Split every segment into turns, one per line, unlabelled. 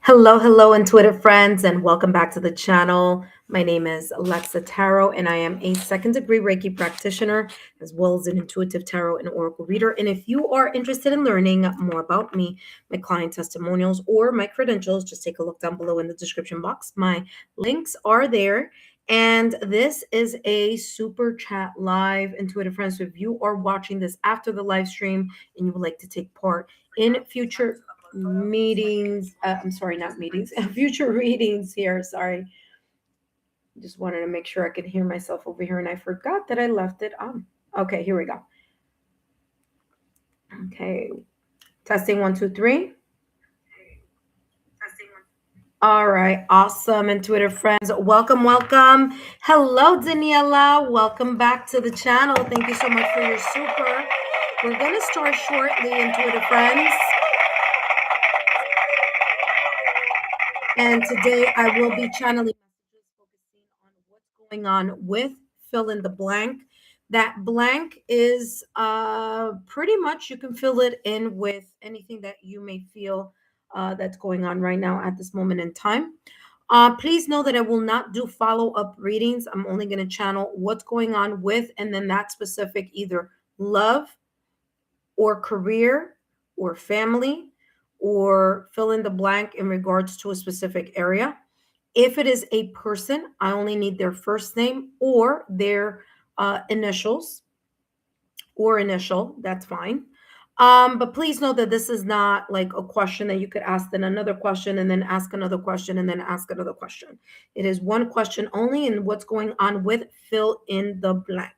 Hello, intuitive friends, and welcome back to the channel. My name is Lexa Tarot, and I am a second degree Reiki practitioner, as well as an intuitive tarot and oracle reader. And if you are interested in learning more about me, my client testimonials, or my credentials, just take a look down below in the description box. My links are there. And this is a super chat live, intuitive friends. So if you are watching this after the live stream and you would like to take part in future meetings, I'm sorry, not meetings, future readings here, sorry. Just wanted to make sure I could hear myself over here, and I forgot that I left it on. Okay, here we go. Okay, testing 1 2 3. All right, awesome, intuitive friends. Welcome. Hello, Daniela. Welcome back to the channel. Thank you so much for your super. We're going to start shortly, intuitive friends. And today I will be channeling messages focusing on what's going on with fill in the blank. That blank is pretty much you can fill it in with anything that you may feel that's going on right now at this moment in time. Please know that I will not do follow-up readings. I'm only going to channel what's going on with, and then that specific either love or career or family or fill in the blank in regards to a specific area. If it is a person, I only need their first name or their initials or initial. That's fine. But please know that this is not like a question that you could ask, then another question, and then ask another question, and then ask another question. It is one question only, and what's going on with fill in the blank.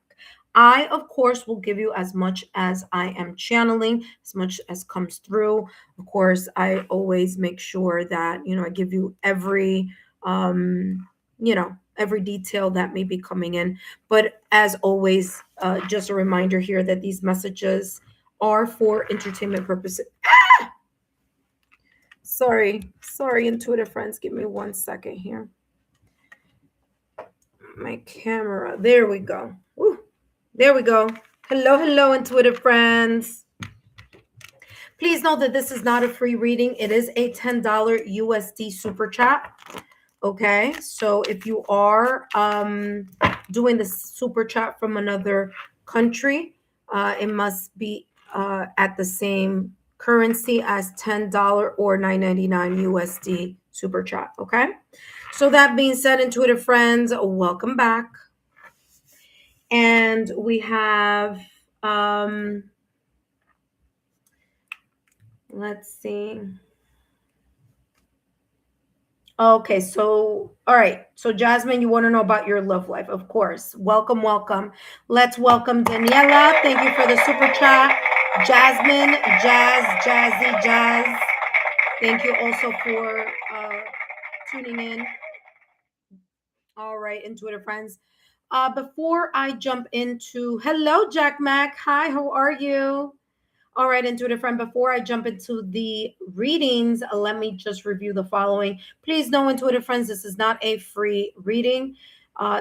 I, of course, will give you as much as I am channeling, as much as comes through. Of course, I always make sure that, I give you every, every detail that may be coming in. But as always, just a reminder here that these messages are for entertainment purposes. Sorry, intuitive friends. Give me 1 second here. My camera. There we go. Ooh. There we go. Hello, intuitive friends. Please know that this is not a free reading. It is a $10 USD super chat. Okay, so if you are doing the super chat from another country, it must be at the same currency as $10 or $9.99 USD super chat. Okay, so that being said, intuitive friends, welcome back. And we have, let's see. Okay, so, all right. So, Jasmine, you want to know about your love life, of course. Welcome. Let's welcome Daniela. Thank you for the super chat. Jasmine, Jazz. Thank you also for tuning in. All right, intuitive friends. Before I jump into, hello, Jack Mac. Hi, how are you? All right, intuitive friend, before I jump into the readings, let me just review the following. Please know, intuitive friends, this is not a free reading.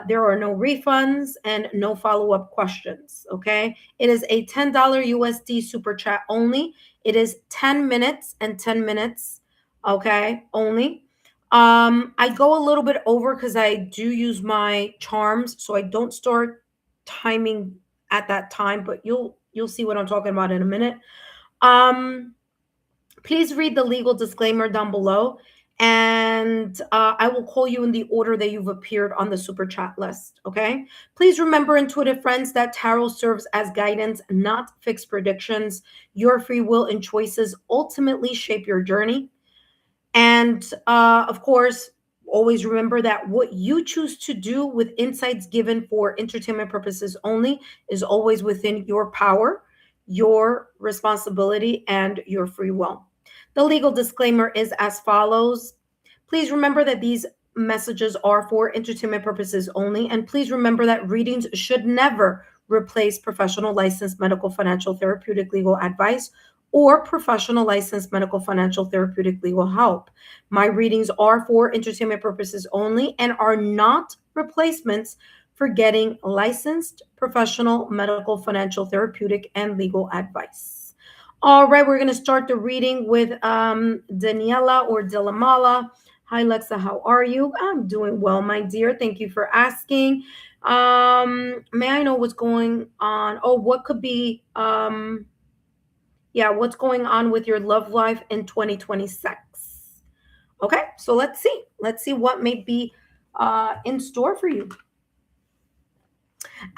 There are no refunds and no follow-up questions, okay? It is a $10 USD super chat only. It is 10 minutes and 10 minutes, okay, only. I go a little bit over because I do use my charms, so I don't start timing at that time, but you'll see what I'm talking about in a minute. Please read the legal disclaimer down below, and I will call you in the order that you've appeared on the super chat list. Okay. Please remember, intuitive friends, that tarot serves as guidance, not fixed predictions. Your free will and choices ultimately shape your journey. And of course, always remember that what you choose to do with insights given for entertainment purposes only is always within your power, your responsibility, and your free will. The legal disclaimer is as follows. Please remember that these messages are for entertainment purposes only. And please remember that readings should never replace professional licensed medical, financial, therapeutic, legal advice or professional licensed medical, financial, therapeutic, legal help. My readings are for entertainment purposes only and are not replacements for getting licensed professional medical, financial, therapeutic, and legal advice. All right, we're going to start the reading with Daniela or Dilamala. Hi, Lexa. How are you? I'm doing well, my dear. Thank you for asking. May I know what's going on? Oh, what could be, yeah, what's going on with your love life in 2026? Okay, so let's see. Let's see what may be in store for you.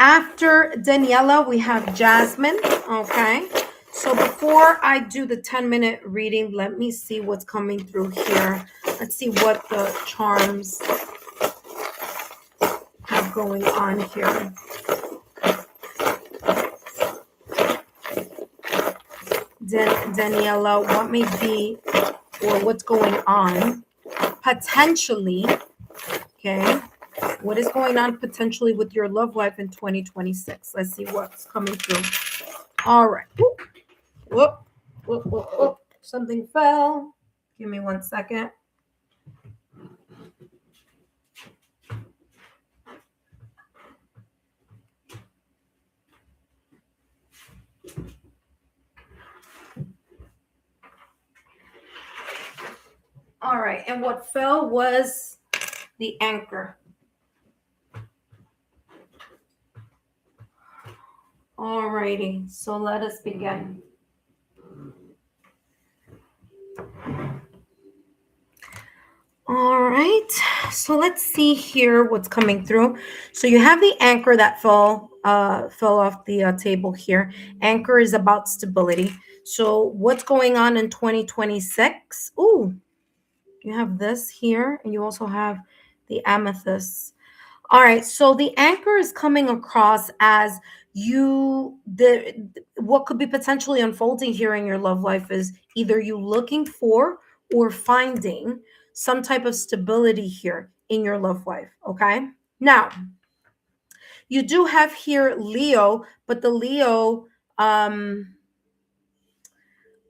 After Daniela, we have Jasmine. Okay. So before I do the 10-minute reading, let me see what's coming through here. Let's see what the charms have going on here. Daniela, what may be or what's going on potentially, okay? What is going on potentially with your love life in 2026? Let's see what's coming through. All right. Whoop, whoop, whoop, whoop, whoop. Something fell. Give me 1 second. All right. And what fell was the anchor. All righty. So let us begin. All right. So let's see here what's coming through. So you have the anchor that fell off the table here. Anchor is about stability. So what's going on in 2026? Ooh, you have this here, and you also have the amethyst. All right, so the anchor is coming across as what could be potentially unfolding here in your love life is either you looking for or finding some type of stability here in your love life, okay? Now, you do have here Leo, but um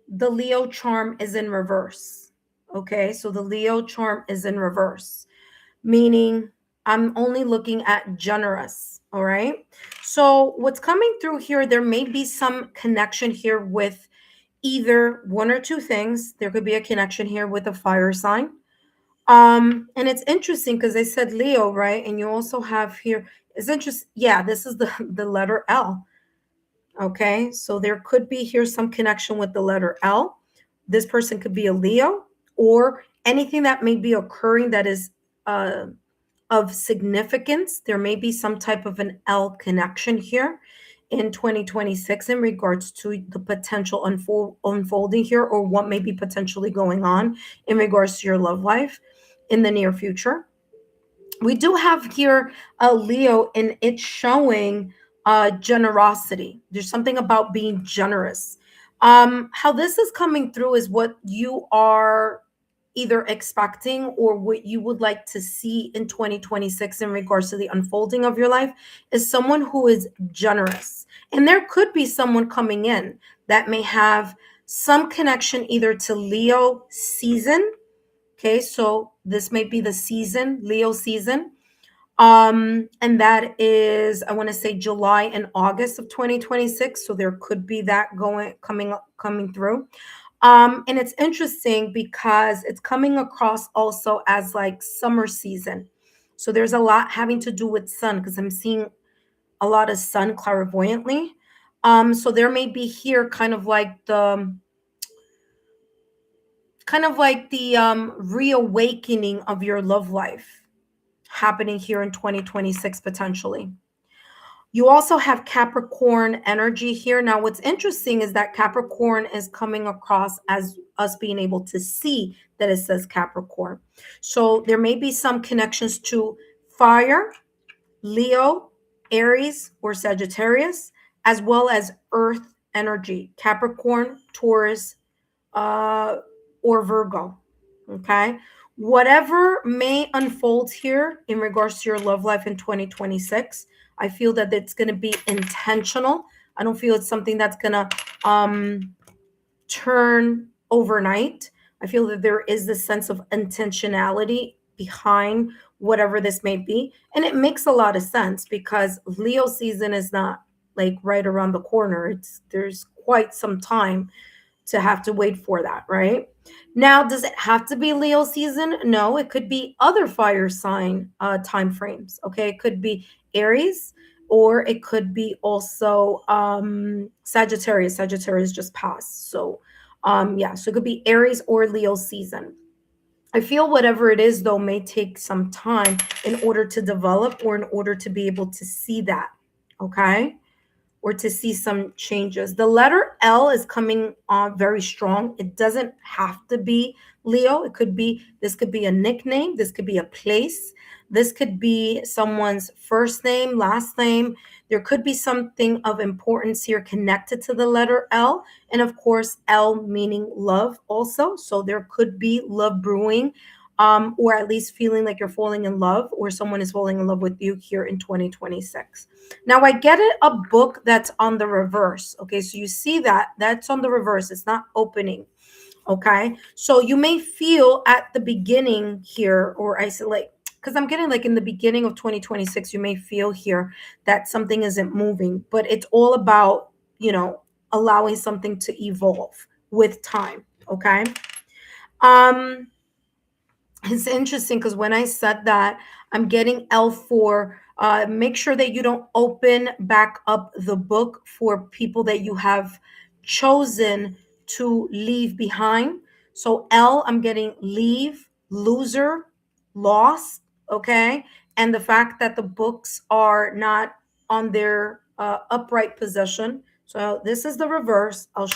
the Leo charm is in reverse. Okay? So the Leo charm is in reverse, meaning I'm only looking at generous. All right. So, what's coming through here, there may be some connection here with either one or two things. There could be a connection here with a fire sign. And it's interesting because I said Leo, right? And you also have here, it's interesting. Yeah, this is the letter L. Okay. So, there could be here some connection with the letter L. This person could be a Leo or anything that may be occurring that is of significance. There may be some type of an L connection here in 2026 in regards to the potential unfolding here or what may be potentially going on in regards to your love life in the near future. We do have here a Leo and it's showing generosity. There's something about being generous. How this is coming through is what you are either expecting or what you would like to see in 2026 in regards to the unfolding of your life is someone who is generous. And there could be someone coming in that may have some connection either to Leo season. Okay, so this may be the season, Leo season. And that is, I want to say July and August of 2026. So there could be that coming through. And it's interesting because it's coming across also as like summer season. So there's a lot having to do with sun because I'm seeing a lot of sun clairvoyantly. So there may be here kind of like the reawakening of your love life happening here in 2026 potentially. You also have Capricorn energy here. Now, what's interesting is that Capricorn is coming across as us being able to see that it says Capricorn. So there may be some connections to fire, Leo, Aries, or Sagittarius, as well as earth energy, Capricorn, Taurus, or Virgo. Okay. Whatever may unfold here in regards to your love life in 2026, I feel that it's going to be intentional. I don't feel it's something that's going to turn overnight. I feel that there is this sense of intentionality behind whatever this may be. And it makes a lot of sense because Leo season is not like right around the corner. There's quite some time to have to wait for that, right? Now, does it have to be Leo season? No, it could be other fire sign time frames. Okay, it could be Aries, or it could be also Sagittarius. Sagittarius just passed, so yeah, so it could be Aries or Leo season. I feel whatever it is, though, may take some time in order to develop or in order to be able to see that. Okay, or to see some changes. The letter L is coming on very strong. It doesn't have to be Leo. It could be, this could be a nickname. This could be a place. This could be someone's first name, last name. There could be something of importance here connected to the letter L. And of course, L meaning love also. So there could be love brewing, or at least feeling like you're falling in love, or someone is falling in love with you here in 2026. Now I get it, a book that's on the reverse. Okay, so you see that that's on the reverse. It's not opening. Okay, so you may feel at the beginning here, or isolate, because I'm getting like in the beginning of 2026, you may feel here that something isn't moving, but it's all about, allowing something to evolve with time. Okay. Um, it's interesting because when I said that, I'm getting L4. Make sure that you don't open back up the book for people that you have chosen to leave behind. So L, I'm getting leave, loser, lost. Okay. And the fact that the books are not on their upright position. So this is the reverse. I'll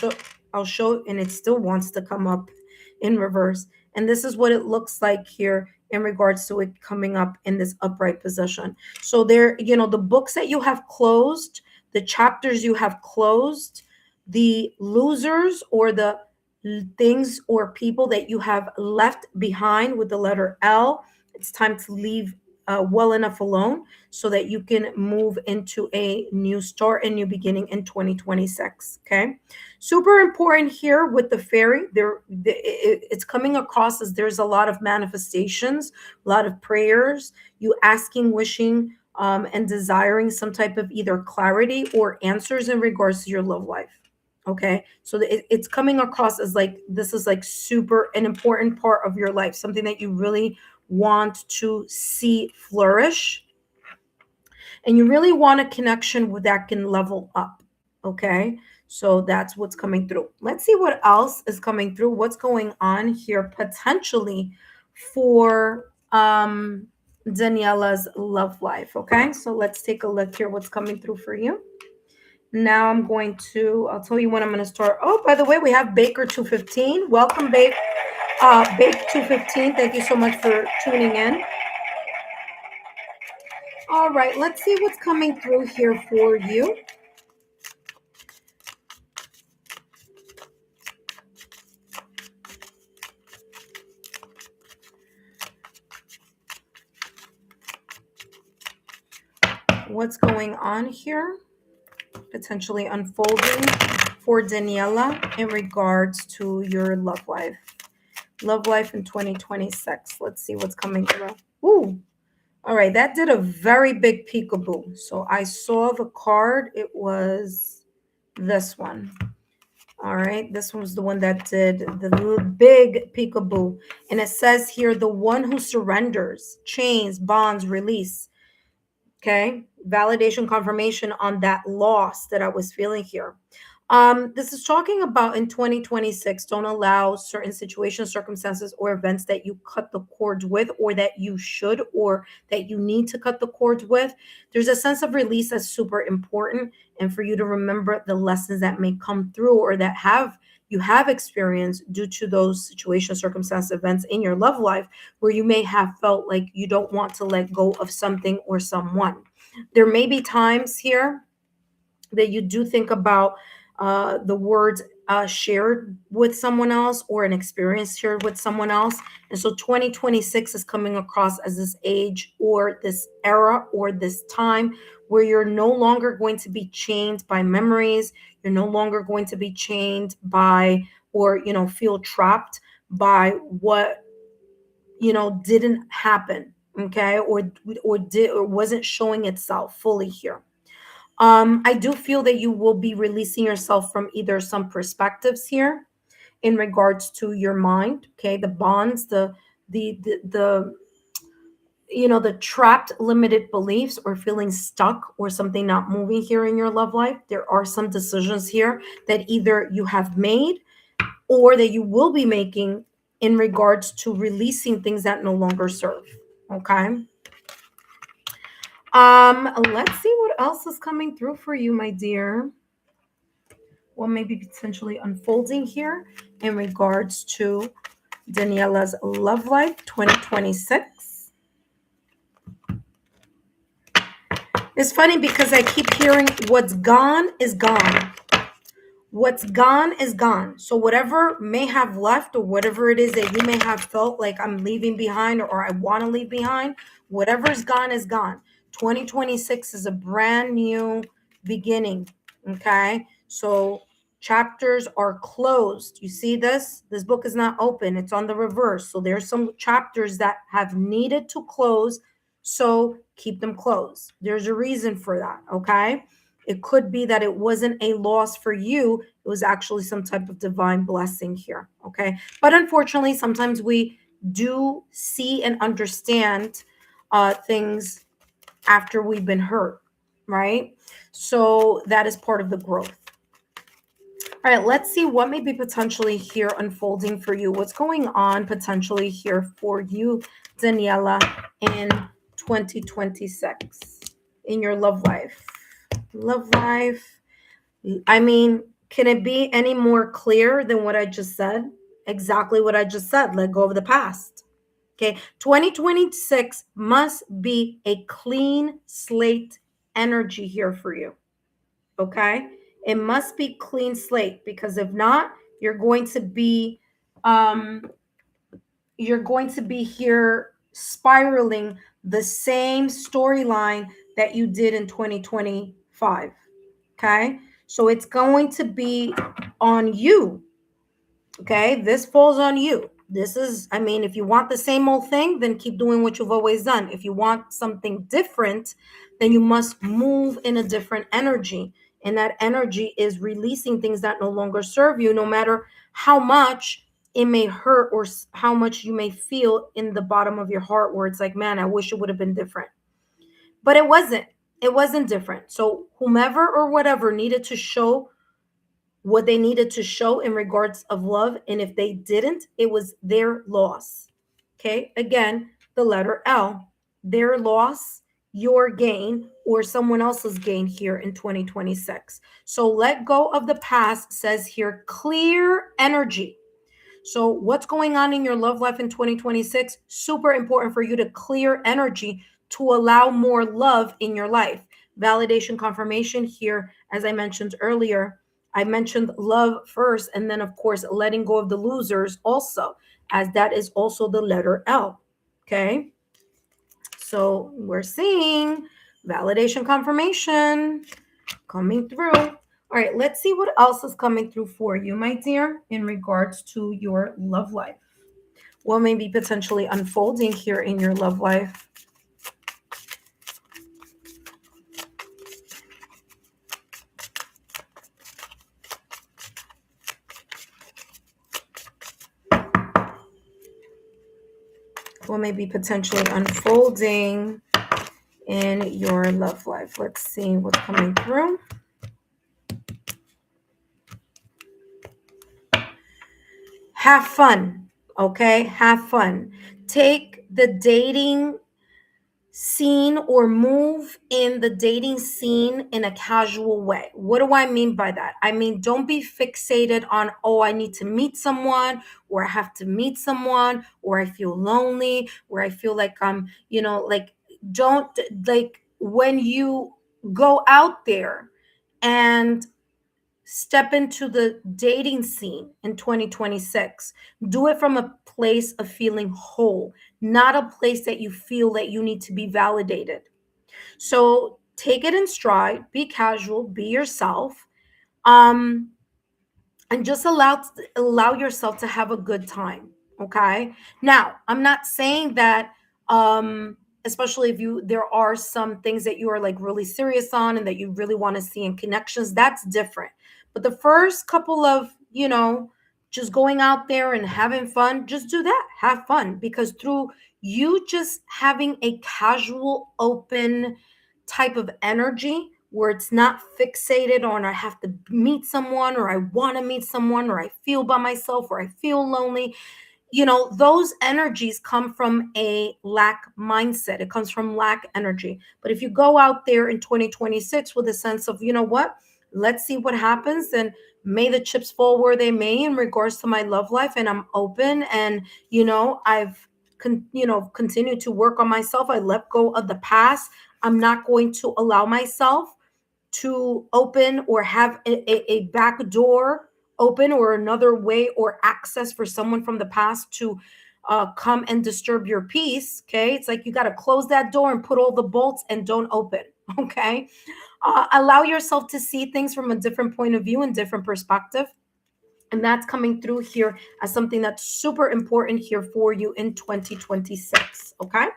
show, and it still wants to come up in reverse. And this is what it looks like here in regards to it coming up in this upright position. So there, the books that you have closed, the chapters you have closed, the losers or the things or people that you have left behind with the letter L, it's time to leave well enough alone so that you can move into a new start, a new beginning in 2026. Okay. Super important here with the fairy. It's coming across as there's a lot of manifestations, a lot of prayers, you asking, wishing, and desiring some type of either clarity or answers in regards to your love life. Okay, so it's coming across as like this is like super an important part of your life, something that you really want to see flourish, and you really want a connection with that can level up. Okay, so that's what's coming through. Let's see what else is coming through. What's going on here potentially for Daniela's love life. Okay, so let's take a look here. What's coming through for you? Now I'll tell you when I'm going to start. Oh, by the way, we have Baker 215. Welcome, Bake 215. Thank you so much for tuning in. All right, let's see what's coming through here for you. What's going on here? Potentially unfolding for Daniela in regards to your love life. Love life in 2026. Let's see what's coming through. Ooh. All right, that did a very big peekaboo. So I saw the card. It was this one. All right, this one was the one that did the big peekaboo. And it says here, the one who surrenders, chains, bonds, release. Okay, validation, confirmation on that loss that I was feeling here. This is talking about in 2026, don't allow certain situations, circumstances, or events that you cut the cords with, or that you should, or that you need to cut the cords with. There's a sense of release that's super important, and for you to remember the lessons that may come through or that you have experienced due to those situations, circumstances, events in your love life where you may have felt like you don't want to let go of something or someone. There may be times here that you do think about the words shared with someone else or an experience shared with someone else. And so 2026 is coming across as this age or this era or this time where you're no longer going to be chained by memories. You're no longer going to be chained by or, feel trapped by what, didn't happen. Okay. Or wasn't showing itself fully here. I do feel that you will be releasing yourself from either some perspectives here. in regards to your mind. Okay, the bonds, the the trapped limited beliefs or feeling stuck or something not moving here in your love life. There are some decisions here that either you have made or that you will be making in regards to releasing things that no longer serve. Okay. Let's see what else is coming through for you, my dear. What may be potentially unfolding here in regards to Daniela's love life 2026. It's funny because I keep hearing what's gone is gone. What's gone is gone. So whatever may have left or whatever it is that you may have felt like I'm leaving behind or I want to leave behind, whatever's gone is gone. 2026 is a brand new beginning. Okay. So chapters are closed. You see this? This book is not open. It's on the reverse. So there's some chapters that have needed to close. So keep them closed. There's a reason for that. Okay. It could be that it wasn't a loss for you. It was actually some type of divine blessing here. Okay. But unfortunately, sometimes we do see and understand things after we've been hurt, right? So that is part of the growth. All right, let's see what may be potentially here unfolding for you. What's going on potentially here for you, Daniela, in 2026 in your love life? Love life. I mean, can it be any more clear than what I just said? Exactly what I just said. Let go of the past. Okay. 2026 must be a clean slate energy here for you. Okay. It must be clean slate because if not, you're going to be here spiraling the same storyline that you did in 2025. Okay. So it's going to be on you. Okay. This falls on you. This is, I mean, if you want the same old thing, then keep doing what you've always done. If you want something different, then you must move in a different energy. And that energy is releasing things that no longer serve you, no matter how much it may hurt or how much you may feel in the bottom of your heart where it's like, man, I wish it would have been different. But it wasn't. It wasn't different. So whomever or whatever needed to show what they needed to show in regards of love, and if they didn't, it was their loss. Okay, again, the letter L, their loss, your gain, or someone else's gain here in 2026. So let go of the past, says here, clear energy. So what's going on in your love life in 2026? Super important for you to clear energy to allow more love in your life. Validation, confirmation here, as I mentioned earlier, I mentioned love first, and then of course letting go of the losers also, as that is also the letter L. Okay. So we're seeing validation, confirmation coming through. All right, let's see what else is coming through for you, my dear, in regards to your love life. What may be potentially unfolding here in your love life? What may be potentially unfolding in your love life? Let's see what's coming through. Have fun, okay? Have fun. Take the dating scene or move in the dating scene in a casual way. What do I mean by that? I mean, don't be fixated on, oh, I need to meet someone, or I have to meet someone, or I feel lonely, or I feel like I'm, like, don't, like, when you go out there and step into the dating scene in 2026, do it from a place of feeling whole, not a place that you feel that you need to be validated. So take it in stride, be casual, be yourself, and just allow yourself to have a good time. Okay. Now, I'm not saying that especially if there are some things that you are like really serious on and that you really want to see in connections, that's different. But the first couple of just going out there and having fun, just do that. Have fun, because through you just having a casual, open type of energy where it's not fixated on I have to meet someone, or I want to meet someone, or I feel by myself, or I feel lonely, those energies come from a lack mindset. It comes from lack energy. But if you go out there in 2026 with a sense of, you know what, let's see what happens, and may the chips fall where they may in regards to my love life, and I'm open, and I've continued to work on myself. I let go of the past. I'm not going to allow myself to open or have a back door open, or another way or access for someone from the past to come and disturb your peace. Okay, it's like you got to close that door and put all the bolts and don't open. Okay, allow yourself to see things from a different point of view and different perspective, and that's coming through here as something that's super important here for you in 2026. Okay,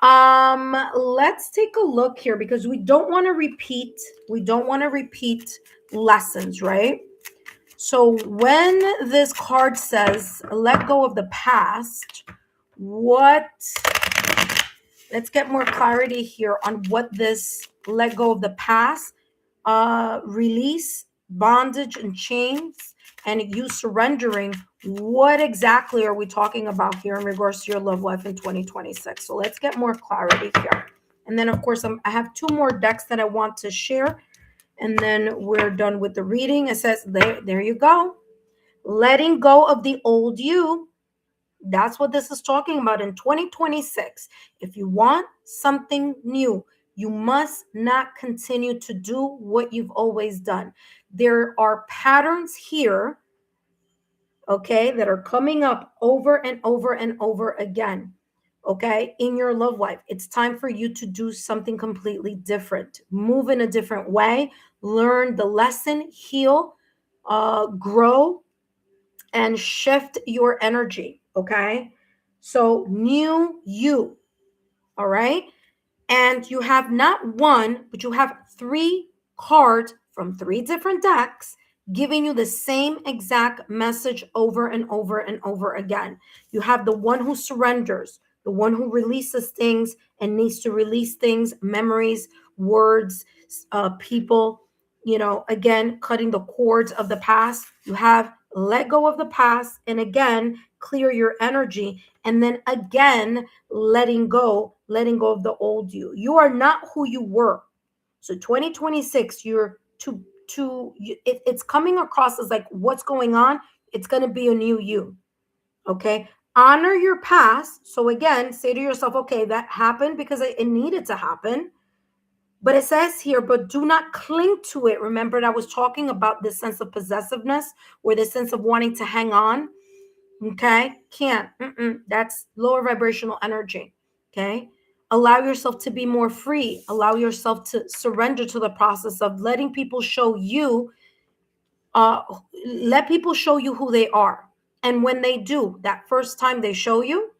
let's take a look here, because we don't want to repeat lessons, right? So when this card says let go of the past, what let's get more clarity here on what this let go of the past, release, bondage and chains, and you surrendering. What exactly are we talking about here in regards to your love life in 2026? So let's get more clarity here. And then, of course, I have two more decks that I want to share, and then we're done with the reading. It says, there you go. Letting go of the old you. That's what this is talking about in 2026. If you want something new, you must not continue to do what you've always done. There are patterns here, okay, that are coming up over and over and over again, okay, in your love life. It's time for you to do something completely different, move in a different way, learn the lesson, heal, grow, and shift your energy, okay? So, new you, all right? And you have not one, but you have three cards from three different decks giving you the same exact message over and over and over again. You have the one who surrenders, the one who releases things and needs to release things, memories, words, people, again, cutting the cords of the past. You have let go of the past, and again, clear your energy, and then again, letting go of the old you. You are not who you were. So 2026, you're it's coming across as like, what's going on? It's going to be a new you. Okay. Honor your past. So again, say to yourself, okay, that happened because it needed to happen. But it says here, but do not cling to it. Remember, I was talking about this sense of possessiveness, or this sense of wanting to hang on. Okay, can't. That's lower vibrational energy. Okay, allow yourself to be more free. Allow yourself to surrender to the process of letting people show you. Let people show you who they are, and when they do, that first time they show you,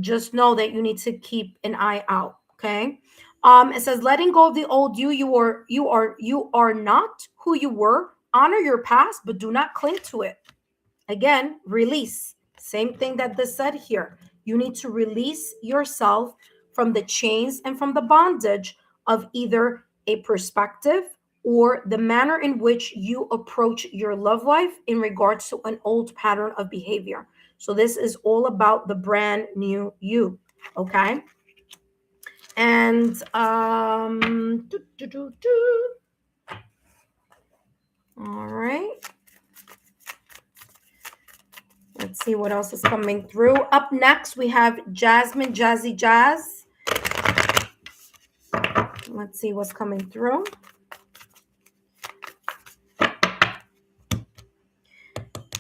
just know that you need to keep an eye out. Okay. It says letting go of the old you. You are not who you were. Honor your past, but do not cling to it. Again, release. Same thing that this said here. You need to release yourself from the chains and from the bondage of either a perspective or the manner in which you approach your love life in regards to an old pattern of behavior. So this is all about the brand new you, okay? And all right. Let's see what else is coming through. Up next, we have Jasmine Jazzy Jazz. Let's see what's coming through.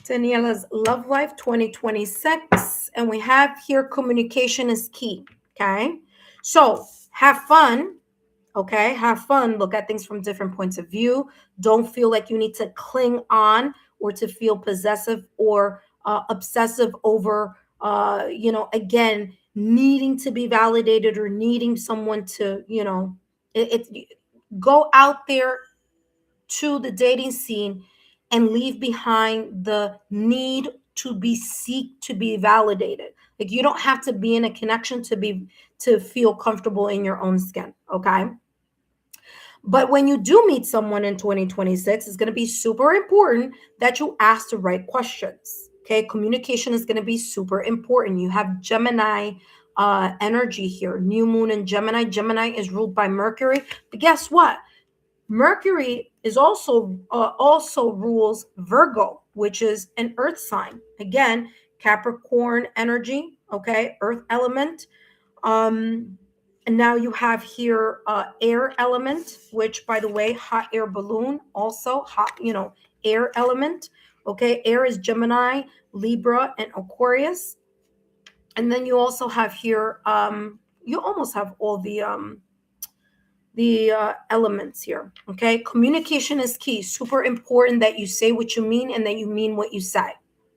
Daniela's Love Life 2026. And we have here communication is key. Okay. So have fun. Okay. Have fun. Look at things from different points of view. Don't feel like you need to cling on or to feel possessive or obsessive over, again, needing to be validated or needing someone to, go out there to the dating scene and leave behind the need to be validated. Like, you don't have to be in a connection to feel comfortable in your own skin, okay? But when you do meet someone in 2026, it's going to be super important that you ask the right questions. Okay. Communication is going to be super important. You have Gemini energy here, new moon in Gemini. Gemini is ruled by Mercury. But guess what? Mercury is also rules Virgo, which is an earth sign. Again, Capricorn energy, okay, earth element. And now you have here air element, which, by the way, hot air balloon, also hot, air element. Okay, air is Gemini, Libra, and Aquarius. And then you also have here, you almost have all the elements here. Okay, communication is key. Super important that you say what you mean and that you mean what you say.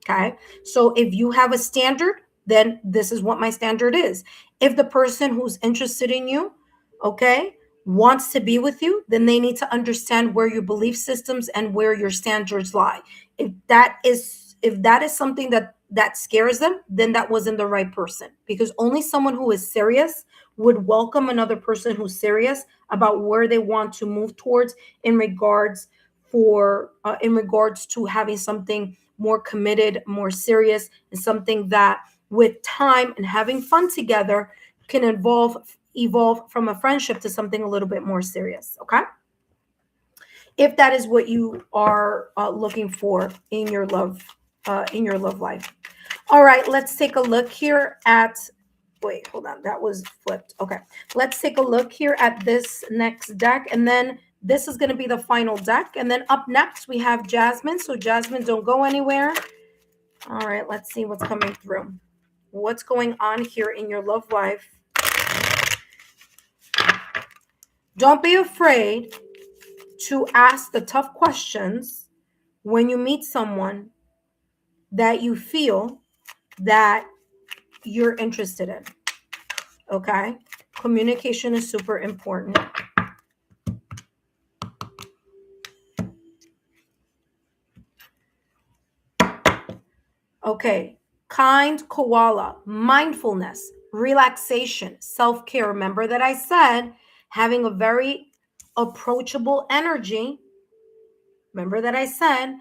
Okay, so if you have a standard, then this is what my standard is. If the person who's interested in you, okay, wants to be with you, then they need to understand where your belief systems and where your standards lie. If that is something that scares them, then that wasn't the right person, because only someone who is serious would welcome another person who's serious about where they want to move towards in regards to having something more committed, more serious, and something that with time and having fun together can evolve from a friendship to something a little bit more serious. Okay, if that is what you are looking for in your love life. All right, let's take a look here at, wait, hold on, that was flipped. Okay, let's take a look here at this next deck, and then this is going to be the final deck. And then up next we have Jasmine. So Jasmine, don't go anywhere. All right, let's see what's coming through. What's going on here in your love life? Don't be afraid to ask the tough questions when you meet someone that you feel that you're interested in. Okay, communication is super important. Okay, kind koala, mindfulness, relaxation, self-care. Remember that I said having a very approachable energy. Remember that I said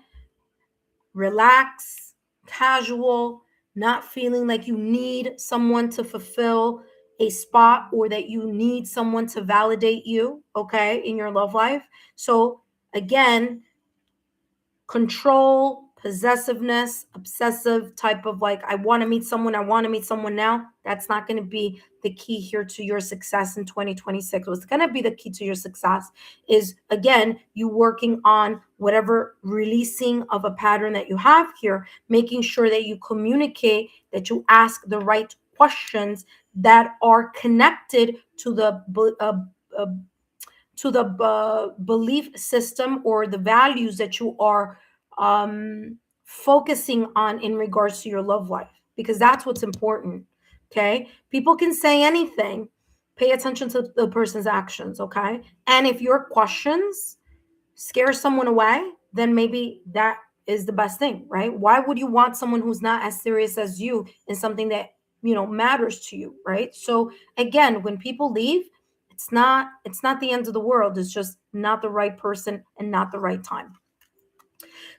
relax, casual, not feeling like you need someone to fulfill a spot or that you need someone to validate you, okay, in your love life. So again, control, possessiveness, obsessive type of like, I want to meet someone now. That's not going to be the key here to your success in 2026. What's going to be the key to your success is, again, you working on whatever releasing of a pattern that you have here, making sure that you communicate, that you ask the right questions that are connected to the belief system or the values that you are focusing on in regards to your love life, because that's what's important. Okay, people can say anything. Pay attention to the person's actions. Okay, and if your questions scare someone away, then maybe that is the best thing, right? Why would you want someone who's not as serious as you in something that matters to you, right? So again, when people leave, it's not the end of the world. It's just not the right person and not the right time.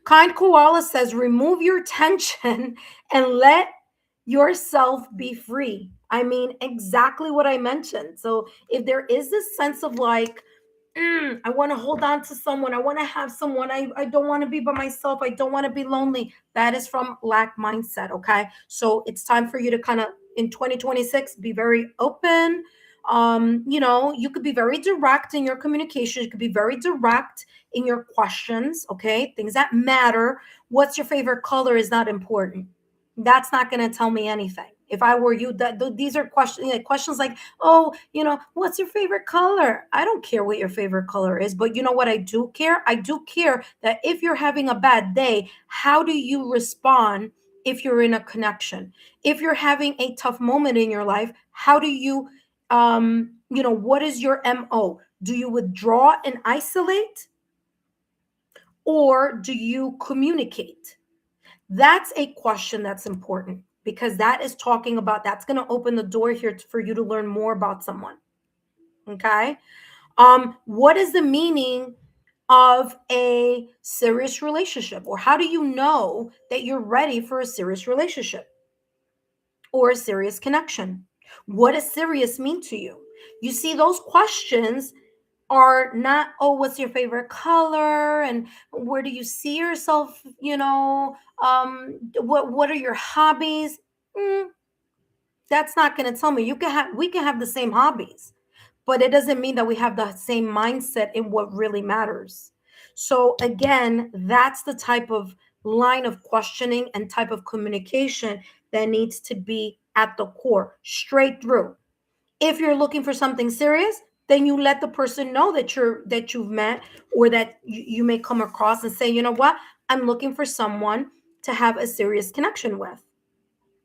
Kind koala says, remove your tension and let yourself be free. I mean, exactly what I mentioned. So if there is this sense of like, I want to hold on to someone, I want to have someone, I don't want to be by myself, I don't want to be lonely, that is from lack mindset. Okay, so it's time for you to kind of, in 2026, be very open. You could be very direct in your communication, you could be very direct in your questions. Okay, things that matter. What's your favorite color is not important. That's not going to tell me anything. If I were you, these are questions like, oh, what's your favorite color? I don't care what your favorite color is, but you know what I do care? I do care that if you're having a bad day, how do you respond if you're in a connection? If you're having a tough moment in your life, how do you, what is your MO? Do you withdraw and isolate? or do you communicate? That's a question that's important, because that is talking about, that's going to open the door here for you to learn more about someone. Okay. What is the meaning of a serious relationship? Or how do you know that you're ready for a serious relationship or a serious connection? What does serious mean to you? You see, those questions are not, oh, what's your favorite color, and where do you see yourself, what are your hobbies? Mm, that's not going to tell me. We can have the same hobbies, but it doesn't mean that we have the same mindset in what really matters. So again, that's the type of line of questioning and type of communication that needs to be at the core, straight through. If you're looking for something serious, then you let the person know that you've met, or that you may come across and say, you know what, I'm looking for someone to have a serious connection with.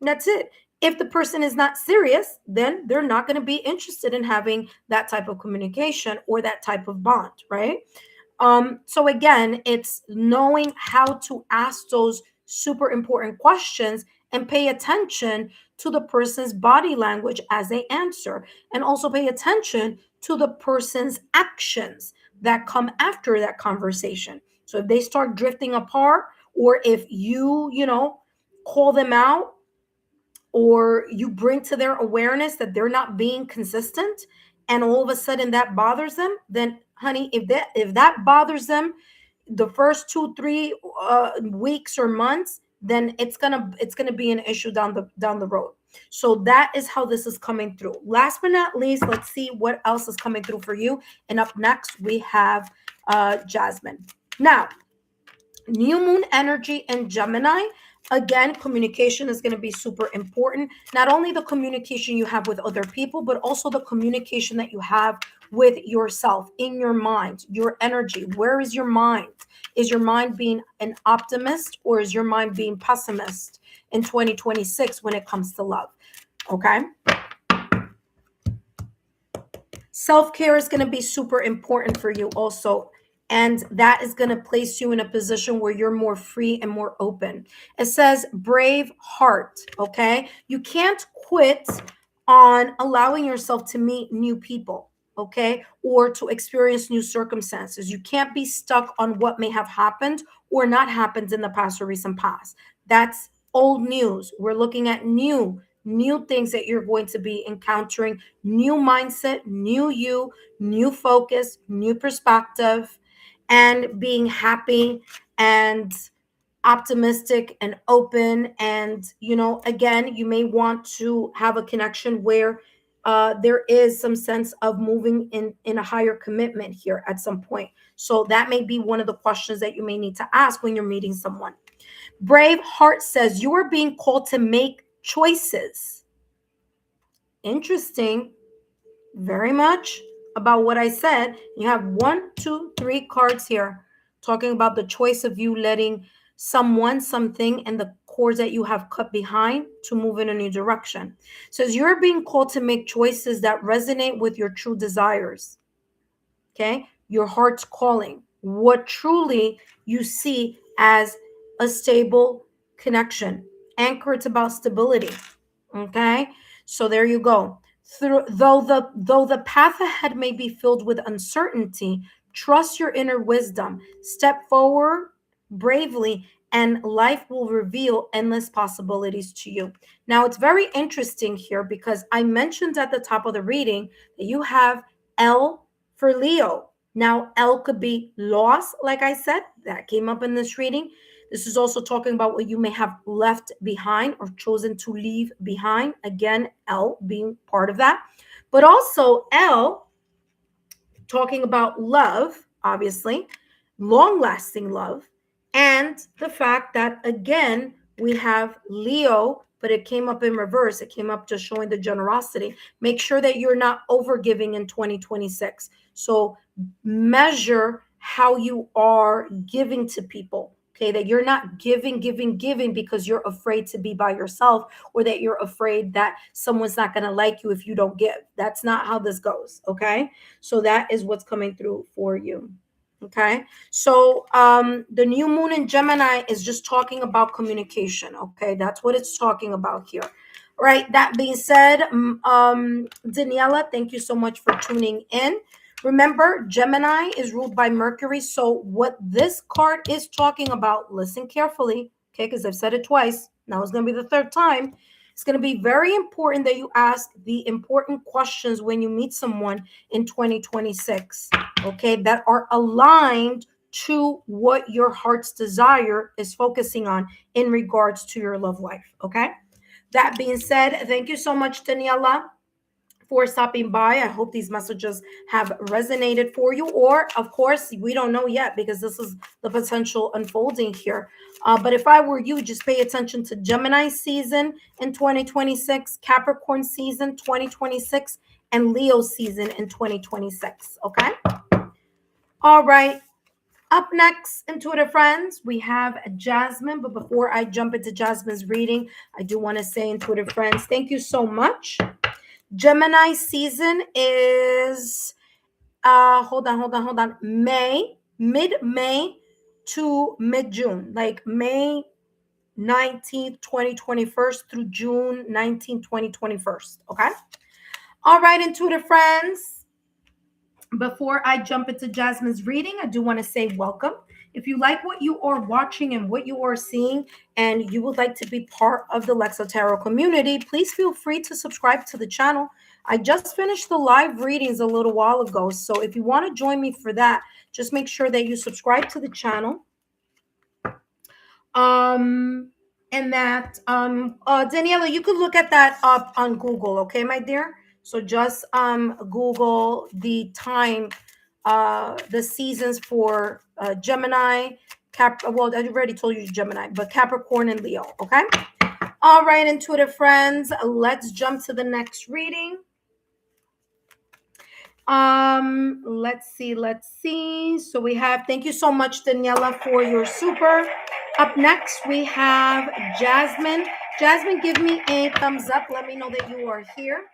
That's it. If the person is not serious, then they're not going to be interested in having that type of communication or that type of bond, right? So again, it's knowing how to ask those super important questions and pay attention to the person's body language as they answer, and also pay attention to the person's actions that come after that conversation. So if they start drifting apart, or if call them out, or you bring to their awareness that they're not being consistent, and all of a sudden that bothers them, then honey, if that bothers them the first 2 3 weeks or months, then it's gonna be an issue down the road. So that is how this is coming through. Last but not least, let's see what else is coming through for you. And up next we have Jasmine. Now, new moon energy in Gemini. Again, communication is going to be super important. Not only the communication you have with other people, but also the communication that you have with yourself, in your mind, your energy. Where is your mind? Is your mind being an optimist, or is your mind being pessimist in 2026 when it comes to love? Okay. Self-care is going to be super important for you also. And that is going to place you in a position where you're more free and more open. It says brave heart. Okay. You can't quit on allowing yourself to meet new people. Okay. Or to experience new circumstances. You can't be stuck on what may have happened or not happened in the past or recent past. That's old news. We're looking at new things that you're going to be encountering, new mindset, new you, new focus, new perspective, and being happy and optimistic and open. And again, you may want to have a connection where there is some sense of moving in a higher commitment here at some point. So that may be one of the questions that you may need to ask when you're meeting someone. Brave Heart says you are being called to make choices. Interesting. Very much about what I said. You have 1, 2, 3 cards here talking about the choice of you letting someone, something, and the cords that you have cut behind to move in a new direction. It says you're being called to make choices that resonate with your true desires. Okay. Your heart's calling. What truly you see as a stable connection. Anchor, it's about stability. Okay. So there you go. Though the path ahead may be filled with uncertainty, trust your inner wisdom. Step forward bravely, and life will reveal endless possibilities to you. Now, it's very interesting here because I mentioned at the top of the reading that you have L for Leo. Now, L could be loss, like I said, that came up in this reading. This is also talking about what you may have left behind or chosen to leave behind. Again, L being part of that. But also L talking about love, obviously, long lasting love, and the fact that, again, we have Leo, but it came up in reverse. It came up just showing the generosity. Make sure that you're not over giving in 2026. So measure how you are giving to people. Okay, that you're not giving because you're afraid to be by yourself, or that you're afraid that someone's not going to like you if you don't give. That's not how this goes. Okay, so that is what's coming through for you. Okay, so the new moon in Gemini is just talking about communication. Okay, that's what it's talking about here. Right. That being said, Daniela, thank you so much for tuning in. Remember, Gemini is ruled by Mercury. So what this card is talking about, listen carefully, okay? Because I've said it twice. Now it's going to be the third time. It's going to be very important that you ask the important questions when you meet someone in 2026, okay, that are aligned to what your heart's desire is focusing on in regards to your love life, okay? That being said, thank you so much, Daniela, for stopping by. I hope these messages have resonated for you. Or, of course, we don't know yet because this is the potential unfolding here. But if I were you, just pay attention to Gemini season in 2026, Capricorn season 2026, and Leo season in 2026. Okay. All right. Up next, intuitive friends, we have Jasmine. But before I jump into Jasmine's reading, I do want to say, intuitive friends, thank you so much. Gemini season is hold on. Mid-May to mid-June, like May 19th, 2021 through June 19th, 2021. Okay. All right, intuitive friends. Before I jump into Jasmine's reading, I do want to say welcome. If you like what you are watching and what you are seeing, and you would like to be part of the Lexa Tarot community, please feel free to subscribe to the channel. I just finished the live readings a little while ago, so if you want to join me for that, just make sure that you subscribe to the channel. And that Daniela, you could look at that up on Google, okay, my dear? So just Google the time, the seasons for Gemini, well, I already told you Gemini, but Capricorn and Leo, okay? All right, intuitive friends, let's jump to the next reading. Let's see. So we have, thank you so much, Daniela, for your super. Up next, we have Jasmine. Jasmine, give me a thumbs up. Let me know that you are here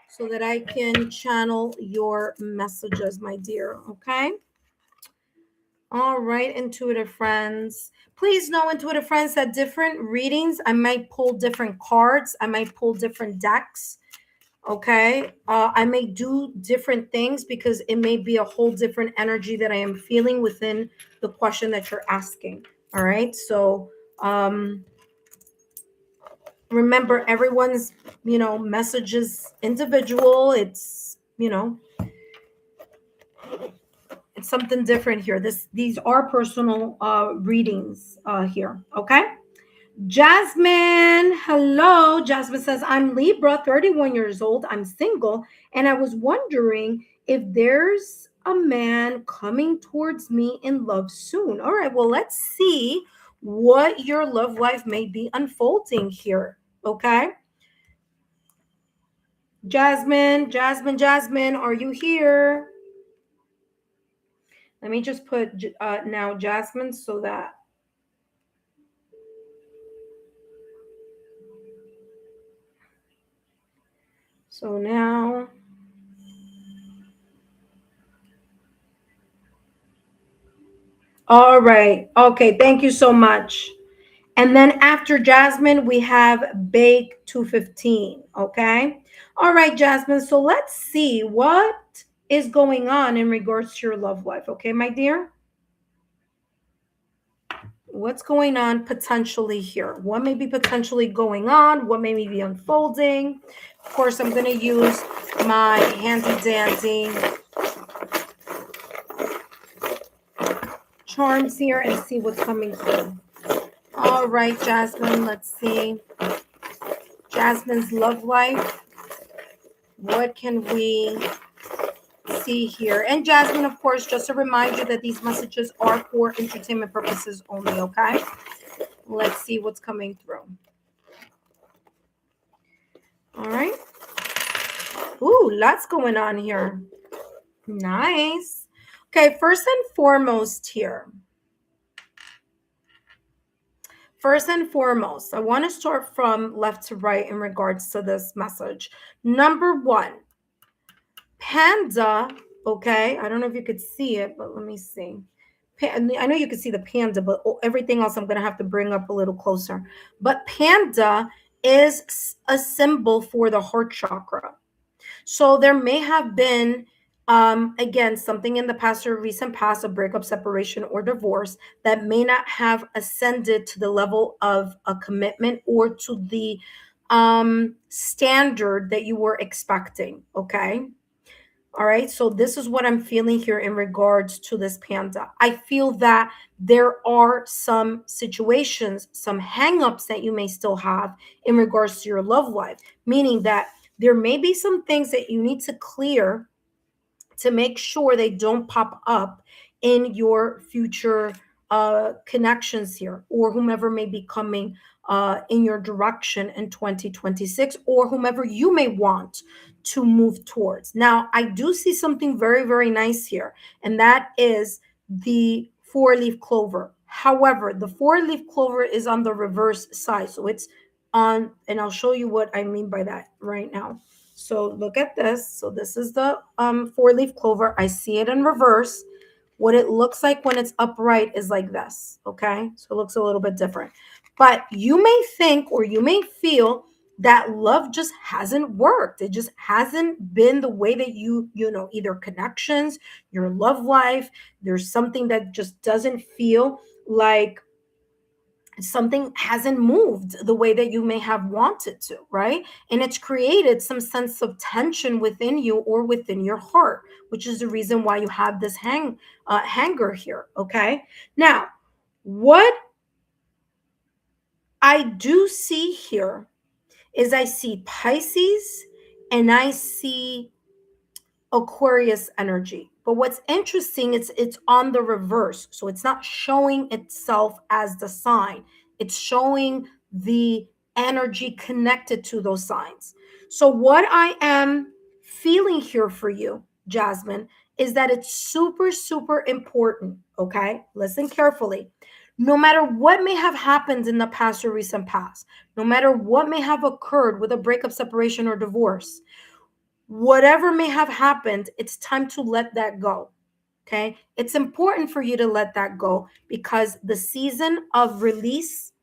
so that I can channel your messages, my dear. Okay. All right, intuitive friends. Please know, intuitive friends, that different readings, I might pull different cards. I might pull different decks. Okay. I may do different things because it may be a whole different energy that I am feeling within the question that you're asking. All right. So remember, everyone's, message is individual. It's, it's something different here. These are personal readings here. Okay. Jasmine, hello. Jasmine says, I'm Libra, 31 years old. I'm single. And I was wondering if there's a man coming towards me in love soon. All right, well, let's see what your love life may be unfolding here. Okay. Jasmine, are you here? Let me just put now Jasmine so that. So now. All right. Okay. Thank you so much. And then after Jasmine, we have Bake 215. Okay. All right, Jasmine. So let's see what is going on in regards to your love life. Okay, my dear. What's going on potentially here? What may be potentially going on? What may be unfolding? Of course, I'm going to use my handy dandy charms here and see what's coming through. All right, Jasmine, let's see. Jasmine's love life. What can we see here? And Jasmine, of course, just to remind you that these messages are for entertainment purposes only, okay? Let's see what's coming through. All right. Ooh, lots going on here. Nice. Okay, first and foremost here. First and foremost, I want to start from left to right in regards to this message. Number one, Panda Okay, I don't know if you could see it, but let me see. I know you can see the panda, but everything else I'm going to have to bring up a little closer. But panda is a symbol for the heart chakra. So there may have been, again, something in the past or recent past, a breakup, separation, or divorce that may not have ascended to the level of a commitment or to the standard that you were expecting. Okay. All right. So this is what I'm feeling here in regards to this panda. I feel that there are some situations, some hangups that you may still have in regards to your love life, meaning that there may be some things that you need to clear to make sure they don't pop up in your future connections here, or whomever may be coming in your direction in 2026, or whomever you may want to move towards. Now, I do see something very, very nice here, and that is the four-leaf clover. However, the four-leaf clover is on the reverse side. So it's on, and I'll show you what I mean by that right now. So look at this. So this is the four-leaf clover. I see it in reverse. What it looks like when it's upright is like this. Okay. So it looks a little bit different. But you may think or you may feel that love just hasn't worked. It just hasn't been the way that either connections, your love life, there's something that just doesn't feel like something hasn't moved the way that you may have wanted to, right? And it's created some sense of tension within you or within your heart, which is the reason why you have this hanger here. Okay. Now, what I do see here is I see Pisces and I see Aquarius energy. But what's interesting is it's on the reverse. So it's not showing itself as the sign. It's showing the energy connected to those signs. So what I am feeling here for you, Jasmine, is that it's super, super important. Okay. Listen carefully. No matter what may have happened in the past or recent past, no matter what may have occurred with a breakup, separation, or divorce, whatever may have happened, it's time to let that go. Okay. It's important for you to let that go because the season of release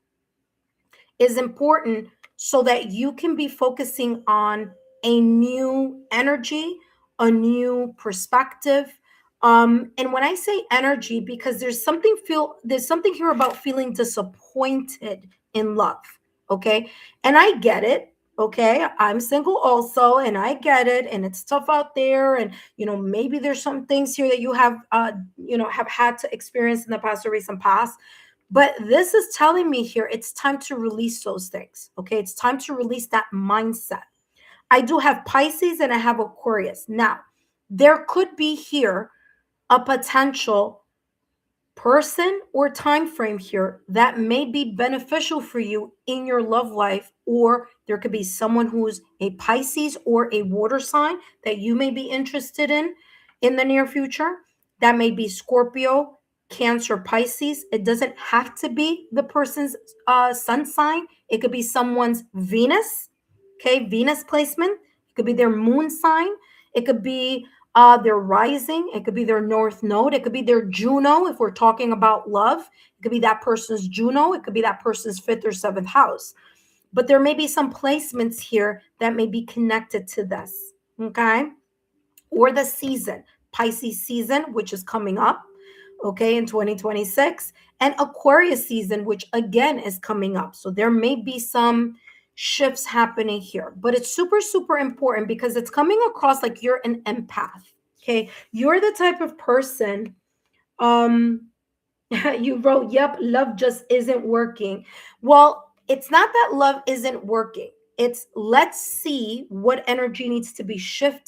is important so that you can be focusing on a new energy, a new perspective. And when I say energy, because there's something here about feeling disappointed in love. Okay. And I get it. Okay. I'm single also, and I get it. And it's tough out there. And, maybe there's some things here that you have had to experience in the past or recent past. But this is telling me here it's time to release those things. Okay. It's time to release that mindset. I do have Pisces and I have Aquarius. Now, there could be here a potential person or time frame here that may be beneficial for you in your love life, or there could be someone who's a Pisces or a water sign that you may be interested in the near future. That may be Scorpio, Cancer, Pisces. It doesn't have to be the person's sun sign. It could be someone's Venus, okay, Venus placement. It could be their moon sign. It could be their rising. It could be their north node. It could be their Juno. If we're talking about love, it could be that person's Juno. It could be that person's fifth or seventh house. But there may be some placements here that may be connected to this. Okay. Or the season, Pisces season, which is coming up, okay, in 2026, and Aquarius season, which again is coming up. So there may be some shifts happening here, but it's super, super important because it's coming across like you're an empath. Okay. You're the type of person, um, you wrote, yep, love just isn't working. Well, it's not that love isn't working. It's let's see what energy needs to be shifted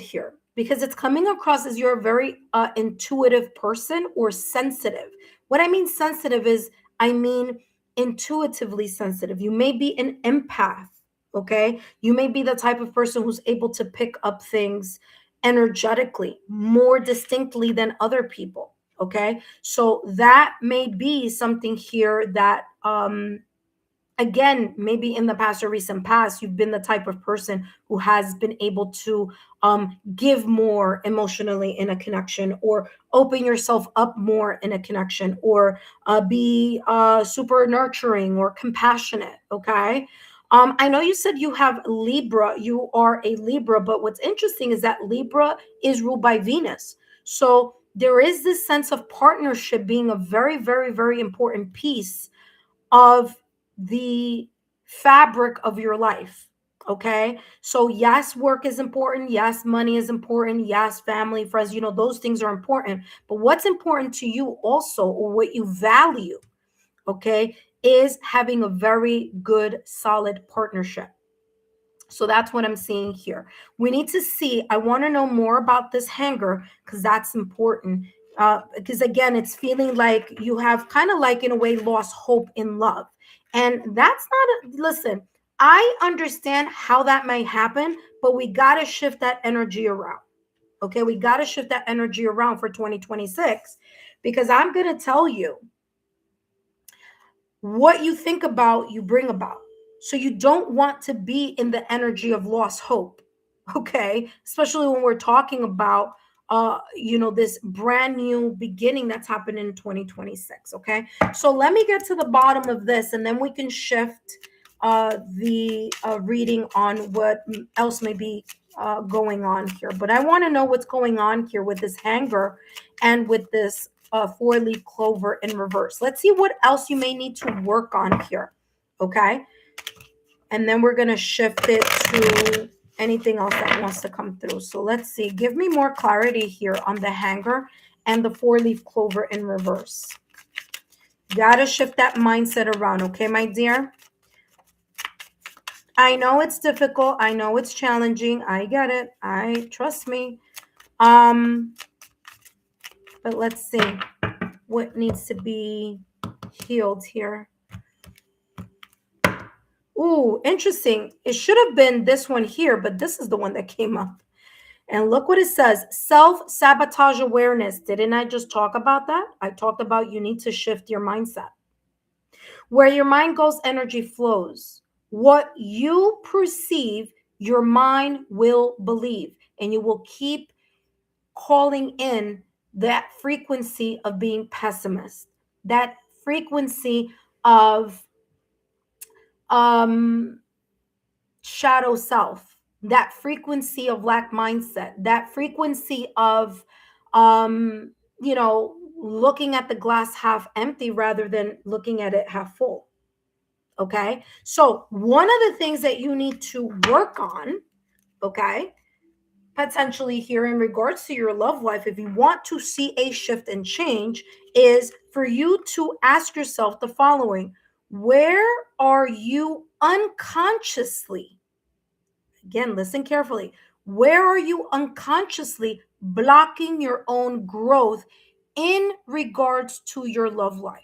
here, because it's coming across as you're a very intuitive person or sensitive. What I mean sensitive is, I mean intuitively sensitive. You may be an empath, okay? You may be the type of person who's able to pick up things energetically more distinctly than other people, okay? So that may be something here that again, maybe in the past or recent past, you've been the type of person who has been able to give more emotionally in a connection, or open yourself up more in a connection, or be super nurturing or compassionate. Okay. I know you said you have Libra, you are a Libra, but what's interesting is that Libra is ruled by Venus. So there is this sense of partnership being a very, very, very important piece of the fabric of your life. Okay. So, yes, work is important. Yes, money is important. Yes, family, friends, those things are important. But what's important to you also, or what you value, okay, is having a very good, solid partnership. So that's what I'm seeing here. We need to see, I want to know more about this hanger because that's important. Because again, it's feeling like you have kind of like, in a way, lost hope in love. And that's not listen, I understand how that may happen, but we got to shift that energy around. Okay. We got to shift that energy around for 2026, because I'm going to tell you, what you think about, you bring about. So you don't want to be in the energy of lost hope. Okay. Especially when we're talking about this brand new beginning that's happening in 2026. Okay. So let me get to the bottom of this, and then we can shift the reading on what else may be going on here. But I want to know what's going on here with this hanger and with this four-leaf clover in reverse. Let's see what else you may need to work on here. Okay. And then we're going to shift it to anything else that wants to come through. So let's see. Give me more clarity here on the hanger and the four-leaf clover in reverse. Got to shift that mindset around. Okay, my dear? I know it's difficult. I know it's challenging. I get it. Trust me. But let's see what needs to be healed here. Ooh, interesting. It should have been this one here, but this is the one that came up. And look what it says. Self-sabotage awareness. Didn't I just talk about that? I talked about you need to shift your mindset. Where your mind goes, energy flows. What you perceive, your mind will believe. And you will keep calling in that frequency of being pessimist, that frequency of shadow self, that frequency of lack mindset, that frequency of looking at the glass half empty rather than looking at it half full. Okay. So one of the things that you need to work on, okay, potentially here in regards to your love life, if you want to see a shift and change, is for you to ask yourself the following: where are you unconsciously, again, listen carefully, where are you unconsciously blocking your own growth in regards to your love life?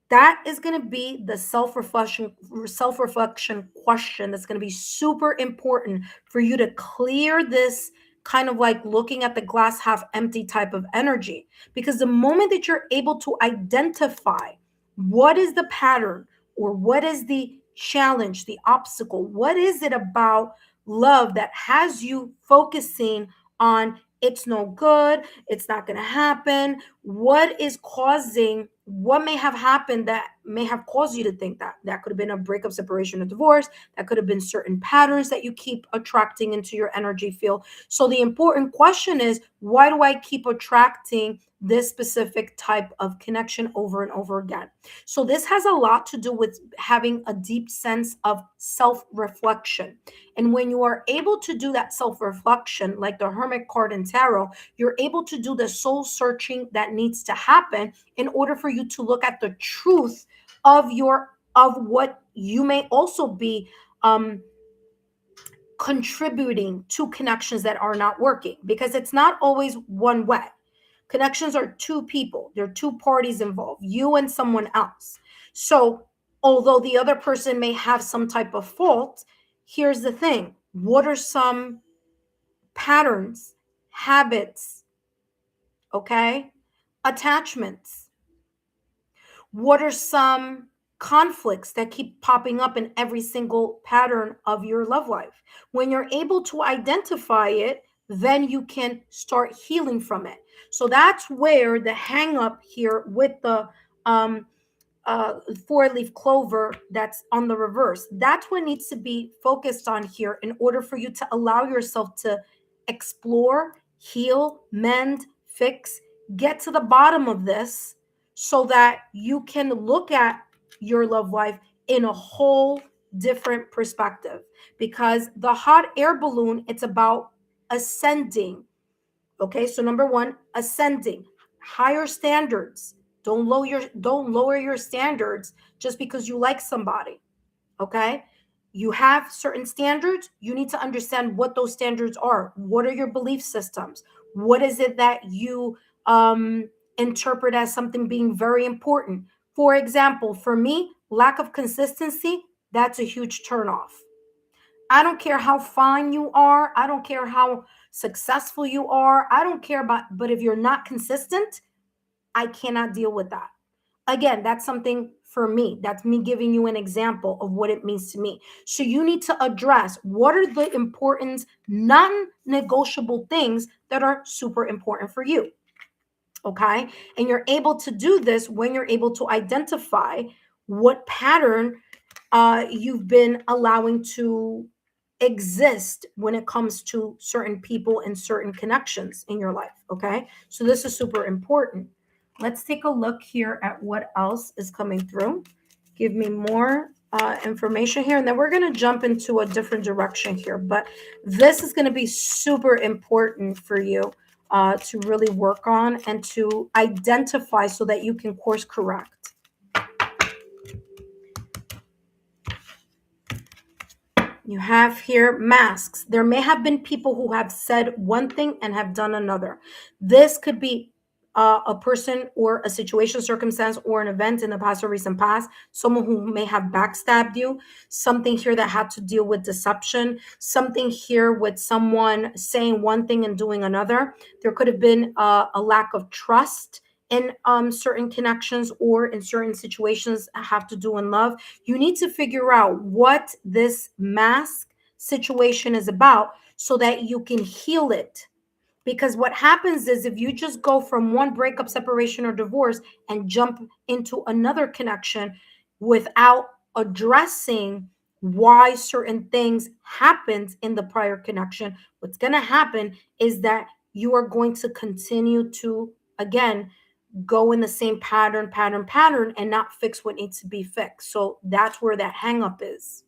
That is going to be the self-reflection question that's going to be super important for you to clear this kind of like looking at the glass half empty type of energy. Because the moment that you're able to identify what is the pattern, or what is the challenge, the obstacle, what is it about love that has you focusing on it's no good, it's not going to happen, what is causing, what may have happened that may have caused you to think that? That could have been a breakup, separation, or divorce. That could have been certain patterns that you keep attracting into your energy field. So the important question is, why do I keep attracting this specific type of connection over and over again? So this has a lot to do with having a deep sense of self-reflection. And when you are able to do that self-reflection, like the Hermit card in Tarot, you're able to do the soul searching that needs to happen in order for you to look at the truth of what you may also be contributing to connections that are not working, because it's not always one way. Connections are two people, there are two parties involved, you and someone else. So although the other person may have some type of fault, here's the thing: what are some patterns, habits, okay, attachments? What are some conflicts that keep popping up in every single pattern of your love life. When you're able to identify it, then you can start healing from it. So that's where the hang up here with the um, four-leaf clover that's on the reverse. That's what needs to be focused on here in order for you to allow yourself to explore, heal, mend, fix, get to the bottom of this so that you can look at your love life in a whole different perspective. Because the hot air balloon, it's about ascending. Okay, so number one, ascending, higher standards. Don't lower your standards just because you like somebody. Okay, you have certain standards. You need to understand what those standards are. What are your belief systems? What is it that you interpret as something being very important? For example, for me, lack of consistency, that's a huge turnoff. I don't care how fine you are. I don't care how successful you are. I don't care about, but if you're not consistent, I cannot deal with that. Again, that's something for me. That's me giving you an example of what it means to me. So you need to address what are the important, non negotiable things that are super important for you. Okay. And you're able to do this when you're able to identify what pattern you've been allowing to exist when it comes to certain people and certain connections in your life. Okay. So this is super important. Let's take a look here at what else is coming through. Give me more information here. And then we're going to jump into a different direction here. But this is going to be super important for you to really work on and to identify so that you can course correct. You have here masks. There may have been people who have said one thing and have done another. This could be a person or a situation, circumstance, or an event in the past or recent past, someone who may have backstabbed you, something here that had to deal with deception, something here with someone saying one thing and doing another. There could have been a lack of trust in certain connections or in certain situations have to do in love. You need to figure out what this mask situation is about so that you can heal it. Because what happens is if you just go from one breakup, separation, or divorce and jump into another connection without addressing why certain things happened in the prior connection, what's going to happen is that you are going to continue to, again, go in the same pattern, and not fix what needs to be fixed. So that's where that hang up is.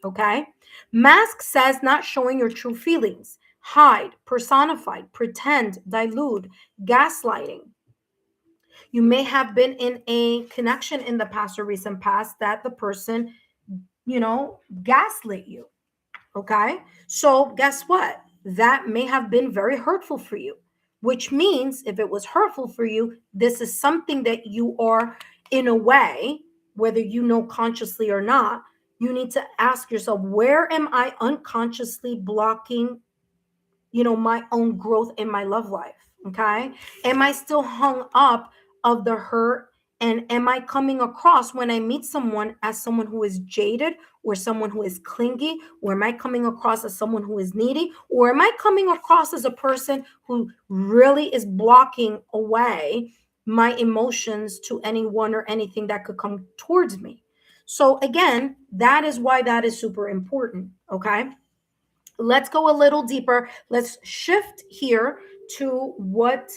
Okay. Mask says not showing your true feelings, hide, personify, pretend, dilute, gaslighting. You may have been in a connection in the past or recent past that the person, gaslit you. Okay. So guess what? That may have been very hurtful for you, which means if it was hurtful for you, this is something that you are, in a way, whether you know consciously or not, you need to ask yourself, where am I unconsciously blocking, my own growth in my love life? Okay. Am I still hung up of the hurt? And am I coming across when I meet someone as someone who is jaded or someone who is clingy? Or am I coming across as someone who is needy? Or am I coming across as a person who really is blocking away my emotions to anyone or anything that could come towards me? So again, that is why that is super important. Okay. Let's go a little deeper. Let's shift here to what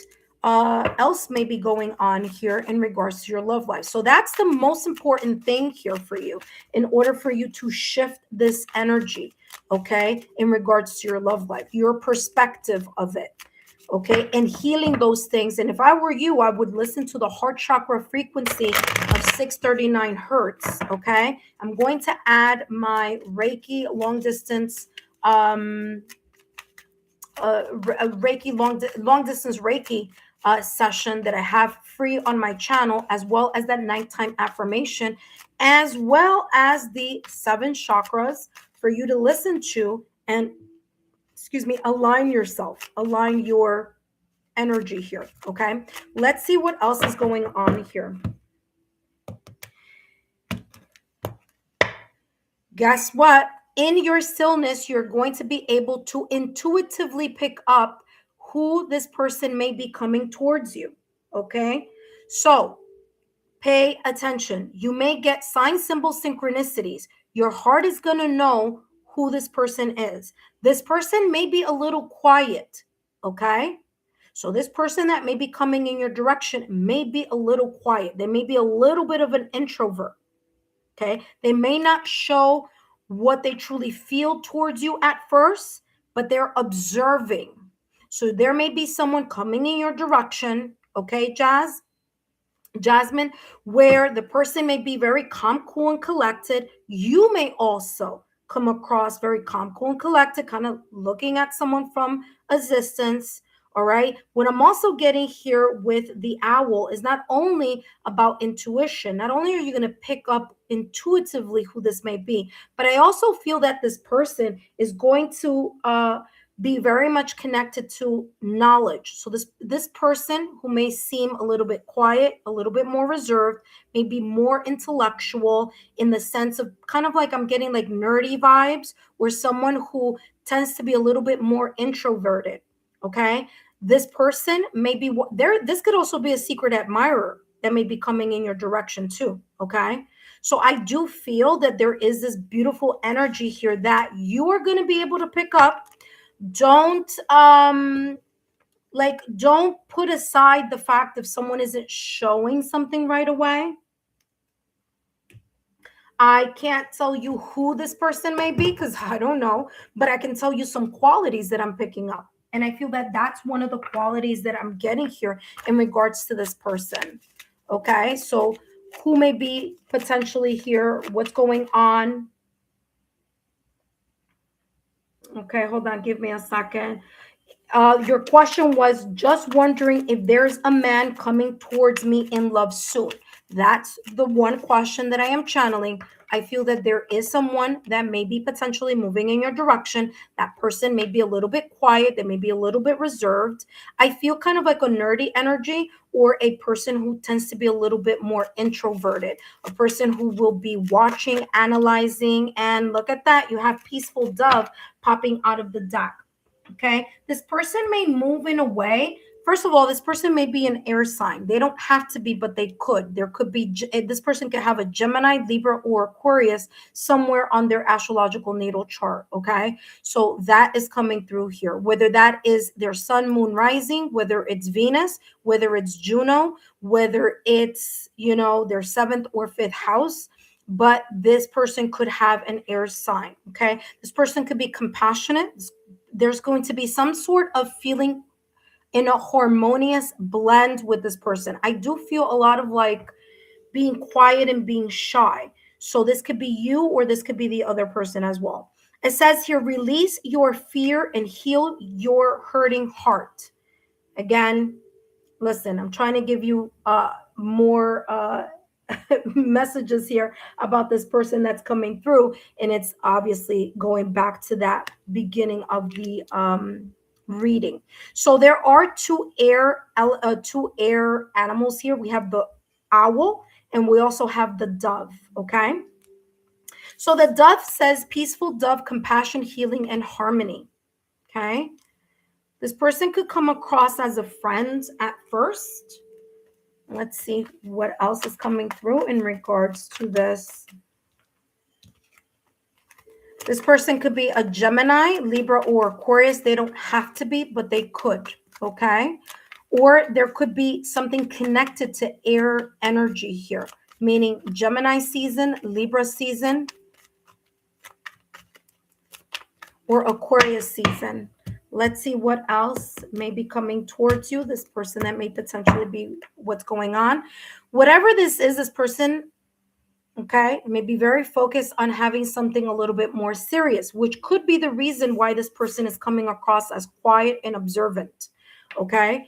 else may be going on here in regards to your love life. So that's the most important thing here for you in order for you to shift this energy, okay, in regards to your love life, your perspective of it. Okay, and healing those things. And if I were you, I would listen to the heart chakra frequency of 639 hertz. Okay, I'm going to add my Reiki long distance a Reiki long distance Reiki session that I have free on my channel, as well as that nighttime affirmation, as well as the 7 chakras for you to listen to and, align yourself, align your energy here. Okay, let's see what else is going on here. Guess what? In your stillness, you're going to be able to intuitively pick up who this person may be coming towards you. Okay. So pay attention. You may get sign, symbol, synchronicities. Your heart is going to know who this person is. This person may be a little quiet. Okay. So this person that may be coming in your direction may be a little quiet. They may be a little bit of an introvert. Okay. They may not show what they truly feel towards you at first, but they're observing. So there may be someone coming in your direction. Okay, Jasmine, where the person may be very calm, cool, and collected. You may also come across very calm, cool, and collected, kind of looking at someone from a distance. All right. What I'm also getting here with the owl is not only about intuition, not only are you going to pick up intuitively who this may be, but I also feel that this person is going to be very much connected to knowledge. So this person who may seem a little bit quiet, a little bit more reserved, may be more intellectual in the sense of kind of like I'm getting like nerdy vibes, or someone who tends to be a little bit more introverted. Okay, this person may be there. This could also be a secret admirer that may be coming in your direction too. Okay. So I do feel that there is this beautiful energy here that you are going to be able to pick up. Don't put aside the fact if someone isn't showing something right away. I can't tell you who this person may be because I don't know, but I can tell you some qualities that I'm picking up. And I feel that that's one of the qualities that I'm getting here in regards to this person. Okay, so who may be potentially here? What's going on? Okay, hold on. Give me a second. Your question was just wondering if there's a man coming towards me in love soon. That's the one question that I am channeling. I feel that there is someone that may be potentially moving in your direction. That person may be a little bit quiet. They may be a little bit reserved. I feel kind of like a nerdy energy, or a person who tends to be a little bit more introverted, a person who will be watching, analyzing, and look at that. You have peaceful dove popping out of the deck. Okay. This person may move in a way. First of all, this person may be an air sign. They don't have to be, but they could. There could be, this person could have a Gemini, Libra, or Aquarius somewhere on their astrological natal chart. Okay. So that is coming through here. Whether that is their sun, moon, rising, whether it's Venus, whether it's Juno, whether it's, their seventh or fifth house. But this person could have an air sign. Okay. This person could be compassionate. There's going to be some sort of feeling in a harmonious blend with this person. I do feel a lot of like being quiet and being shy. So this could be you, or this could be the other person as well. It says here, release your fear and heal your hurting heart. Again, listen, I'm trying to give you more messages here about this person that's coming through, and it's obviously going back to that beginning of the reading. So there are two air animals here. We have the owl and we also have the dove. Okay, so the dove says peaceful dove, compassion, healing, and harmony. Okay, this person could come across as a friend at first. Let's see what else is coming through in regards to this. This person could be a Gemini, Libra, or Aquarius. They don't have to be, but they could, okay? Or there could be something connected to air energy here, meaning Gemini season, Libra season, or Aquarius season. Let's see what else may be coming towards you. This person that may potentially be what's going on. Whatever this is, this person, okay, may be very focused on having something a little bit more serious, which could be the reason why this person is coming across as quiet and observant. Okay.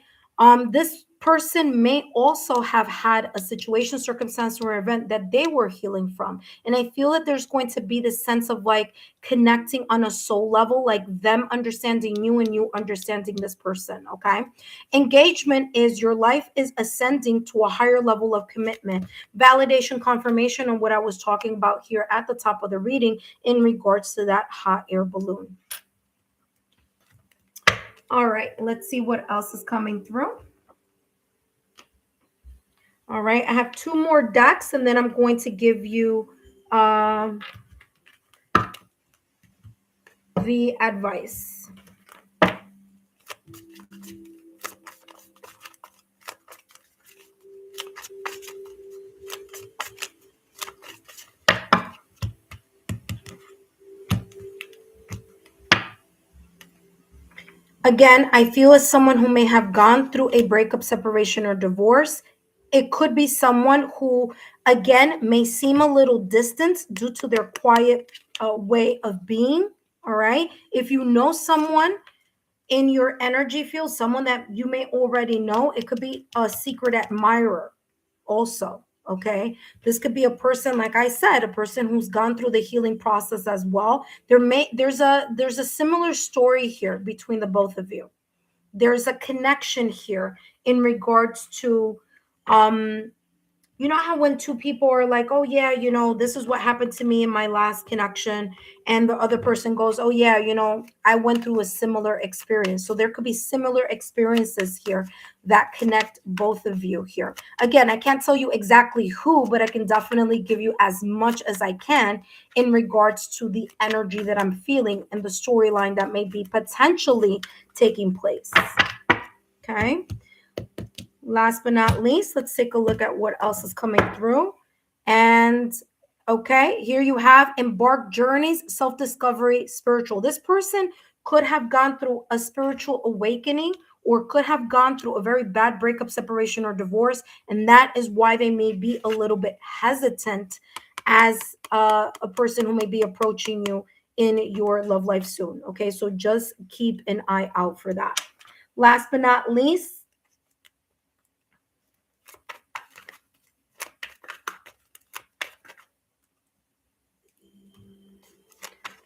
This person may also have had a situation, circumstance, or event that they were healing from. And I feel that there's going to be this sense of like connecting on a soul level, like them understanding you and you understanding this person. Okay. Engagement is your life is ascending to a higher level of commitment, validation, confirmation, and what I was talking about here at the top of the reading in regards to that hot air balloon. All right, let's see what else is coming through. All right, I have two more decks, and then I'm going to give you the advice. Again, I feel as someone who may have gone through a breakup, separation, or divorce. It could be someone who, again, may seem a little distant due to their quiet way of being. All right. If you know someone in your energy field, someone that you may already know, it could be a secret admirer also. Okay, this could be a person, like I said, a person who's gone through the healing process as well. There's a similar story here between the both of you. There's a connection here in regards to you know how when two people are like, oh yeah, this is what happened to me in my last connection, and the other person goes, oh yeah, I went through a similar experience. So there could be similar experiences here that connect both of you here. Again, I can't tell you exactly who, but I can definitely give you as much as I can in regards to the energy that I'm feeling and the storyline that may be potentially taking place. Okay. Last but not least, let's take a look at what else is coming through. And okay, here you have embark journeys, self-discovery, spiritual. This person could have gone through a spiritual awakening or could have gone through a very bad breakup, separation, or divorce. And that is why they may be a little bit hesitant as a person who may be approaching you in your love life soon. Okay, so just keep an eye out for that. Last but not least,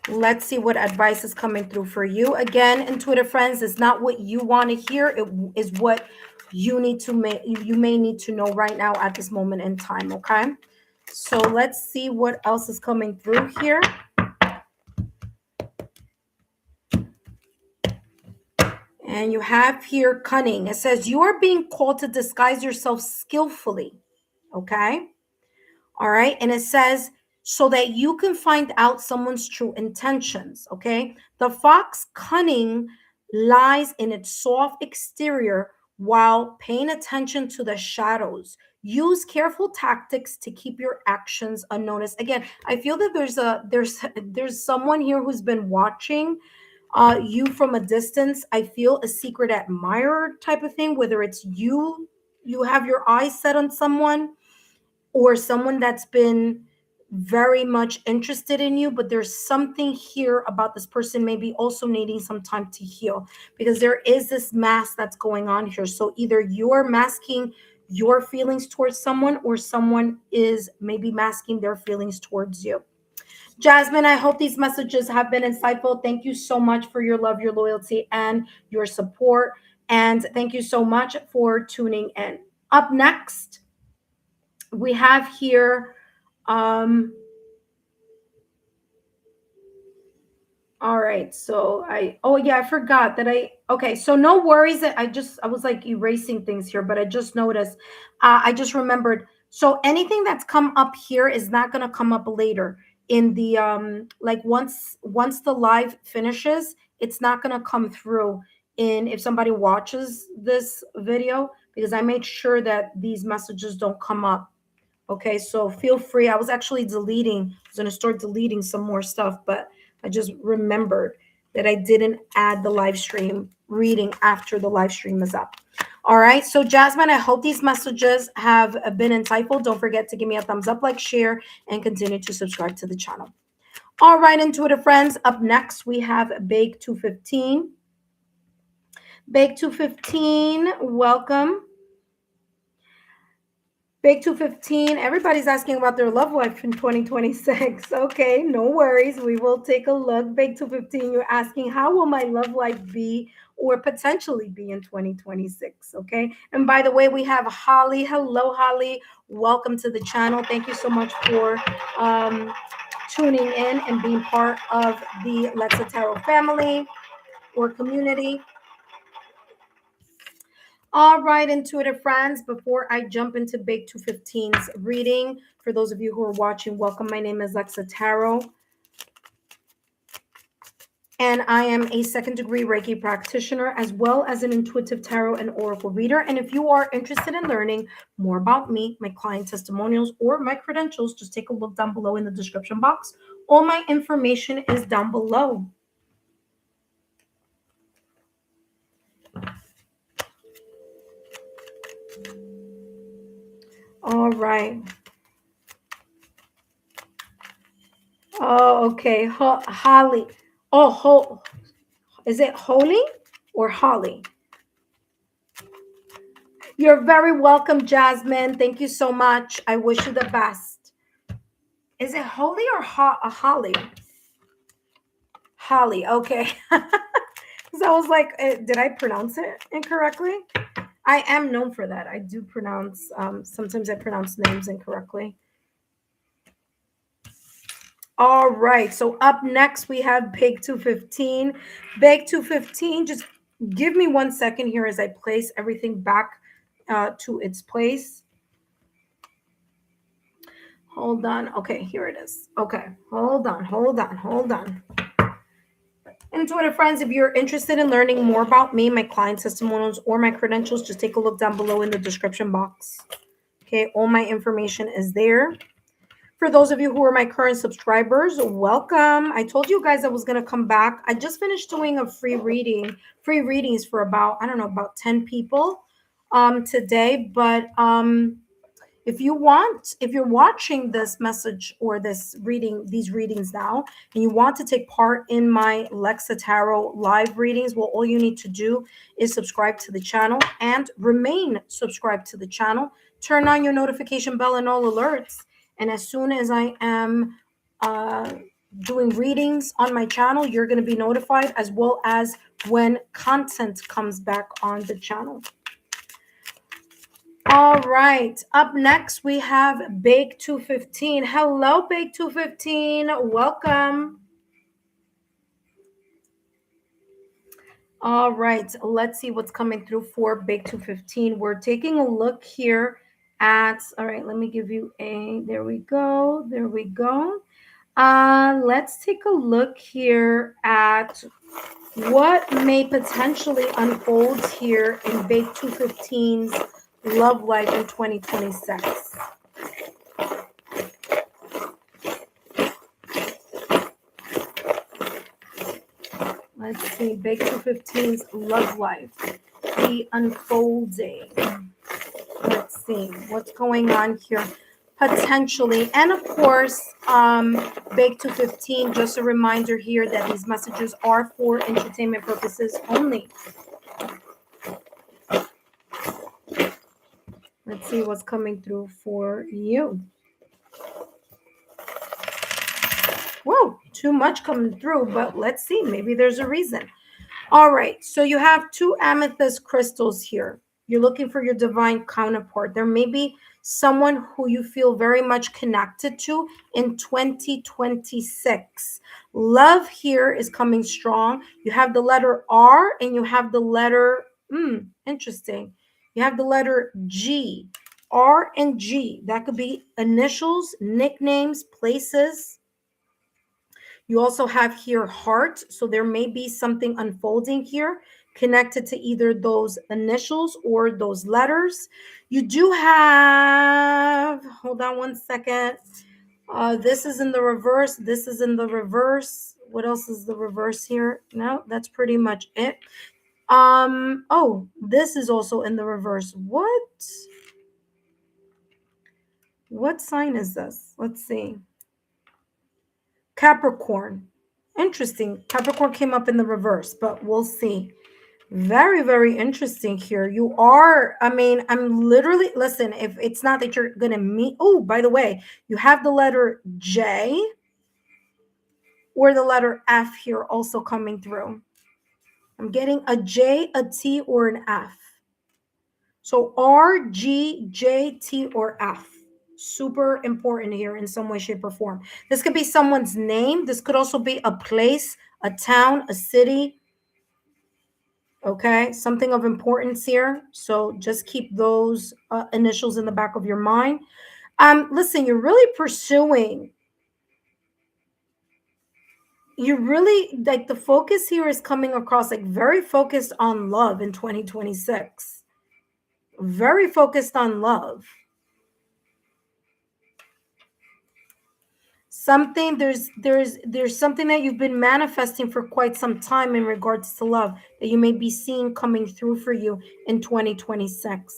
let's see what advice is coming through for you. Again, intuitive friends, it's not what you want to hear. It is what you may need to know right now at this moment in time. Okay. So let's see what else is coming through here. And you have here cunning. It says you are being called to disguise yourself skillfully. Okay. All right. And it says, so that you can find out someone's true intentions. Okay. The fox cunning lies in its soft exterior while paying attention to the shadows. Use careful tactics to keep your actions unnoticed. Again, I feel that there's someone here who's been watching you from a distance. I feel a secret admirer type of thing, whether it's you have your eyes set on someone, or someone that's been very much interested in you, but there's something here about this person maybe also needing some time to heal, because there is this mask that's going on here. So either you're masking your feelings towards someone, or someone is maybe masking their feelings towards you. Jasmine, I hope these messages have been insightful. Thank you so much for your love, your loyalty, and your support. And thank you so much for tuning in. Up next, we have here all right, so I forgot that okay, so no worries. That I was like erasing things here, but I just noticed, I just remembered. So anything that's come up here is not going to come up later in the like once the live finishes, it's not going to come through in if somebody watches this video, because I made sure that these messages don't come up. Okay, so feel free. I was actually going to start deleting some more stuff, but I just remembered that I didn't add the live stream reading after the live stream is up. All right, so Jasmine, I hope these messages have been insightful. Don't forget to give me a thumbs up, like, share, and continue to subscribe to the channel. All right, intuitive friends, up next we have Bake 215. Bake 215, welcome. Big 215. Everybody's asking about their love life in 2026. Okay, no worries. We will take a look. Big 215, you're asking, how will my love life be or potentially be in 2026? Okay. And by the way, we have Holly. Hello, Holly. Welcome to the channel. Thank you so much for tuning in and being part of the Lexa Tarot family or community. All right, intuitive friends, before I jump into Big 215's reading, for those of you who are watching, welcome. My name is Lexa Tarot, and I am a second-degree Reiki practitioner, as well as an intuitive tarot and oracle reader. And if you are interested in learning more about me, my client testimonials, or my credentials, just take a look down below in the description box. All my information is down below. All right. Oh, okay. Holly. Oh, is it Holy or Holly? You're very welcome, Jasmine. Thank you so much. I wish you the best. Is it Holy or Holly? Holly. Okay. Because I was like, did I pronounce it incorrectly? I am known for that. I do pronounce, sometimes I pronounce names incorrectly. All right. So up next, we have Big 215. Big 215, just give me 1 second here as I place everything back to its place. Hold on. Okay, here it is. Okay, hold on. Intuitive friends, if you're interested in learning more about me, my client testimonials, or my credentials, just take a look down below in the description box. Okay, all my information is there. For those of you who are my current subscribers, welcome. I told you guys I was going to come back. I just finished doing a free readings for about, I don't know, about 10 people today. But if you're watching this message or these readings now, and you want to take part in my Lexa Tarot live readings, well, all you need to do is subscribe to the channel and remain subscribed to the channel. Turn on your notification bell and all alerts. And as soon as I am doing readings on my channel, you're going to be notified, as well as when content comes back on the channel. All right. Up next, we have Big 215. Hello, Big 215. Welcome. All right. Let's see what's coming through for Big 215. We're taking a look here at, all right, let me give you there we go. Let's take a look here at what may potentially unfold here in Big 215's love life in 2026. Let's see, Big 215's love life, the unfolding. Let's see what's going on here potentially. And of course, Big 215, just a reminder here that these messages are for entertainment purposes only. Let's see what's coming through for you. Whoa, too much coming through, but let's see. Maybe there's a reason. All right, so you have 2 amethyst crystals here. You're looking for your divine counterpart. There may be someone who you feel very much connected to in 2026. Love here is coming strong. You have the letter R and you have the letter, interesting. You have the letter G, R and G. That could be initials, nicknames, places. You also have here heart. So there may be something unfolding here connected to either those initials or those letters. You do have, hold on 1 second. This is in the reverse. This is in the reverse. What else is the reverse here? No, that's pretty much it. Oh, this is also in the reverse. What sign is this? Let's see. Capricorn. Interesting. Capricorn came up in the reverse, but we'll see. Very, very interesting here. You are, I mean, I'm literally, listen, if it's not that you're going to meet, oh, by the way, you have the letter J or the letter F here also coming through. I'm getting a J, a T, or an F. So R, G, J, T, or F. Super important here in some way, shape, or form. This could be someone's name. This could also be a place, a town, a city. Okay, something of importance here. So just keep those initials in the back of your mind. Listen, you're really pursuing. You're really like the focus here is coming across like very focused on love in 2026. Very focused on love. Something there's something that you've been manifesting for quite some time in regards to love that you may be seeing coming through for you in 2026.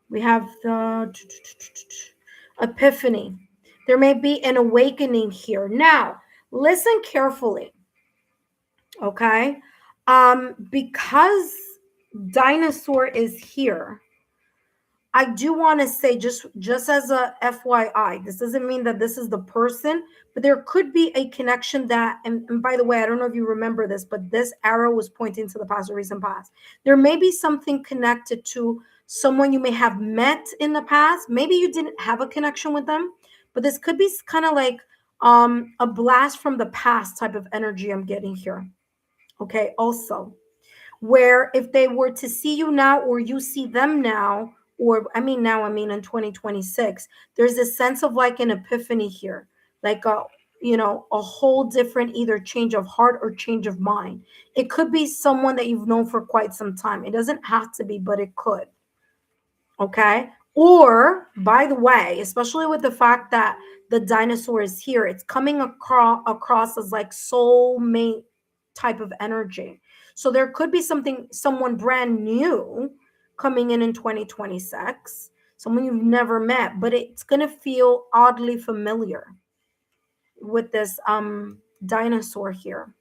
We have the epiphany. There may be an awakening here. Now, listen carefully, okay? Because dinosaur is here, I do want to say just as a FYI, this doesn't mean that this is the person, but there could be a connection that, and by the way, I don't know if you remember this, but this arrow was pointing to the past or recent past. There may be something connected to someone you may have met in the past. Maybe you didn't have a connection with them, but this could be kind of like a blast from the past type of energy I'm getting here. Okay, also where if they were to see you now or you see them now, or I mean in 2026, there's a sense of like an epiphany here, like a whole different either change of heart or change of mind. It could be someone that you've known for quite some time. It doesn't have to be, but it could. Okay. Or, by the way, especially with the fact that the dinosaur is here, it's coming across as like soulmate type of energy. So there could be someone brand new coming in 2026, someone you've never met, but it's going to feel oddly familiar with this dinosaur here.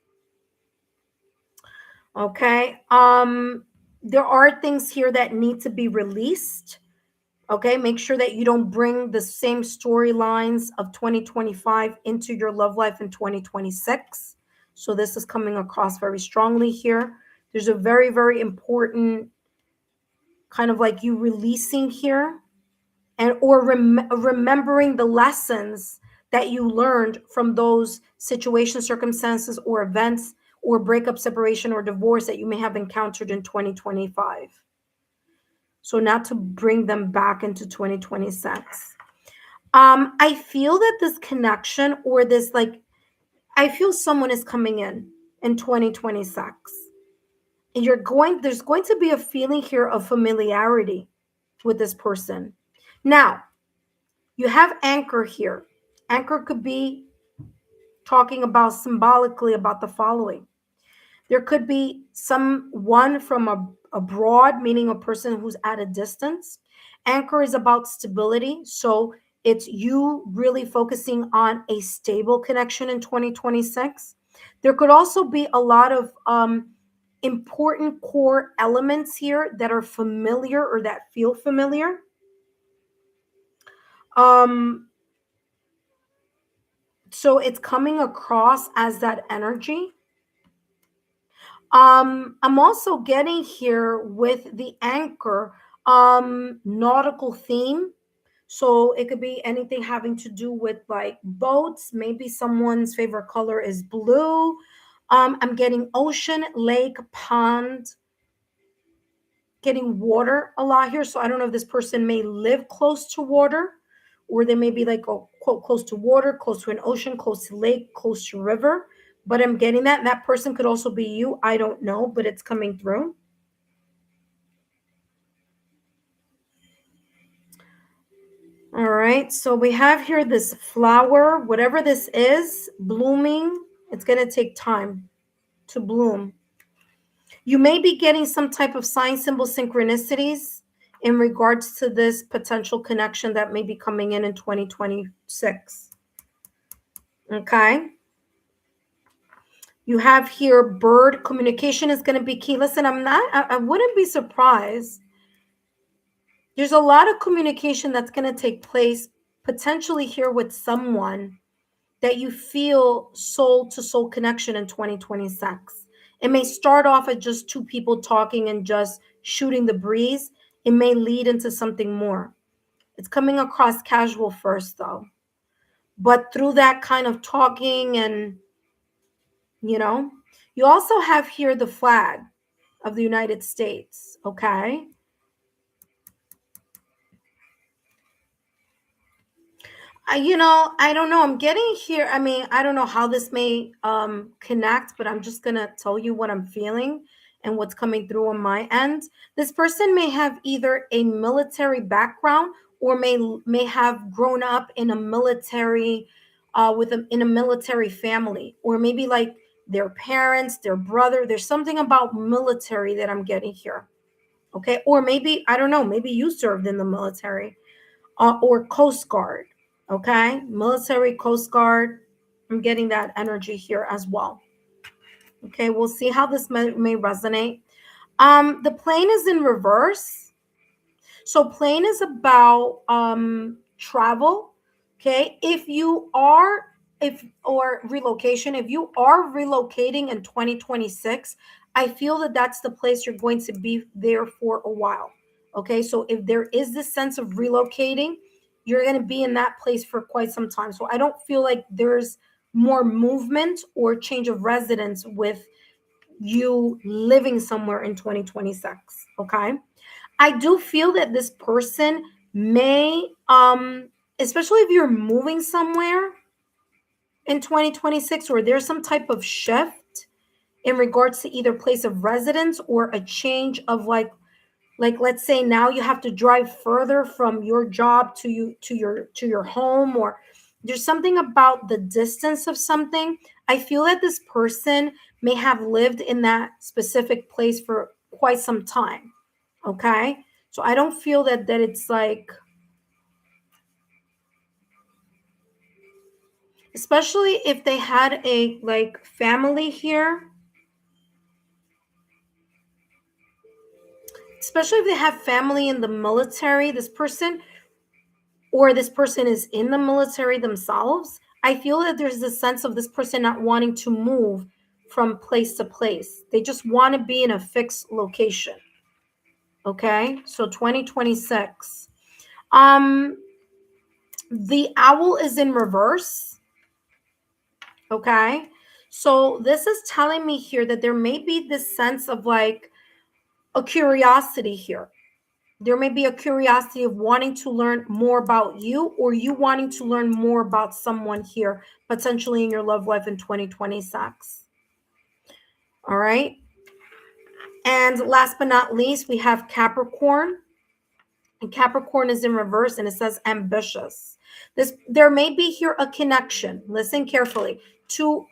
Okay. There are things here that need to be released. Okay, make sure that you don't bring the same storylines of 2025 into your love life in 2026. So this is coming across very strongly here. There's a very, very important kind of like you releasing here and or remembering the lessons that you learned from those situations, circumstances, or events or breakup, separation, or divorce that you may have encountered in 2025. So not to bring them back into 2026. I feel that this connection or this like I feel someone is coming in 2026. And there's going to be a feeling here of familiarity with this person. Now, you have anchor here. Anchor could be talking about symbolically about the following. There could be someone from abroad, meaning a person who's at a distance. Anchor is about stability. So it's you really focusing on a stable connection in 2026. There could also be a lot of important core elements here that are familiar or that feel familiar. So it's coming across as that energy. I'm also getting here with the anchor nautical theme. So it could be anything having to do with like boats. Maybe someone's favorite color is blue. I'm getting ocean, lake, pond, getting water a lot here. So I don't know if this person may live close to water, or they may be like quote close to water, close to an ocean, close to lake, close to river. But I'm getting that. And that person could also be you. I don't know, but it's coming through. All right. So we have here this flower, whatever this is, blooming. It's going to take time to bloom. You may be getting some type of sign, symbol, synchronicities in regards to this potential connection that may be coming in 2026. Okay. You have here bird communication is going to be key. Listen, I wouldn't be surprised. There's a lot of communication that's going to take place potentially here with someone that you feel soul to soul connection in 2026. It may start off as just two people talking and just shooting the breeze. It may lead into something more. It's coming across casual first, though. But through that kind of talking and, you know, you also have here the flag of the United States, okay? I don't know. I'm getting here. I mean, I don't know how this may connect, but I'm just gonna tell you what I'm feeling and what's coming through on my end. This person may have either a military background or may have grown up in a military in a military family, or maybe like their parents, their brother. There's something about military that I'm getting here. Okay, or maybe I don't know. Maybe you served in the military or Coast Guard. Okay, military, Coast Guard. I'm getting that energy here as well. Okay, we'll see how this may resonate. The plane is in reverse. So plane is about travel. Okay, if or relocation, if you are relocating in 2026, I feel that that's the place you're going to be there for a while. Okay, so if there is this sense of relocating, you're going to be in that place for quite some time. So I don't feel like there's more movement or change of residence with you living somewhere in 2026. Okay, I do feel that this person may, especially if you're moving somewhere in 2026, or there's some type of shift in regards to either place of residence or a change of like let's say now you have to drive further from your job to your home, or there's something about the distance of something. I feel that this person may have lived in that specific place for quite some time. Okay, so I don't feel that it's like, especially if they had a like family here, especially if they have family in the military, this person is in the military themselves. I feel that there's a sense of this person not wanting to move from place to place. They just want to be in a fixed location. Okay, so 2026. Um, the owl is in reverse. Okay, so this is telling me here that there may be this sense of like a curiosity here. There may be a curiosity of wanting to learn more about you, or you wanting to learn more about someone here, potentially in your love life in 2026. All right. And last but not least, we have Capricorn. And Capricorn is in reverse and it says ambitious. There may be here a connection, listen carefully, to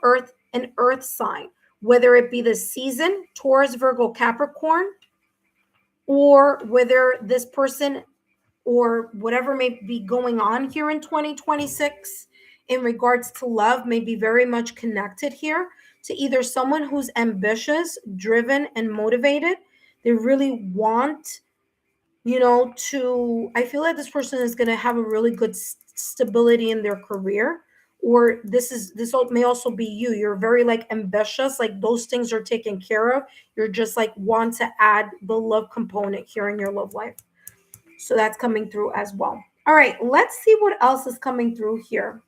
an earth sign, whether it be the season, Taurus, Virgo, Capricorn, or whether this person or whatever may be going on here in 2026 in regards to love may be very much connected here to either someone who's ambitious, driven, and motivated. They really want, I feel like this person is going to have a really good stability in their career. Or may also be you. You're very like ambitious, like those things are taken care of. You're just like want to add the love component here in your love life. So that's coming through as well. All right, let's see what else is coming through here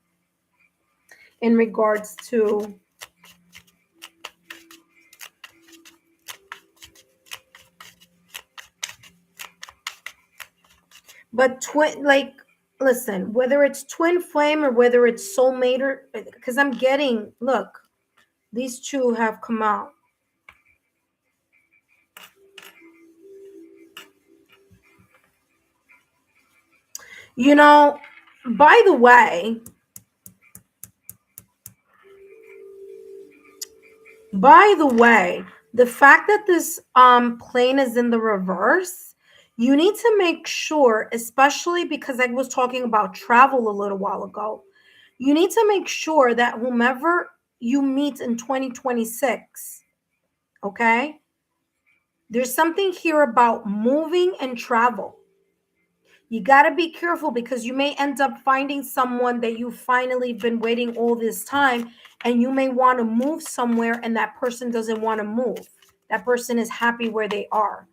in regards to but twin, like, listen, whether it's twin flame or whether it's soulmate, or because I'm getting, look, these two have come out. You know, by the way, the fact that this plane is in the reverse, you need to make sure, especially because I was talking about travel a little while ago, you need to make sure that whomever you meet in 2026, okay? There's something here about moving and travel. You got to be careful because you may end up finding someone that you finally been waiting all this time, and you may want to move somewhere and that person doesn't want to move. That person is happy where they are.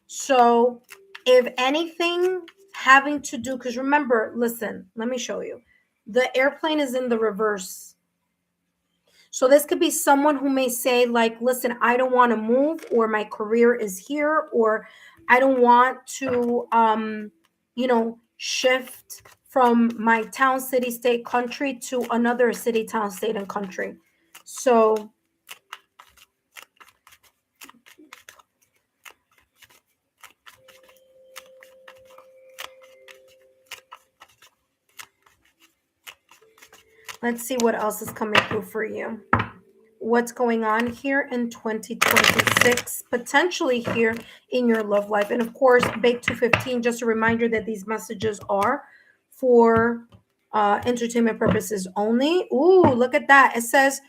So if anything having to do, because remember, listen, let me show you. The airplane is in the reverse. So this could be someone who may say like, listen, I don't want to move, or my career is here, or I don't want to, shift from my town, city, state, country to another city, town, state, and country. So let's see what else is coming through for you. What's going on here in 2026, potentially here in your love life. And of course, Bake 215, just a reminder that these messages are for entertainment purposes only. Ooh, look at that. It says,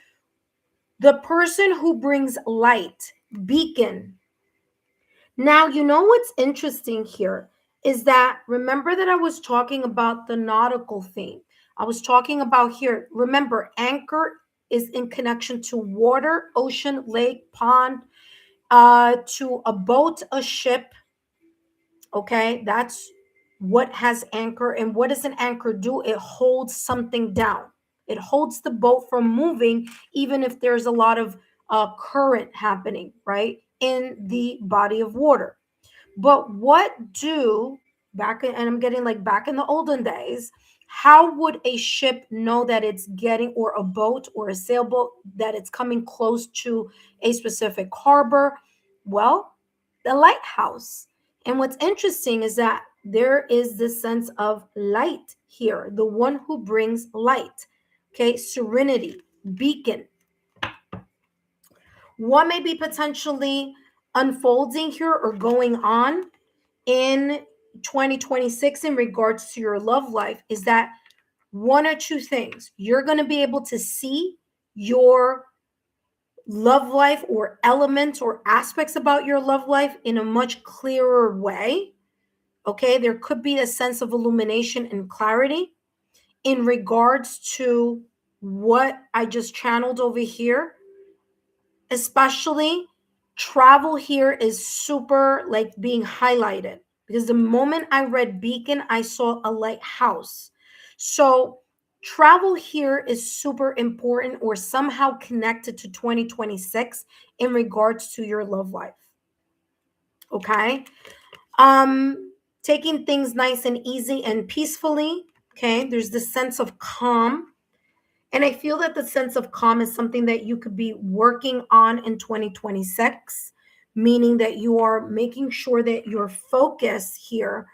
the person who brings light, beacon. Now, you know what's interesting here is that, remember that I was talking about the nautical theme. I was talking about here, remember, anchor is in connection to water, ocean, lake, pond, to a boat, a ship. Okay, that's what has anchor. And what does an anchor do? It holds something down. It holds the boat from moving, even if there's a lot of current happening, right, in the body of water. But what do back in, and I'm getting like back in the olden days, how would a ship know that it's getting, or a boat or a sailboat, that it's coming close to a specific harbor? Well, the lighthouse. And what's interesting is that there is this sense of light here, the one who brings light. Okay, serenity, beacon. What may be potentially unfolding here or going on in 2026 in regards to your love life is that one or two things. You're going to be able to see your love life, or elements or aspects about your love life, in a much clearer way. Okay, there could be a sense of illumination and clarity in regards to what I just channeled over here. Especially travel here is super like being highlighted, because the moment I read beacon, I saw a lighthouse. So travel here is super important, or somehow connected to 2026 in regards to your love life. Okay. Taking things nice and easy and peacefully. Okay, there's this sense of calm. And I feel that the sense of calm is something that you could be working on in 2026, meaning that you are making sure that your focus here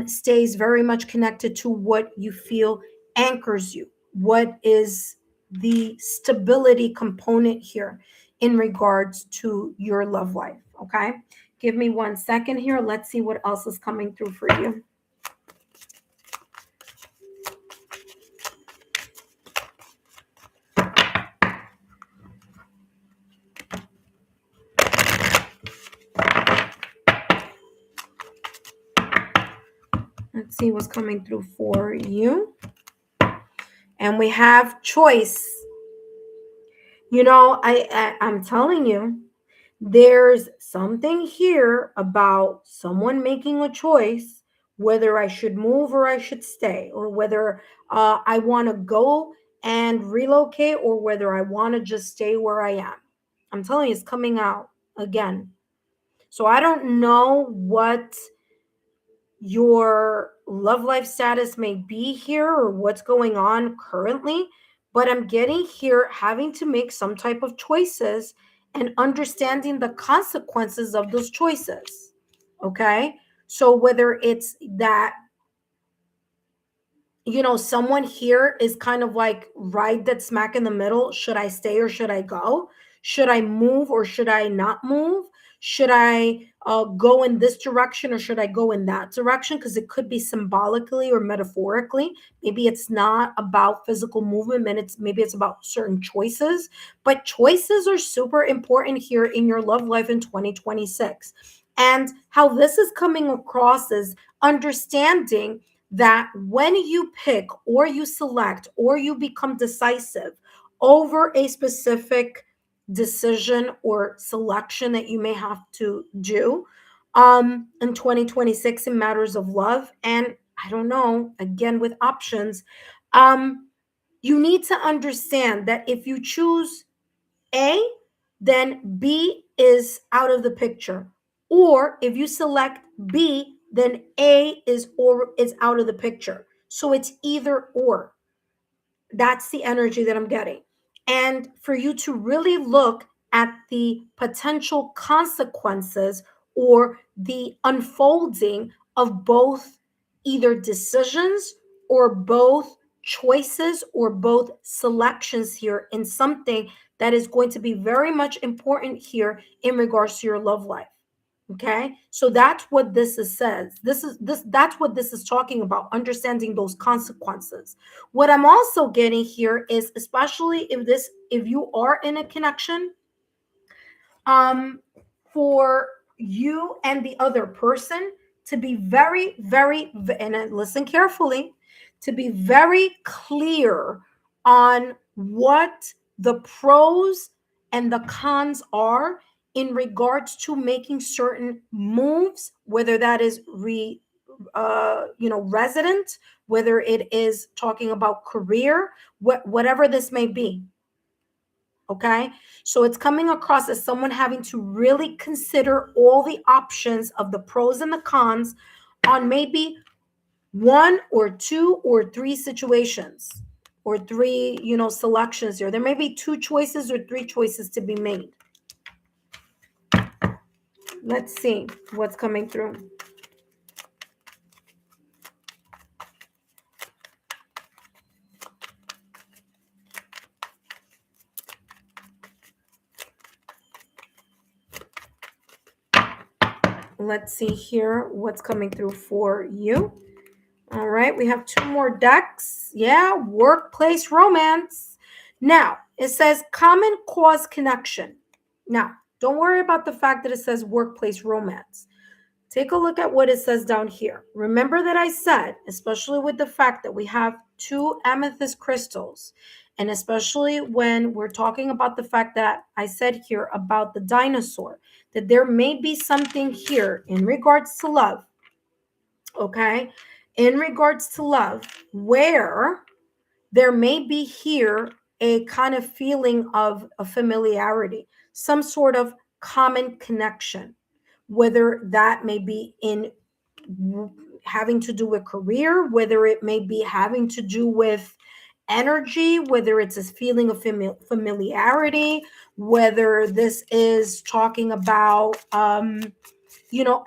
stays very much connected to what you feel anchors you. What is the stability component here in regards to your love life? Okay. Give me 1 second here. Let's see what else is coming through for you. Let's see what's coming through for you. And we have choice. You know, I'm telling you, there's something here about someone making a choice, whether I should move or I should stay, or whether I want to go and relocate, or whether I want to just stay where I am. I'm telling you, it's coming out again. So I don't know what your love life status may be here, or what's going on currently, but I'm getting here having to make some type of choices and understanding the consequences of those choices. Okay, so whether it's that, someone here is kind of like right that smack in the middle, should I stay or should I go, should I move or should I not move, Should I go in this direction or should I go in that direction? Because it could be symbolically or metaphorically. Maybe it's not about physical movement, and maybe it's about certain choices. But choices are super important here in your love life in 2026. And how this is coming across is understanding that when you pick or you select or you become decisive over a specific decision or selection that you may have to do in 2026 in matters of love, and I don't know, again with options, you need to understand that if you choose A, then B is out of the picture. Or if you select B, then A is out of the picture. So it's either or. That's the energy that I'm getting. And for you to really look at the potential consequences or the unfolding of both either decisions or both choices or both selections here in something that is going to be very much important here in regards to your love life. Okay, so that's what says. That's what this is talking about, understanding those consequences. What I'm also getting here is, especially if you are in a connection, um for you and the other person to be and listen carefully, to be very clear on what the pros and the cons are in regards to making certain moves, whether that is resident, whether it is talking about career, whatever this may be. Okay, so it's coming across as someone having to really consider all the options of the pros and the cons on maybe one or two or three situations or three, selections here. There may be two choices or three choices to be made. Let's see what's coming through. Let's see here what's coming through for you. All right, we have two more decks. Yeah, workplace romance. Now, it says common cause connection. Now, don't worry about the fact that it says workplace romance. Take a look at what it says down here. Remember that I said, especially with the fact that we have two amethyst crystals, and especially when we're talking about the fact that I said here about the dinosaur, that there may be something here in regards to love, okay? In regards to love, where there may be here a kind of feeling of a familiarity, some sort of common connection, whether that may be in having to do with career, whether it may be having to do with energy, whether it's a feeling of familiarity, whether this is talking about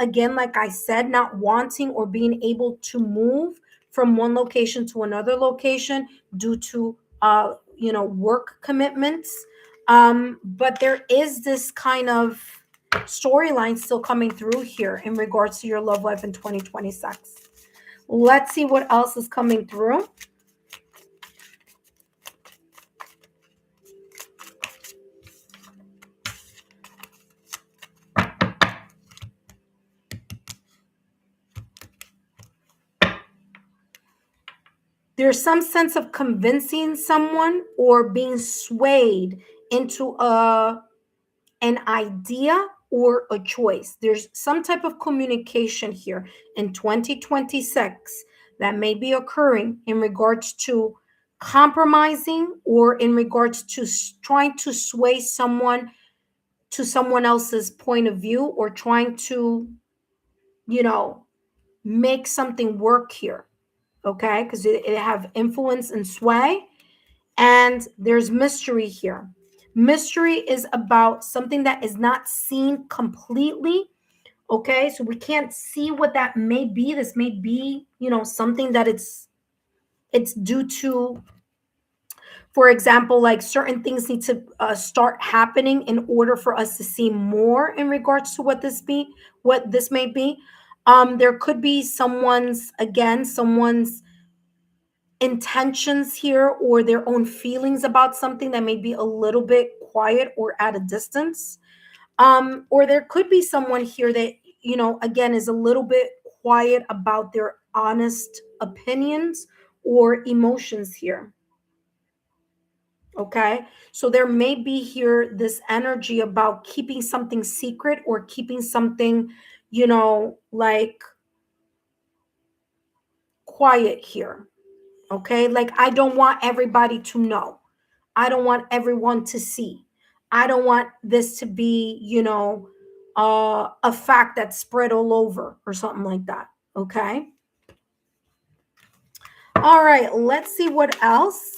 again, like I said, not wanting or being able to move from one location to another location due to work commitments. But there is this kind of storyline still coming through here in regards to your love life in 2026. Let's see what else is coming through. There's some sense of convincing someone or being swayed into an idea or a choice. There's some type of communication here in 2026 that may be occurring in regards to compromising or in regards to trying to sway someone to someone else's point of view, or trying to, make something work here. Okay, because it have influence and sway. And there's mystery here. Mystery is about something that is not seen completely. Okay, so we can't see what that may be. This may be, something that it's due to For example, like certain things need to start happening in order for us to see more in regards to what this may be. There could be someone's intentions here or their own feelings about something that may be a little bit quiet or at a distance. Or there could be someone here that, again, is a little bit quiet about their honest opinions or emotions here. Okay. So there may be here this energy about keeping something secret or keeping something, like quiet here. Okay. Like, I don't want everybody to know. I don't want everyone to see. I don't want this to be, a fact that's spread all over or something like that. Okay. All right. Let's see what else.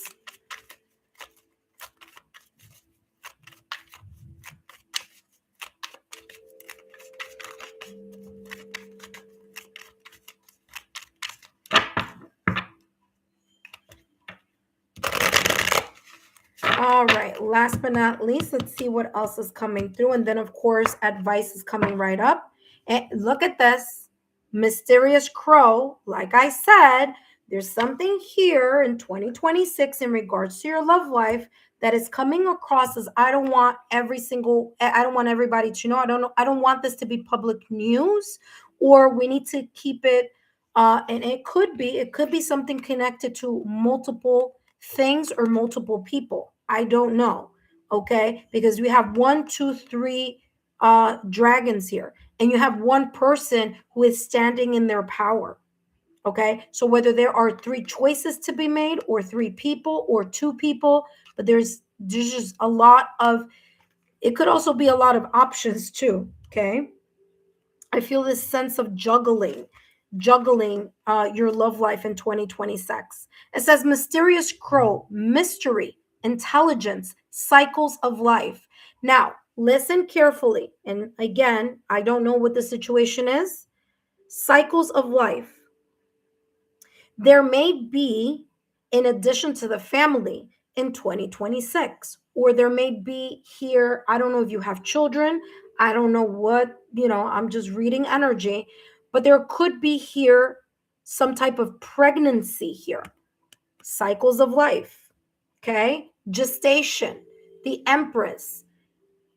All right, last but not least, let's see what else is coming through. And then, of course, advice is coming right up. And look at this mysterious crow. Like I said, there's something here in 2026 in regards to your love life that is coming across as I don't want everybody to know. I don't want this to be public news, or we need to keep it. And it could be something connected to multiple things or multiple people. I don't know. Okay. Because we have one, two, three dragons here, and you have one person who is standing in their power. Okay. So whether there are three choices to be made, or three people, or two people, but there's just a lot of, it could also be a lot of options too. Okay. I feel this sense of juggling your love life in 2026. It says mysterious crow, mystery, intelligence, cycles of life. Now, listen carefully. And again, I don't know what the situation is. Cycles of life. There may be, in addition to the family, in 2026, or there may be here, I don't know if you have children, I don't know what, I'm just reading energy, but there could be here some type of pregnancy here. Cycles of life. Okay. Gestation, the Empress.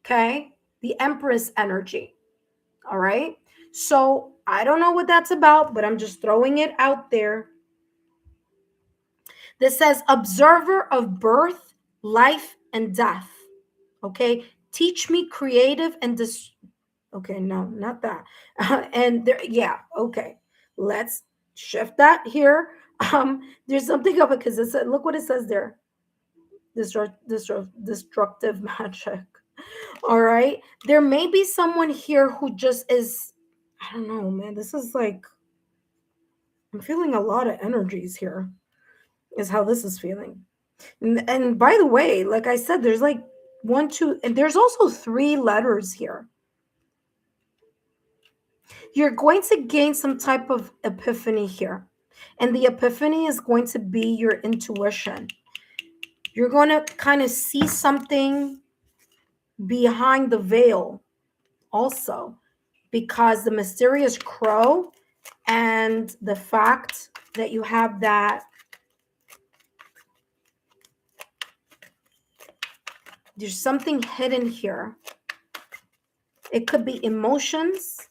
Okay. The Empress energy. All right. So I don't know what that's about, but I'm just throwing it out there. This says observer of birth, life, and death. Okay. Teach me creative and okay, no, not that. And there, yeah, okay. Let's shift that here. There's something of it because it said, look what it says there. Destructive magic. All right. There may be someone here who just is, I don't know, man. This is like, I'm feeling a lot of energies here, is how this is feeling. And by the way, like I said, there's like one, two, and there's also three letters here. You're going to gain some type of epiphany here. And the epiphany is going to be your intuition. You're going to kind of see something behind the veil also, because the mysterious crow and the fact that you have that there's something hidden here. It could be emotions.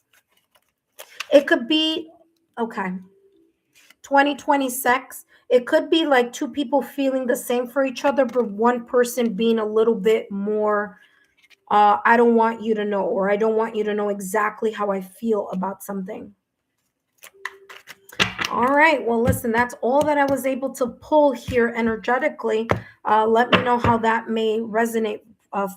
It could be, okay, 2026. It could be like two people feeling the same for each other, but one person being a little bit more, I don't want you to know, or I don't want you to know exactly how I feel about something. All right. Well, listen, that's all that I was able to pull here energetically. Let me know how that may resonate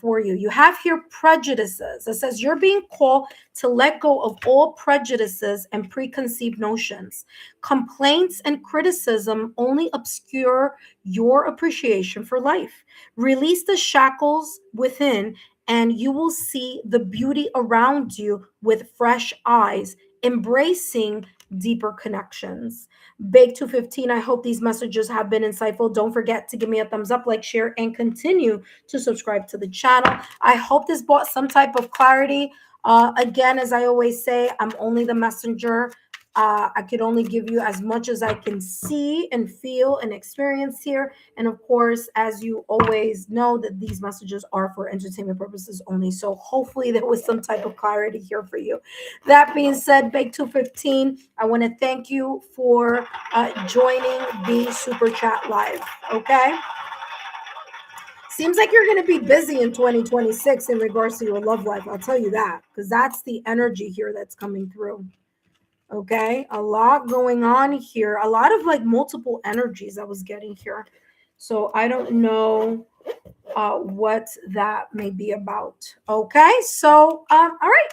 for you. You have here prejudices. It says you're being called to let go of all prejudices and preconceived notions. Complaints and criticism only obscure your appreciation for life. Release the shackles within, and you will see the beauty around you with fresh eyes, embracing deeper connections. Bake 215, I hope these messages have been insightful. Don't forget to give me a thumbs up, like, share, and continue to subscribe to the channel. I hope this brought some type of clarity. Again, as I always say, I'm only the messenger. I could only give you as much as I can see and feel and experience here. And of course, as you always know, that these messages are for entertainment purposes only. So hopefully there was some type of clarity here for you. That being said, Bake 215, I want to thank you for joining the Super Chat Live. Okay? Seems like you're going to be busy in 2026 in regards to your love life. I'll tell you that, because that's the energy here that's coming through. Okay, a lot going on here, a lot of like multiple energies I was getting here. So I don't know what that may be about. Okay, so all right.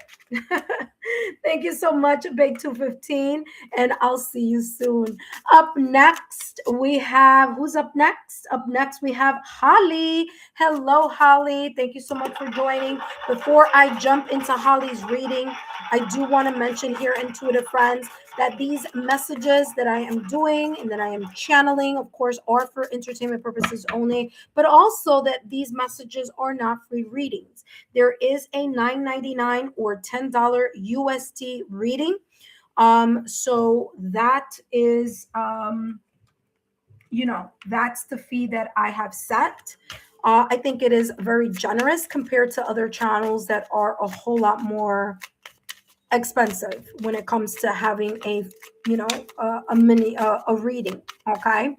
Thank you so much, Big 215, and I'll see you soon. Up next, we have who's up next? Up next, we have Holly. Hello, Holly. Thank you so much for joining. Before I jump into Holly's reading, I do want to mention here, intuitive friends, that these messages that I am doing and that I am channeling, of course, are for entertainment purposes only, but also that these messages are not free readings. There is a $9.99 or $10 USD reading. So that is, that's the fee that I have set. I think it is very generous compared to other channels that are a whole lot more expensive when it comes to having a reading. Okay.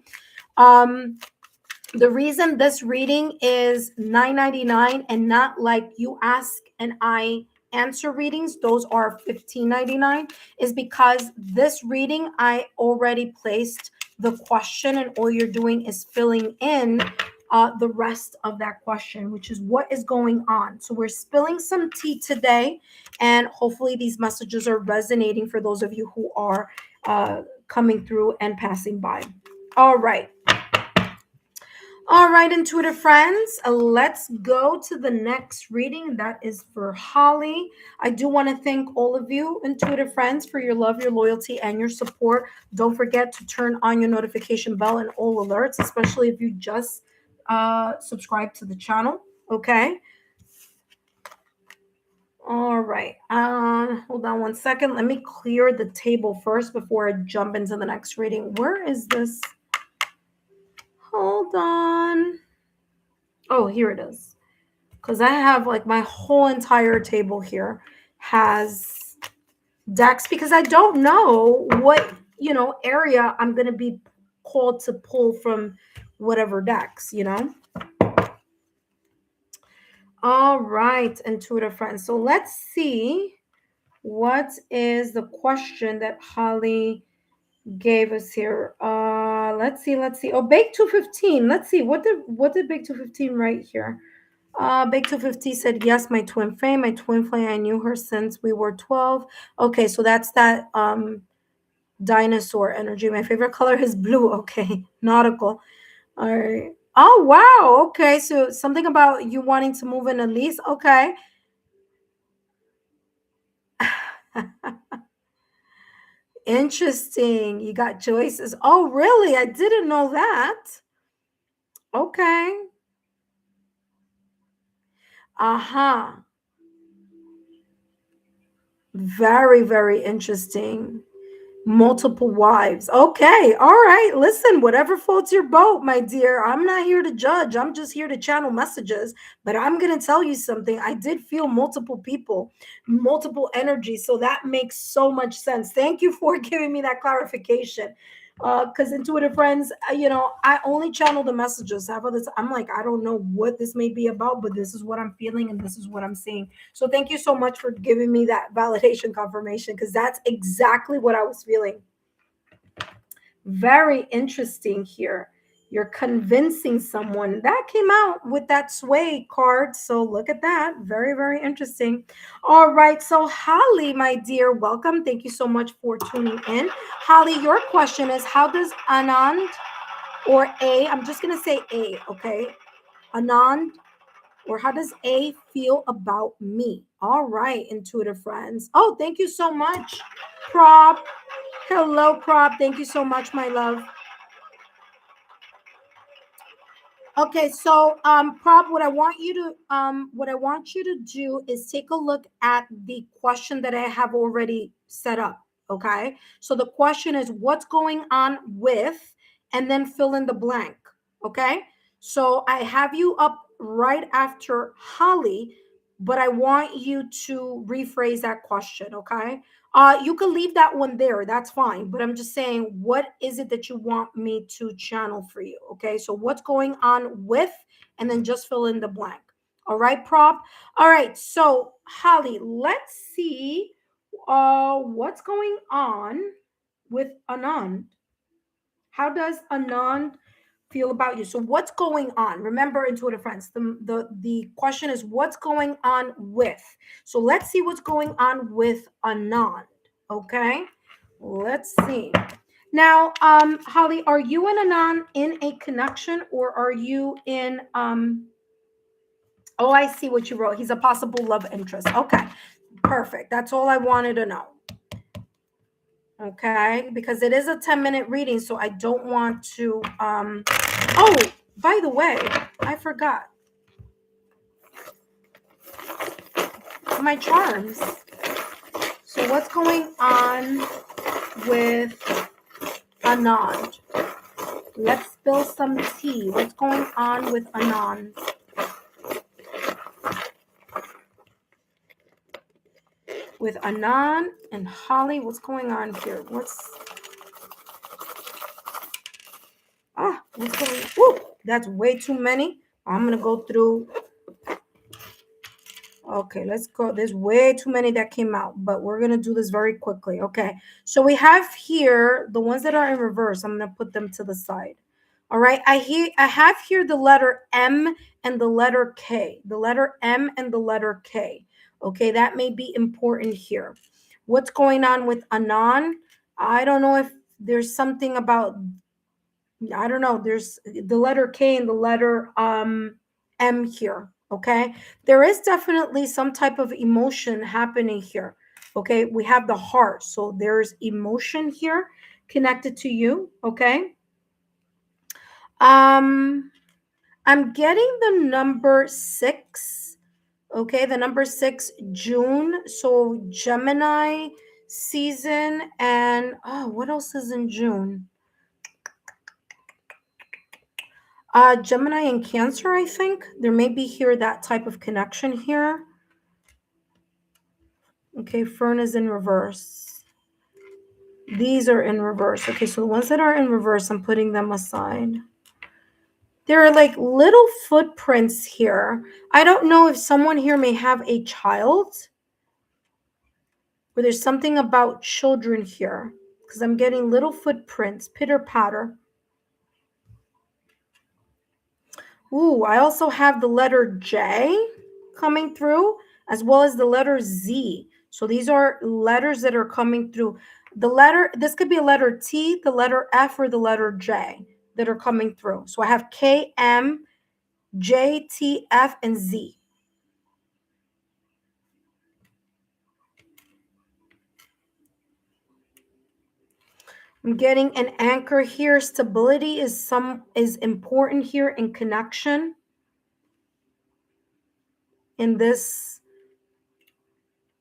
The reason this reading is $9.99 and not like you ask and I answer readings, those are $15.99, is because this reading I already placed the question, and all you're doing is filling in the rest of that question, which is what is going on. So we're spilling some tea today, and hopefully these messages are resonating for those of you who are coming through and passing by. All right. All right, intuitive friends, let's go to the next reading. That is for Holly. I do want to thank all of you, intuitive friends, for your love, your loyalty, and your support. Don't forget to turn on your notification bell and all alerts, especially if you just subscribe to the channel. Okay. All right. Hold on one second. Let me clear the table first before I jump into the next reading. Where is this? Hold on. Oh, here it is. Because I have like my whole entire table here has decks, because I don't know what, area I'm going to be called to pull from whatever decks. All right, intuitive friends. So let's see what is the question that Holly gave us here. Let's see. Oh, Bake 215. Let's see. What did Bake 215 write here? Bake 250 said, yes, my twin flame. I knew her since we were 12. Okay, so that's that dinosaur energy. My favorite color is blue. Okay, nautical. All right. Oh, wow. Okay, so something about you wanting to move in a lease. Okay. Interesting. You got choices. Oh, really? I didn't know that. Okay. Uh-huh. Very, very interesting. Multiple wives. Okay. All right. Listen, whatever floats your boat, my dear. I'm not here to judge. I'm just here to channel messages. But I'm going to tell you something. I did feel multiple people, multiple energies. So that makes so much sense. Thank you for giving me that clarification. Because intuitive friends, I only channel the messages. I'm like, I don't know what this may be about, but this is what I'm feeling and this is what I'm seeing. So thank you so much for giving me that validation confirmation, because that's exactly what I was feeling. Very interesting here. You're convincing someone. That came out with that sway card. So look at that. Very, very interesting. All right. So Holly, my dear, welcome. Thank you so much for tuning in. Holly, your question is, how does Anand or A, I'm just going to say A, okay? Anand, or how does A feel about me? All right, intuitive friends. Oh, thank you so much, Prop. Hello, Prop. Thank you so much, my love. Okay, so Prop, what I want you to do is take a look at the question that I have already set up. Okay, so the question is what's going on with, and then fill in the blank. Okay, so I have you up right after Holly, but I want you to rephrase that question. Okay, you can leave that one there. That's fine. But I'm just saying, what is it that you want me to channel for you? Okay. So what's going on with, and then just fill in the blank. All right, Prop. All right. So Holly, let's see what's going on with Anand. How does Anand feel about you? So what's going on? Remember, intuitive friends, the question is what's going on with. So let's see what's going on with Anand. Okay, let's see. Now, Holly, are you and Anand in a connection, or are you in oh, I see what you wrote. He's a possible love interest. Okay, perfect. That's all I wanted to know. Okay, because it is a 10-minute reading, so I don't want to oh, by the way, I forgot my charms. So what's going on with Anand? Let's spill some tea. What's going on with Anand? With Anand and Holly, what's going on here? What's going? Woo, that's way too many. I'm gonna go through. Okay, let's go. There's way too many that came out, but we're gonna do this very quickly. Okay, so we have here the ones that are in reverse. I'm gonna put them to the side. All right, I have here the letter M and the letter K. The letter M and the letter K. Okay, that may be important here. What's going on with Anand? I don't know if there's something about, I don't know. There's the letter K and the letter M here. Okay. There is definitely some type of emotion happening here. Okay. We have the heart. So there's emotion here connected to you. Okay. I'm getting the number 6. Okay. The number 6, June. So Gemini season. And what else is in June? Gemini and Cancer, I think. There may be here that type of connection here. Okay, Fern is in reverse. These are in reverse. Okay, so the ones that are in reverse, I'm putting them aside. There are like little footprints here. I don't know if someone here may have a child, or there's something about children here, because I'm getting little footprints, pitter patter. Ooh, I also have the letter J coming through, as well as the letter Z. So these are letters that are coming through. The letter, this could be a letter T, the letter F, or the letter J that are coming through. So I have K, M, J, T, F, and Z. I'm getting an anchor here. Stability is important here in connection in this.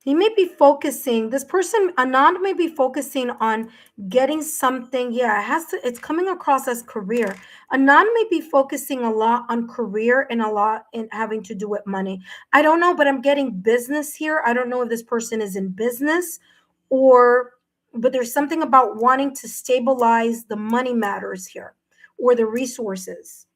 He may be focusing, this person, Anand, may be focusing on getting something. Yeah, it's coming across as career. Anand may be focusing a lot on career and a lot in having to do with money. I don't know, but I'm getting business here. I don't know if this person is in business but there's something about wanting to stabilize the money matters here, or the resources.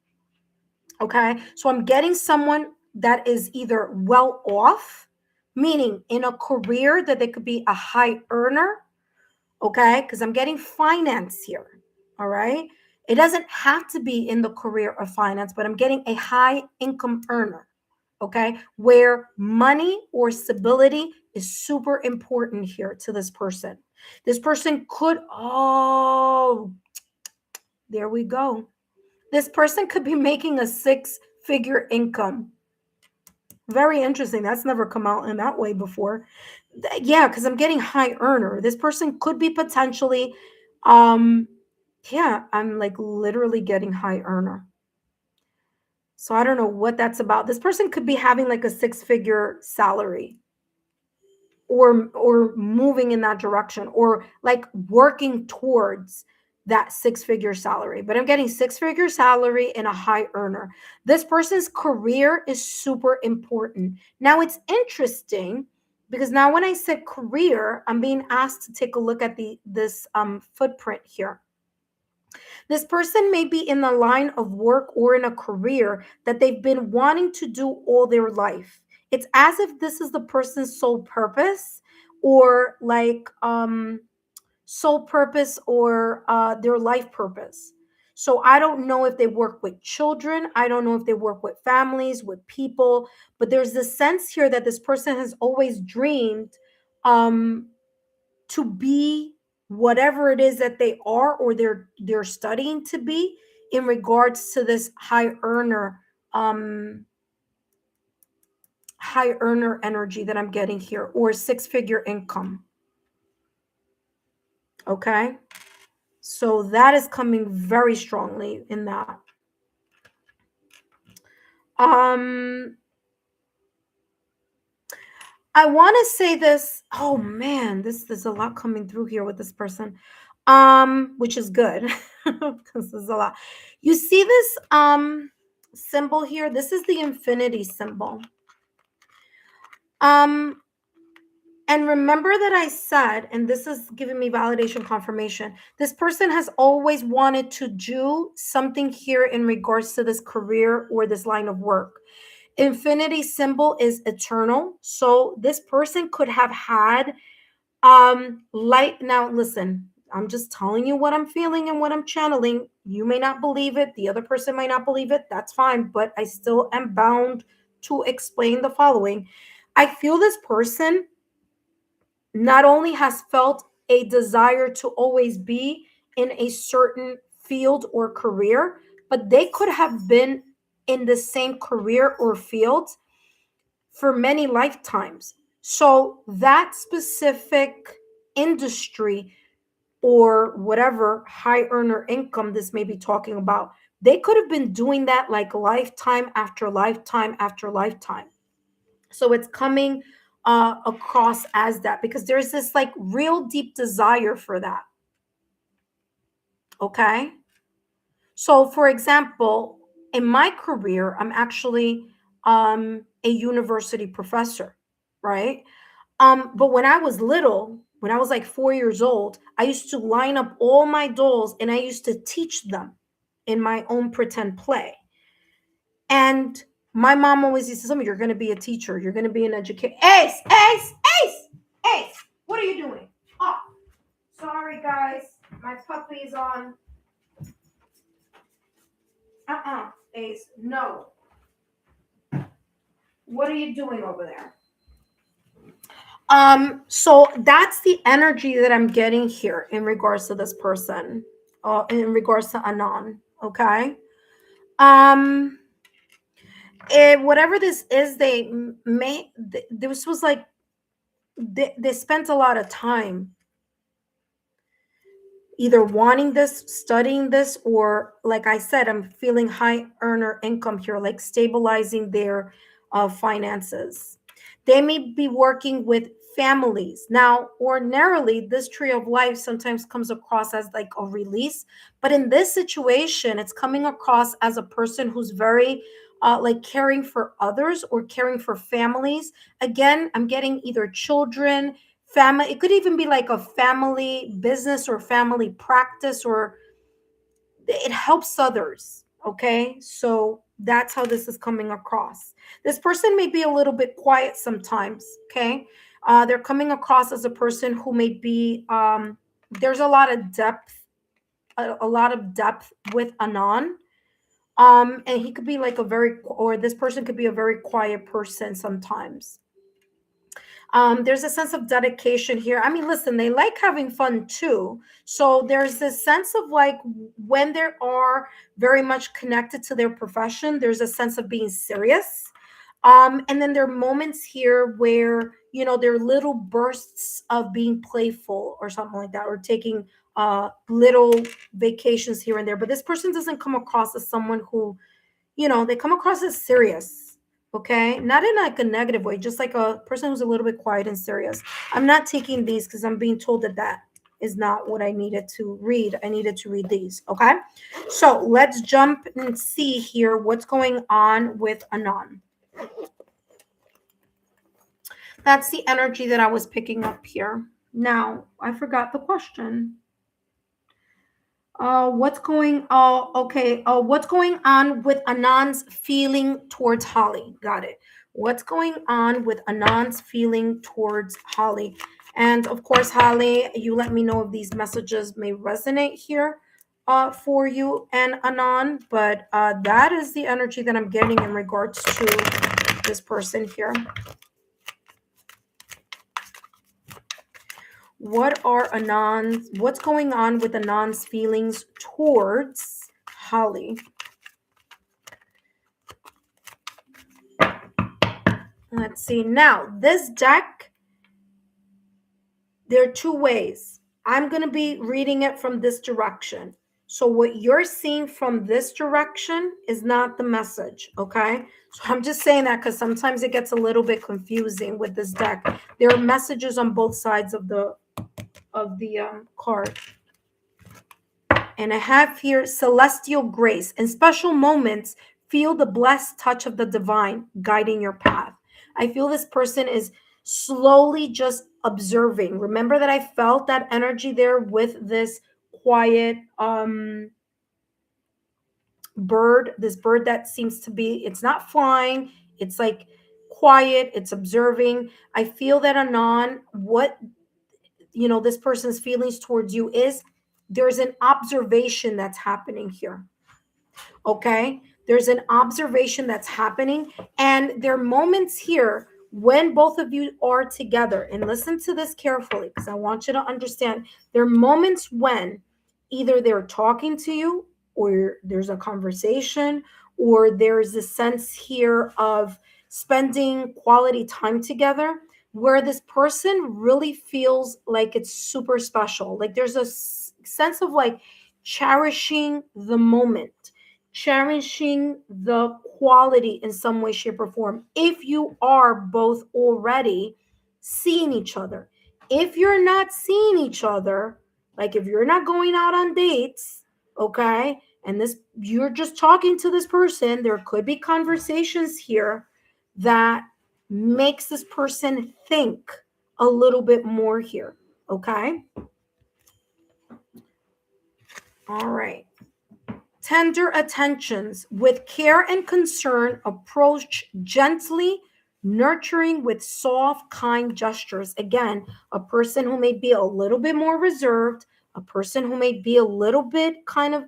Okay, so I'm getting someone that is either well off, meaning in a career that they could be a high earner. Okay, because I'm getting finance here. All right, it doesn't have to be in the career of finance, but I'm getting a high income earner. Okay, where money or stability is super important here to this person. This person could, there we go. This person could be making a 6-figure income, Very interesting. That's never come out in that way before. Yeah, because I'm getting high earner. This person could be potentially, um, yeah, I'm like literally getting high earner. So I don't know what that's about. This person could be having like a six-figure salary or moving in that direction or like working towards that six-figure salary. But I'm getting six-figure salary and a high earner. This person's career is super important. Now it's interesting because now when I said career, I'm being asked to take a look at this footprint here. This person may be in the line of work or in a career that they've been wanting to do all their life. It's as if this is the person's sole purpose or like sole purpose or their life purpose. So I don't know if they work with children. I don't know if they work with families, with people, but there's this sense here that this person has always dreamed um, to be whatever it is that they are or they're studying to be in regards to this um high earner energy that I'm getting here or six-figure income. Okay, so that is coming very strongly in that. um I want to say this. Oh man, this there's a lot coming through here with this person. Which is good because there's a lot. You see this symbol here? This is the infinity symbol. Um and remember that I said, and this is giving me validation confirmation, this person has always wanted to do something here in regards to this career or this line of work. Infinity symbol is eternal. So this person could have had light. Now listen, I'm just telling you what I'm feeling and what I'm channeling. You may not believe it, the other person might not believe it. That's fine, but I still am bound to explain the following. I feel this person not only has felt a desire to always be in a certain field or career, but they could have been in the same career or field for many lifetimes. So that specific industry or whatever high earner income this may be talking about, they could have been doing that like lifetime after lifetime after lifetime. So it's coming across as that because there's this like real deep desire for that. Okay. So, for example, in my career, I'm actually a university professor, right? But when I was little, when I was like 4 years old, I used to line up all my dolls and I used to teach them in my own pretend play. And my mom always used to tell me, "You're going to be a teacher. You're going to be an educator." Ace, Ace, Ace, Ace. What are you doing? Oh, sorry, guys. My puppy's on. Ace, no. What are you doing over there? So that's the energy that I'm getting here in regards to this person, in regards to Anon. Okay. Um, Whatever this is, this was like they spent a lot of time either wanting this, studying this, or like I said, I'm feeling high earner income here, like stabilizing their finances. They may be working with families. Now, ordinarily, this tree of life sometimes comes across as like a release, but in this situation, it's coming across as a person who's very like caring for others or caring for families. Again, I'm getting either children, family. It could even be like a family business or family practice, or it helps others. Okay, so that's how this is coming across. This person may be a little bit quiet sometimes. Okay, they're coming across as a person who may be there's a lot of depth, a lot of depth with Anon. And he could be like a very, or this person could be a very quiet person sometimes. There's a sense of dedication here. I mean, listen, they like having fun too. So there's this sense of like when they are very much connected to their profession, there's a sense of being serious. And then there are moments here where, there are little bursts of being playful or something like that, or taking little vacations here and there. But this person doesn't come across as someone who, they come across as serious. Okay, not in like a negative way, just like a person who's a little bit quiet and serious. I'm not taking these because I'm being told that is not what I needed to read. I needed to read these. Okay, so let's jump and see here what's going on with Anon. That's the energy that I was picking up here. Now, I forgot the question. What's going okay. What's going on with Anon's feeling towards Holly? Got it. What's going on with Anon's feeling towards Holly? And of course, Holly, you let me know if these messages may resonate here for you and Anon, but that is the energy that I'm getting in regards to this person here. What's going on with Anon's feelings towards Holly? Let's see. Now, this deck, there are two ways. I'm going to be reading it from this direction. So what you're seeing from this direction is not the message, okay? So I'm just saying that because sometimes it gets a little bit confusing with this deck. There are messages on both sides of the card. And I have here celestial grace. In special moments, feel the blessed touch of the divine guiding your path. I feel this person is slowly just observing. Remember that I felt that energy there with this quiet bird, this bird that seems to be, it's not flying, it's like quiet, it's observing. I feel that Anon, what this person's feelings towards you is, there's an observation that's happening here. Okay, there's an observation that's happening, and there are moments here when both of you are together. And listen to this carefully, because I want you to understand, there are moments when either they're talking to you, or there's a conversation, or there's a sense here of spending quality time together, where this person really feels like it's super special. Like there's a sense of like cherishing the moment, cherishing the quality in some way, shape, or form. If you are both already seeing each other, if you're not seeing each other, like if you're not going out on dates, okay, and this, you're just talking to this person, there could be conversations here that makes this person think a little bit more here. Okay, all right. Tender attentions with care and concern, approach gently, nurturing with soft, kind gestures. Again, a person who may be a little bit more reserved, a person who may be a little bit kind of,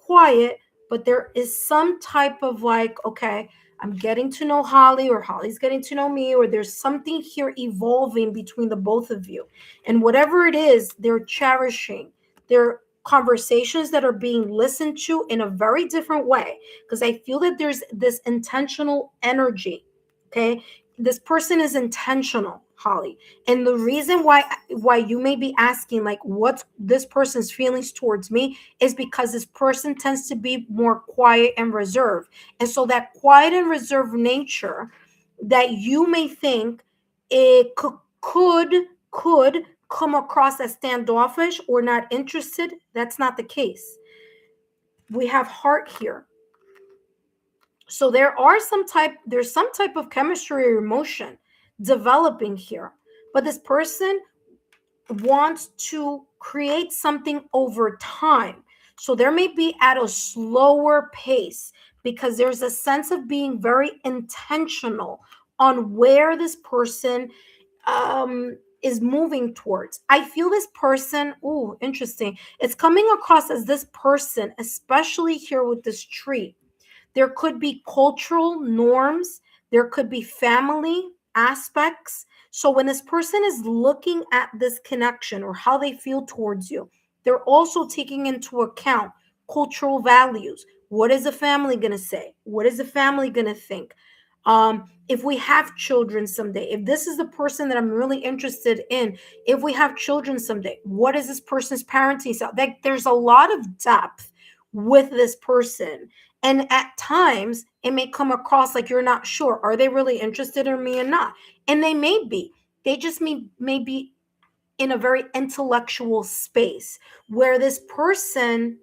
quiet, but there is some type of like, okay, I'm getting to know Holly, or Holly's getting to know me, or there's something here evolving between the both of you. And whatever it is, they're cherishing. They're conversations that are being listened to in a very different way, because I feel that there's this intentional energy. Okay, this person is intentional, Holly, and the reason why you may be asking like what's this person's feelings towards me is because this person tends to be more quiet and reserved, and so that quiet and reserved nature that you may think it could come across as standoffish or not interested, that's not the case. We have heart here. So there's some type of chemistry or emotion developing here. But this person wants to create something over time. So there may be at a slower pace, because there's a sense of being very intentional on where this person is moving towards. I feel this person, oh, interesting. It's coming across as this person, especially here with this tree. There could be cultural norms, there could be family aspects. So when this person is looking at this connection or how they feel towards you, they're also taking into account cultural values. What is the family going to say? What is the family going to think? If we have children someday, if this is the person that I'm really interested in, if we have children someday, what is this person's parenting style? Like, there's a lot of depth with this person. And at times it may come across like you're not sure. Are they really interested in me or not? And they may be. They just may be in a very intellectual space where this person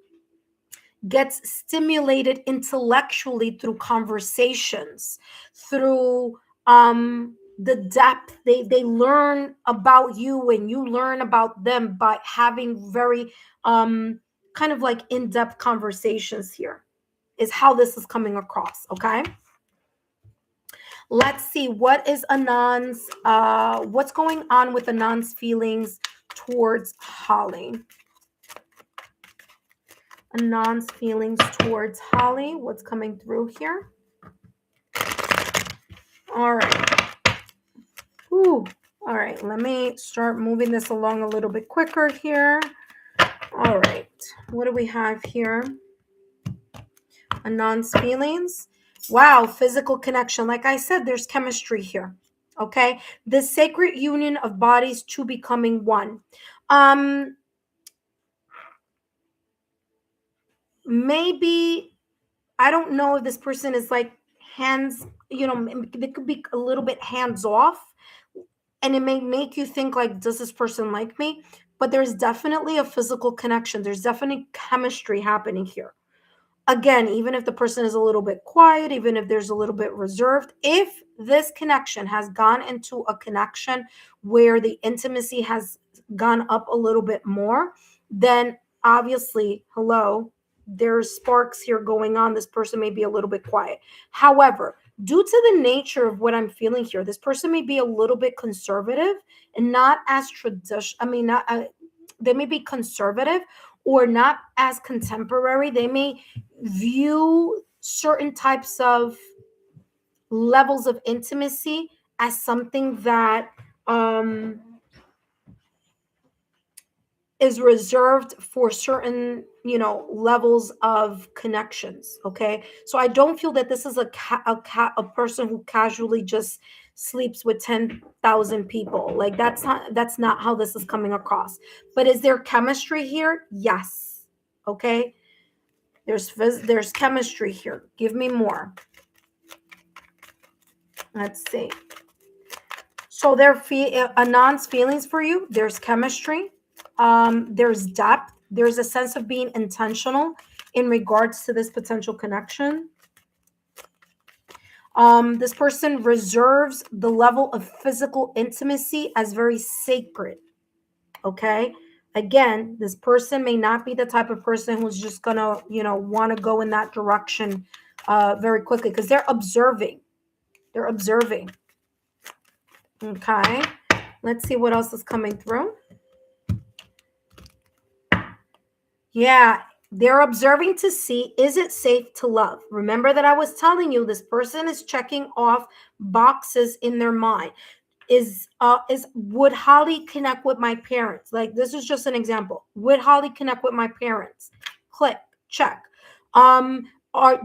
gets stimulated intellectually through conversations, through the depth. They learn about you and you learn about them by having very kind of like in-depth conversations here, is how this is coming across. Okay, let's see what is Anand's what's going on with Anand's feelings towards Holly. Anand's feelings towards Holly. What's coming through here? All right. Ooh. All right. Let me start moving this along a little bit quicker here. All right. What do we have here? Anand's feelings. Wow. Physical connection. Like I said, there's chemistry here. Okay. The sacred union of bodies to becoming one. Maybe, I don't know if this person is like hands, they could be a little bit hands off, and it may make you think like, does this person like me? But there's definitely a physical connection. There's definitely chemistry happening here. Again, even if the person is a little bit quiet, even if there's a little bit reserved, if this connection has gone into a connection where the intimacy has gone up a little bit more, then obviously, hello, there's sparks here going on. This person may be a little bit quiet. However, due to the nature of what I'm feeling here, this person may be a little bit conservative and not as traditional. I mean, not, they may be conservative or not as contemporary. They may view certain types of levels of intimacy as something that is reserved for certain, levels of connections. Okay, so I don't feel that this is a person who casually just sleeps with 10,000 people. Like, that's not how this is coming across. But is there chemistry here? Yes. Okay, there's chemistry here. Give me more. Let's see. So Anand's feelings for you, there's chemistry, there's depth, there's a sense of being intentional in regards to this potential connection. This person reserves the level of physical intimacy as very sacred. Okay, again, this person may not be the type of person who's just gonna want to go in that direction very quickly, because they're observing. Okay, let's see what else is coming through. Yeah, they're observing to see, is it safe to love? Remember that I was telling you this person is checking off boxes in their mind. Would Holly connect with my parents? Like, this is just an example. Would Holly connect with my parents? Click, check.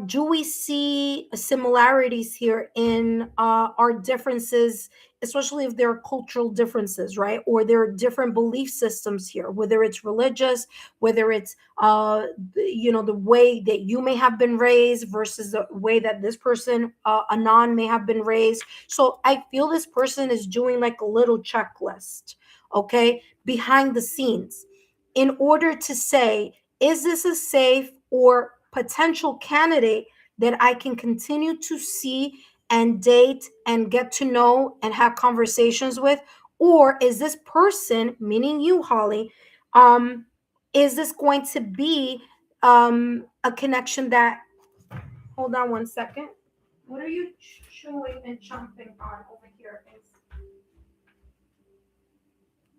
Do we see similarities here in our differences, especially if there are cultural differences, right? Or there are different belief systems here, whether it's religious, whether it's the way that you may have been raised versus the way that this person, Anand, may have been raised. So I feel this person is doing like a little checklist, okay, behind the scenes, in order to say, is this a safe or potential candidate that I can continue to see and date and get to know and have conversations with? Or is this person, meaning you, Holly, is this going to be a connection that, hold on one second. What are you chewing and chomping on over here?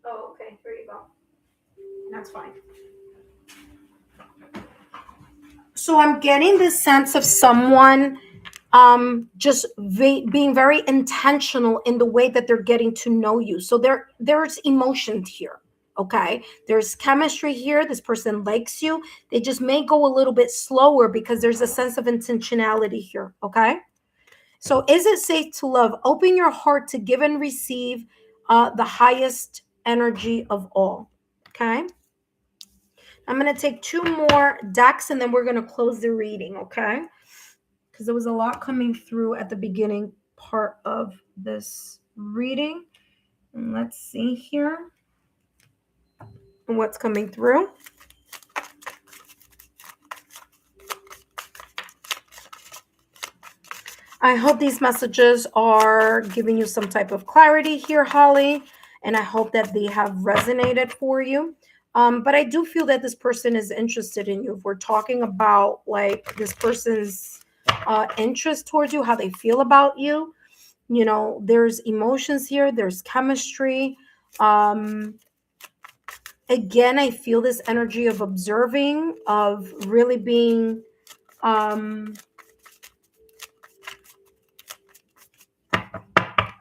Oh, okay, here you go. That's fine. So I'm getting this sense of someone just being very intentional in the way that they're getting to know you. So there's emotion here. Okay, there's chemistry here. This person likes you. They just may go a little bit slower because there's a sense of intentionality here. Okay, So is it safe to love? Open your heart to give and receive the highest energy of all. Okay. I'm going to take 2 more decks and then we're going to close the reading. Okay. Because there was a lot coming through at the beginning part of this reading. And let's see here what's coming through. I hope these messages are giving you some type of clarity here, Holly, and I hope that they have resonated for you. But I do feel that this person is interested in you. If we're talking about like this person's interest towards you, how they feel about you, you know, there's emotions here, there's chemistry. Again, I feel this energy of observing, of really being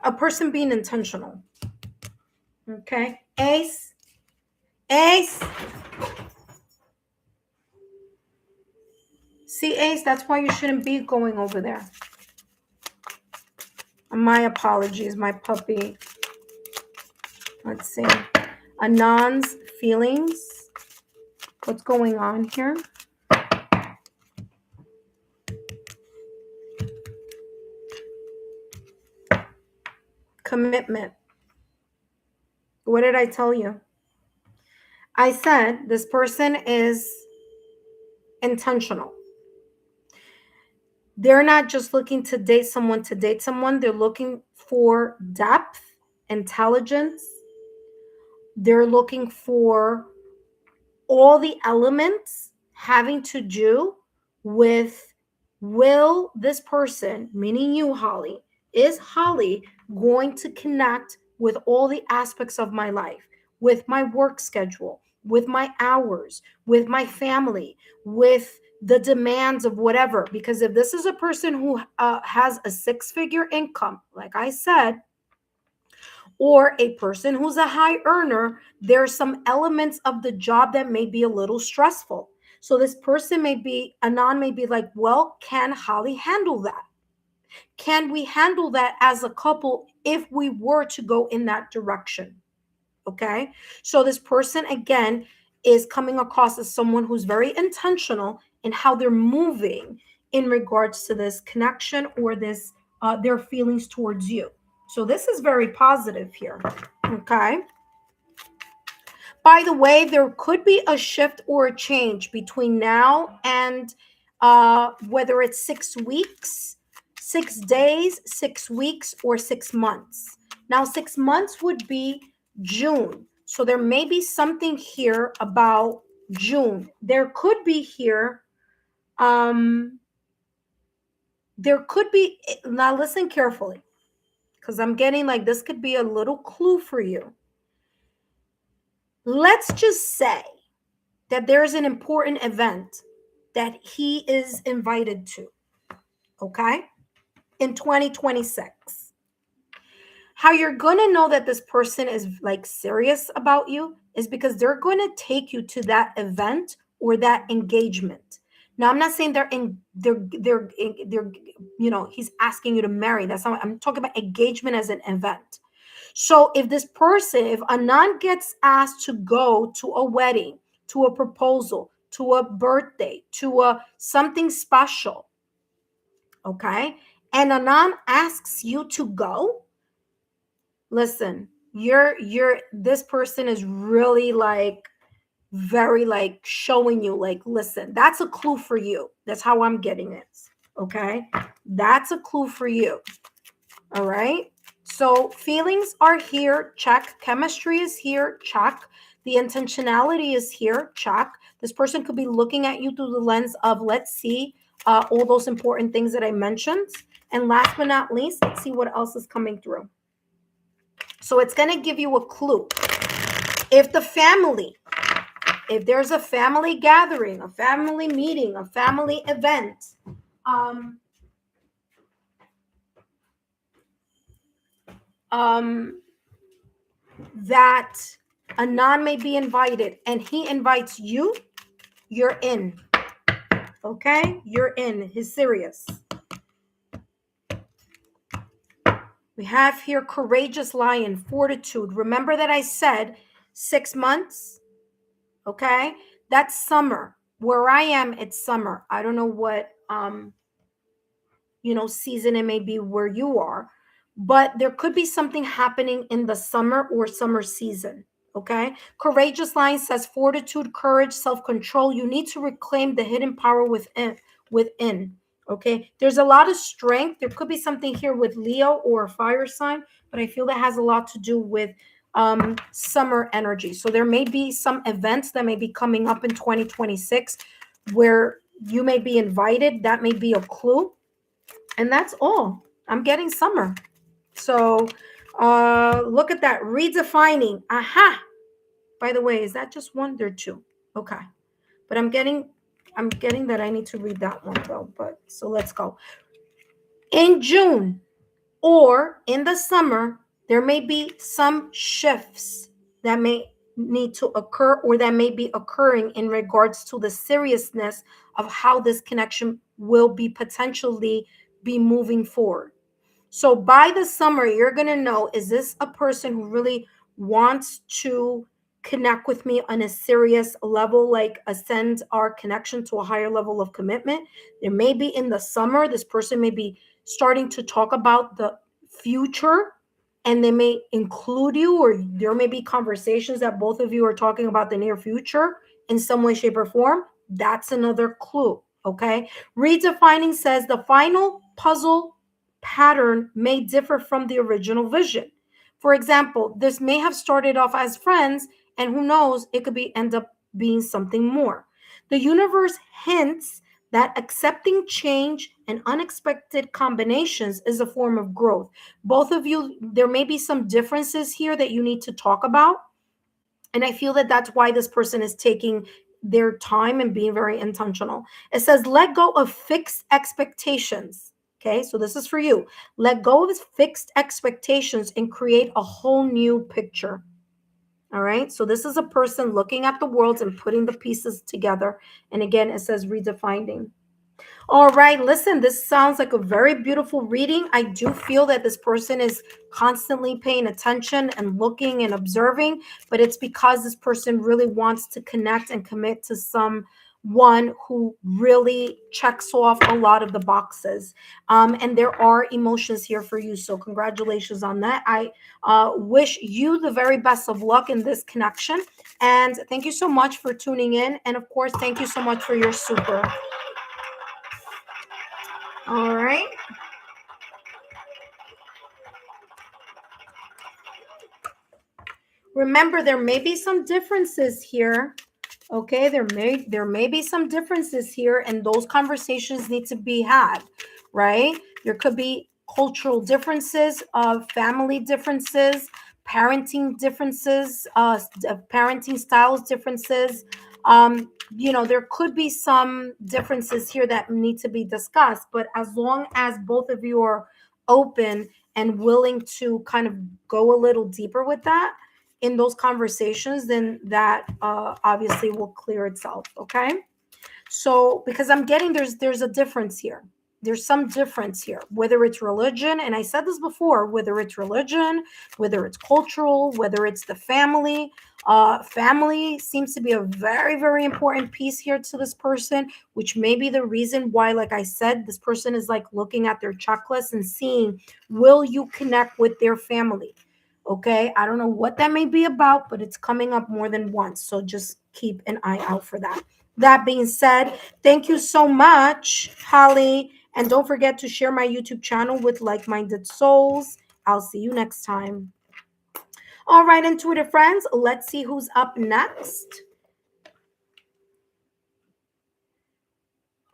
a person being intentional. Okay. Ace. See, Ace, that's why you shouldn't be going over there. My apologies, my puppy. Let's see. Anon's feelings. What's going on here? Commitment. What did I tell you? I said this person is intentional. They're not just looking to date someone to date someone. They're looking for depth, intelligence. They're looking for all the elements having to do with, will this person, meaning you, Holly, is Holly going to connect with all the aspects of my life, with my work schedule, with my hours, with my family, with the demands of whatever? Because if this is a person who has a 6-figure income, like I said, or a person who's a high earner, there's some elements of the job that may be a little stressful. So this person may be, Anon may be like, well, can Holly handle that? Can we handle that as a couple if we were to go in that direction? Okay. So this person, again, is coming across as someone who's very intentional in how they're moving in regards to this connection or this, their feelings towards you. So this is very positive here. Okay. By the way, there could be a shift or a change between now and whether it's 6 weeks, 6 days, 6 weeks, or 6 months. Now, 6 months would be June. So there may be something here about June. There could be here, there could be, now listen carefully, because I'm getting like this could be a little clue for you. Let's just say that there's an important event that he is invited to, okay, in 2026. How you're going to know that this person is like serious about you is because they're going to take you to that event or that engagement. Now, I'm not saying they're you know, he's asking you to marry. That's not, I'm talking about engagement as an event. So if this person, if Anon gets asked to go to a wedding, to a proposal, to a birthday, to a something special, okay, and Anon asks you to go, listen, you're this person is really like very like showing you like, listen, that's a clue for you. That's how I'm getting it. Okay, that's a clue for you. All right. So feelings are here, check. Chemistry is here, check. The intentionality is here, check. This person could be looking at you through the lens of, let's see, all those important things that I mentioned. And last but not least, let's see what else is coming through. So it's going to give you a clue. If there's a family gathering, a family meeting, a family event, that Anon may be invited and he invites you, you're in. Okay? You're in. He's serious. We have here courageous lion, fortitude. Remember that I said 6 months, okay? That's summer. Where I am, it's summer. I don't know what season it may be where you are, but there could be something happening in the summer or summer season. Okay. Courageous line says fortitude, courage, self-control. You need to reclaim the hidden power within. Okay. There's a lot of strength. There could be something here with Leo or a fire sign, but I feel that has a lot to do with summer energy. So there may be some events that may be coming up in 2026 where you may be invited. That may be a clue, and that's all. I'm getting summer. So look at that. Redefining. Aha. By the way, is that just one? There are two. Okay. But I'm getting that I need to read that one though. But so let's go. In June or in the summer, there may be some shifts that may need to occur or that may be occurring in regards to the seriousness of how this connection will be potentially be moving forward. So by the summer, you're going to know, is this a person who really wants to connect with me on a serious level, like ascend our connection to a higher level of commitment? There may be in the summer, this person may be starting to talk about the future, and they may include you, or there may be conversations that both of you are talking about the near future in some way, shape, or form. That's another clue. Okay. Redefining says the final puzzle pattern may differ from the original vision. For example, this may have started off as friends, and who knows, it could be end up being something more. The universe hints that accepting change and unexpected combinations is a form of growth. Both of you, there may be some differences here that you need to talk about. And I feel that that's why this person is taking their time and being very intentional. It says, let go of fixed expectations. Okay, so this is for you. Let go of fixed expectations and create a whole new picture. All right, so this is a person looking at the world and putting the pieces together. And again, it says redefining. All right, listen, this sounds like a very beautiful reading. I do feel that this person is constantly paying attention and looking and observing, but it's because this person really wants to connect and commit to someone who really checks off a lot of the boxes. And there are emotions here for you. So congratulations on that. I wish you the very best of luck in this connection. And thank you so much for tuning in. And of course, thank you so much for your super. All right. Remember, there may be some differences here. Okay, there may be some differences here, and those conversations need to be had, right? There could be cultural differences, family differences, parenting differences, parenting styles differences. There could be some differences here that need to be discussed, but as long as both of you are open and willing to kind of go a little deeper with that in those conversations, then that obviously will clear itself. Okay. So because I'm getting there's a difference here. There's some difference here, whether it's religion, and I said this before, whether it's religion, whether it's cultural, whether it's the family. Family seems to be a very, very important piece here to this person, which may be the reason why, like I said, this person is like looking at their checklist and seeing, will you connect with their family? Okay, I don't know what that may be about, but it's coming up more than once. So just keep an eye out for that. That being said, thank you so much, Holly. And don't forget to share my YouTube channel with like-minded souls. I'll see you next time. All right, intuitive friends, let's see who's up next.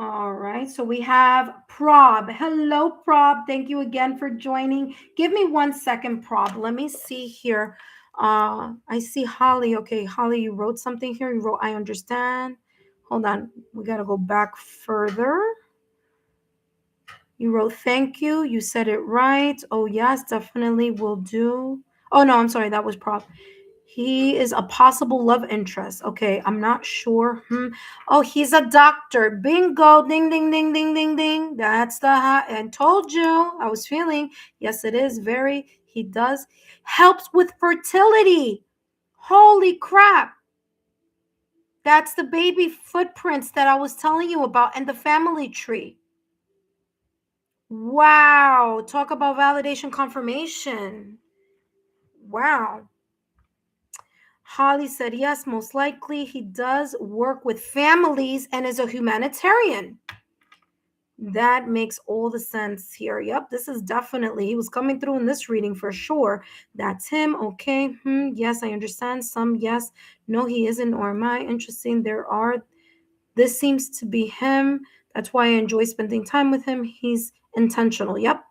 All right, so we have Prob. Hello, Prob. Thank you again for joining. Give me 1 second, Prob. Let me see here. I see Holly. Okay, Holly, you wrote something here. You wrote, I understand. Hold on. We got to go back further. You wrote, thank you. You said it right. Oh, yes, definitely will do. Oh, no, I'm sorry. That was Prob. He is a possible love interest. Okay, I'm not sure. Oh, he's a doctor. Bingo. Ding, ding, ding, ding, ding, ding. That's the and told you. I was feeling. Yes, it is very. He does. Helps with fertility. Holy crap. That's the baby footprints that I was telling you about and the family tree. Wow. Talk about validation confirmation. Wow. Holly said, yes, most likely he does work with families and is a humanitarian. That makes all the sense here. Yep, this is definitely, he was coming through in this reading for sure. That's him. Okay. Yes, I understand. Some, yes. No, he isn't. Or am I? Interesting. This seems to be him. That's why I enjoy spending time with him. He's intentional. Yep.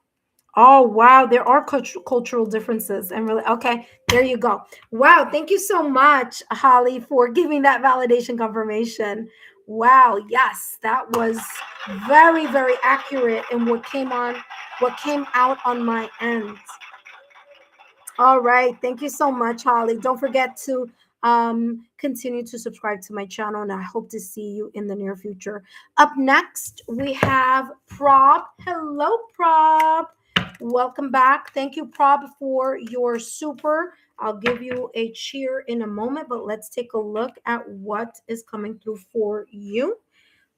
Oh, wow. There are cultural differences. And really, okay, there you go. Wow. Thank you so much, Holly, for giving that validation confirmation. Wow. Yes, that was very, very accurate in what came out on my end. All right. Thank you so much, Holly. Don't forget to continue to subscribe to my channel, and I hope to see you in the near future. Up next, we have Prob. Hello, Prob. Welcome back. Thank you, Prob, for your super. I'll give you a cheer in a moment, but let's take a look at what is coming through for you.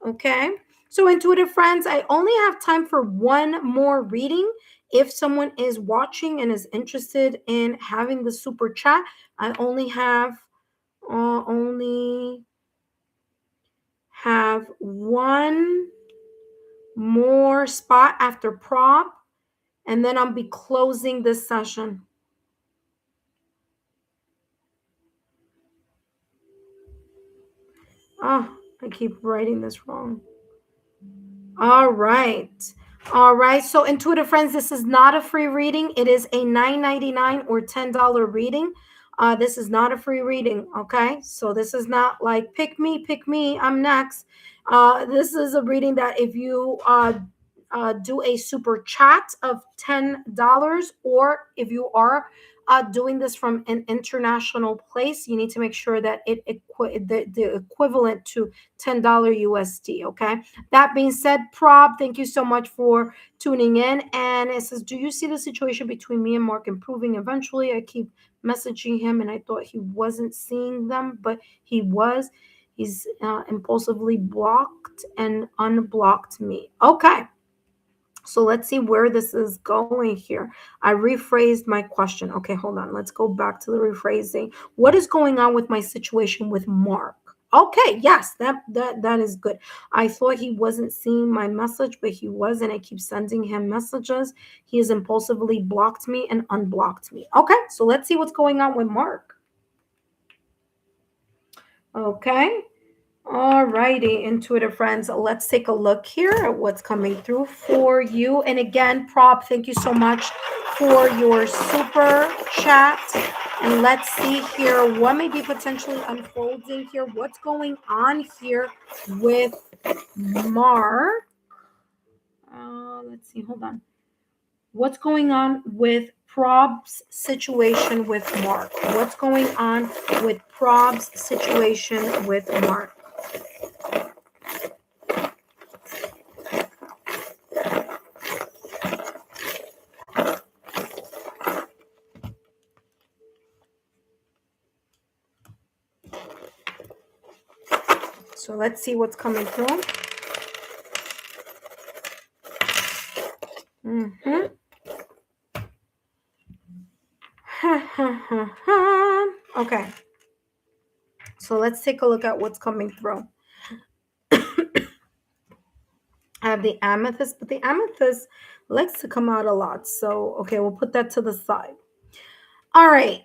Okay. So, intuitive friends, I only have time for one more reading. If someone is watching and is interested in having the super chat, I only have one more spot after Prob, and then I'll be closing this session. Oh, I keep writing this wrong. All right. All right. So, intuitive friends, this is not a free reading. It is a $9.99 or $10 reading. This is not a free reading. Okay. So, this is not like pick me, I'm next. This is a reading that if you do a super chat of $10, or if you are doing this from an international place, you need to make sure that the equivalent to $10 USD. Okay. That being said, Prob, thank you so much for tuning in. And it says, do you see the situation between me and Mark improving eventually? I keep messaging him and I thought he wasn't seeing them, but he was. He's impulsively blocked and unblocked me. Okay. So let's see where this is going here. I rephrased my question. Okay, hold on. Let's go back to the rephrasing. What is going on with my situation with Mark? Okay, yes, that is good. I thought he wasn't seeing my message, but he was, and I keep sending him messages. He has impulsively blocked me and unblocked me. Okay, so let's see what's going on with Mark. Okay. All righty, intuitive friends, let's take a look here at what's coming through for you. And again, Prob, thank you so much for your super chat. And let's see here what may be potentially unfolding here. What's going on here with Mark? Let's see, hold on. What's going on with Prob's situation with Mark? What's going on with Prob's situation with Mark? So let's see what's coming through. Okay. So let's take a look at what's coming through. I have the amethyst, but the amethyst likes to come out a lot. So, okay, we'll put that to the side. All right.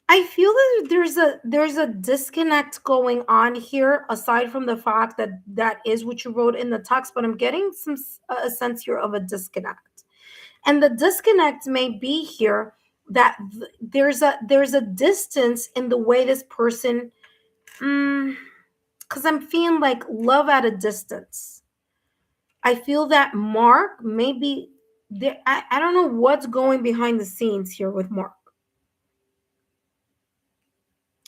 I feel that there's a disconnect going on here, aside from the fact that that is what you wrote in the text, but I'm getting a sense here of a disconnect. And the disconnect may be here that there's a distance in the way this person, because I'm feeling like love at a distance. I feel that Mark maybe there. I don't know what's going behind the scenes here with Mark.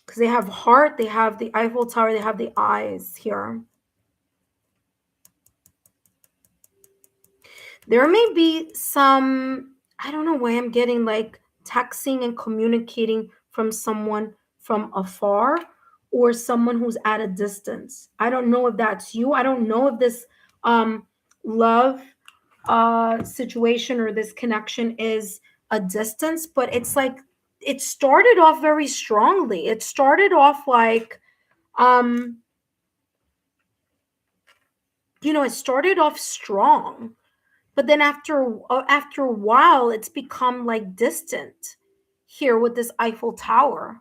because they have heart, they have the Eiffel Tower, they have the eyes here. There may be some, I don't know why I'm getting like texting and communicating from someone from afar or someone who's at a distance. I don't know if that's you. I don't know if this um love situation or this connection is a distance, but it's like it started off very strongly. It started off like um it started off strong, but then after a while it's become like distant here with this Eiffel Tower.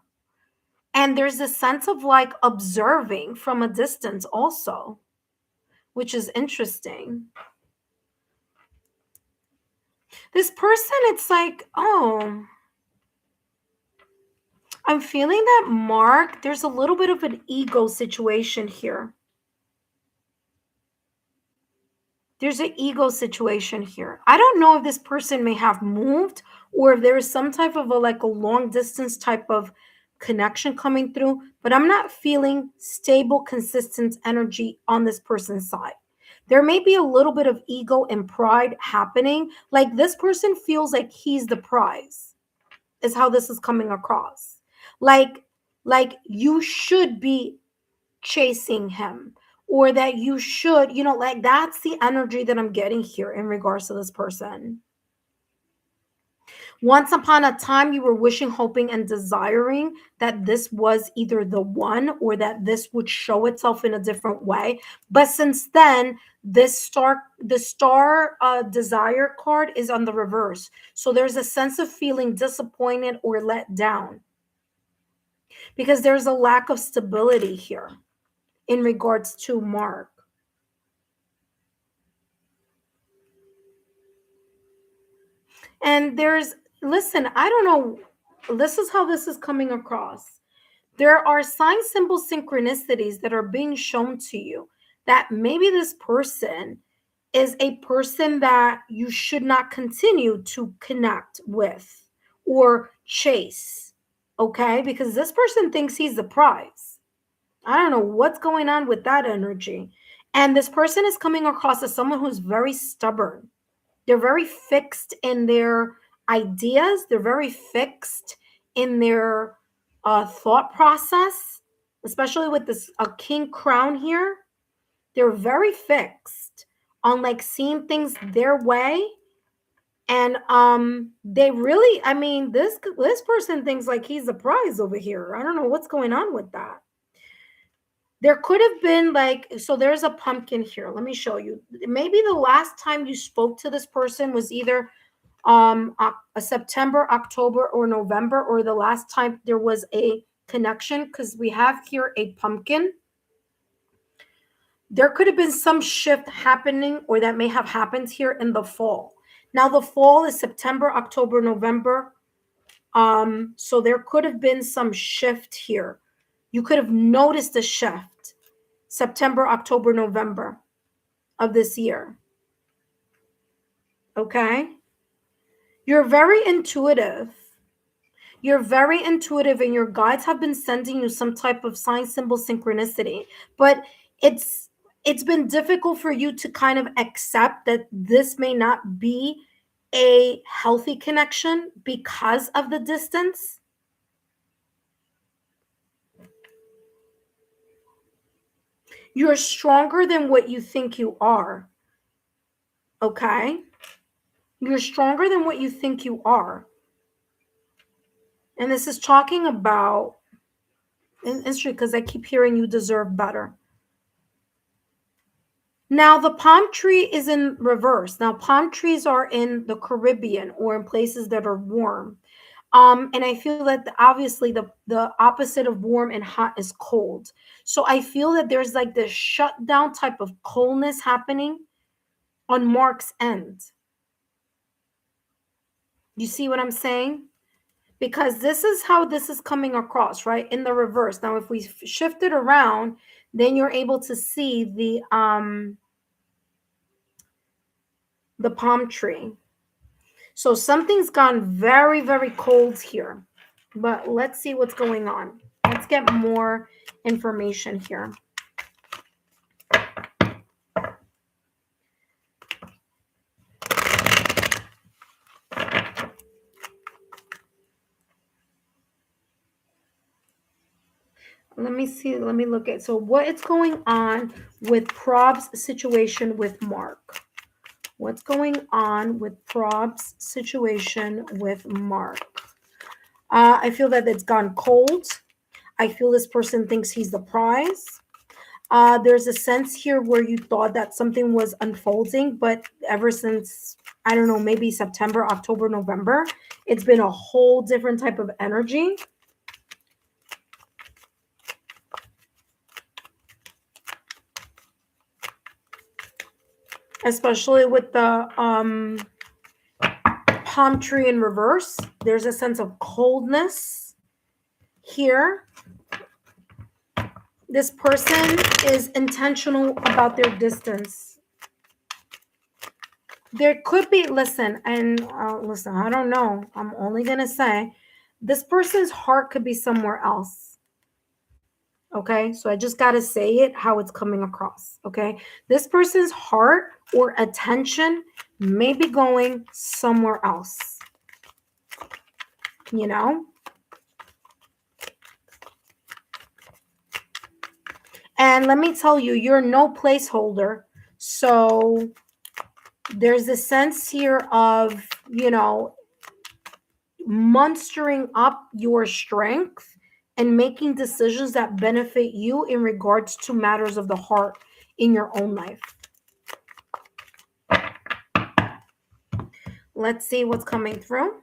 And there's a sense of like observing from a distance also, which is interesting. This person, it's like, oh, I'm feeling that Mark, there's a little bit of an ego situation here. There's an ego situation here. I don't know if this person may have moved or if there is some type of a long distance type of connection coming through, but I'm not feeling stable, consistent energy on this person's side. There may be a little bit of ego and pride happening. Like this person feels like he's the prize, is how this is coming across. Like, like you should be chasing him, or that you should, like that's the energy that I'm getting here in regards to this person. Once upon a time, you were wishing, hoping, and desiring that this was either the one or that this would show itself in a different way. But since then, the star desire card is on the reverse. So there's a sense of feeling disappointed or let down because there's a lack of stability here in regards to Mark. And listen, I don't know, this is how this is coming across. There are sign, symbol, synchronicities that are being shown to you that maybe this person is a person that you should not continue to connect with or chase, okay? Because this person thinks he's the prize. I don't know what's going on with that energy. And this person is coming across as someone who's very stubborn. They're very fixed in their ideas. They're very fixed in their thought process, especially with this king crown here. They're very fixed on like seeing things their way. And they really, I mean, this person thinks like he's the prize over here. I don't know what's going on with that. There could have been like, so there's a pumpkin here. Let me show you. Maybe the last time you spoke to this person was either a September, October, or November, or the last time there was a connection, because we have here a pumpkin. There could have been some shift happening, or that may have happened here in the fall. Now the fall is September, October, November. So there could have been some shift here. You could have noticed a shift September, October, November of this year. Okay? You're very intuitive. You're very intuitive, and your guides have been sending you some type of sign, symbol, synchronicity. But it's been difficult for you to kind of accept that this may not be a healthy connection because of the distance. You're stronger than what you think you are. Okay? You're stronger than what you think you are. And this is talking about, and it's true because I keep hearing you deserve better. Now, the palm tree is in reverse. Now, palm trees are in the Caribbean or in places that are warm. And I feel that obviously the opposite of warm and hot is cold. So I feel that there's like this shutdown type of coldness happening on Mark's end. You see what I'm saying? Because this is how this is coming across, right? In the reverse. Now, if we shift it around, then you're able to see the palm tree. So something's gone very, very cold here. But let's see what's going on. let's get more information here. Let me see. Let me look at. So what is going on with Prob's situation with Mark? What's going on with Prob's situation with Mark? I feel that it's gone cold. I feel this person thinks he's the prize. There's a sense here where you thought that something was unfolding, but ever since, I don't know, maybe September, October, November, it's been a whole different type of energy. Especially with the palm tree in reverse. There's a sense of coldness here. This person is intentional about their distance. There could be, listen, I don't know. I'm only going to say this person's heart could be somewhere else. Okay, so I just got to say it how it's coming across. Okay, this person's heart or attention may be going somewhere else. You know? And let me tell you, you're no placeholder. So there's a sense here of, you know, mustering up your strength and making decisions that benefit you in regards to matters of the heart in your own life. Let's see what's coming through.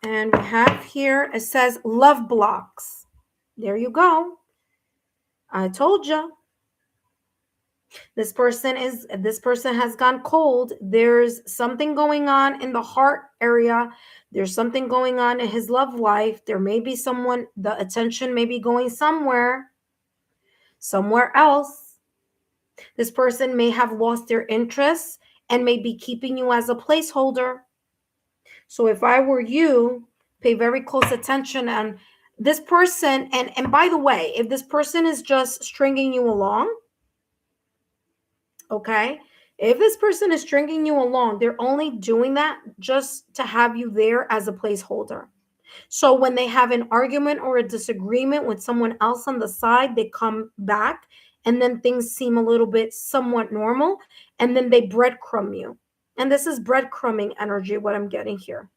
And we have here, it says love blocks. There you go. I told you. This person has gone cold. There's something going on in the heart area. There's something going on in his love life. There may be someone, the attention may be going somewhere else. This person may have lost their interest and may be keeping you as a placeholder. So if I were you, pay very close attention. And this person, and by the way, if this person is just stringing you along, okay, if this person is stringing you along, they're only doing that just to have you there as a placeholder. So when they have an argument or a disagreement with someone else on the side, they come back and then things seem a little bit somewhat normal, and then they breadcrumb you. And this is breadcrumbing energy, what I'm getting here.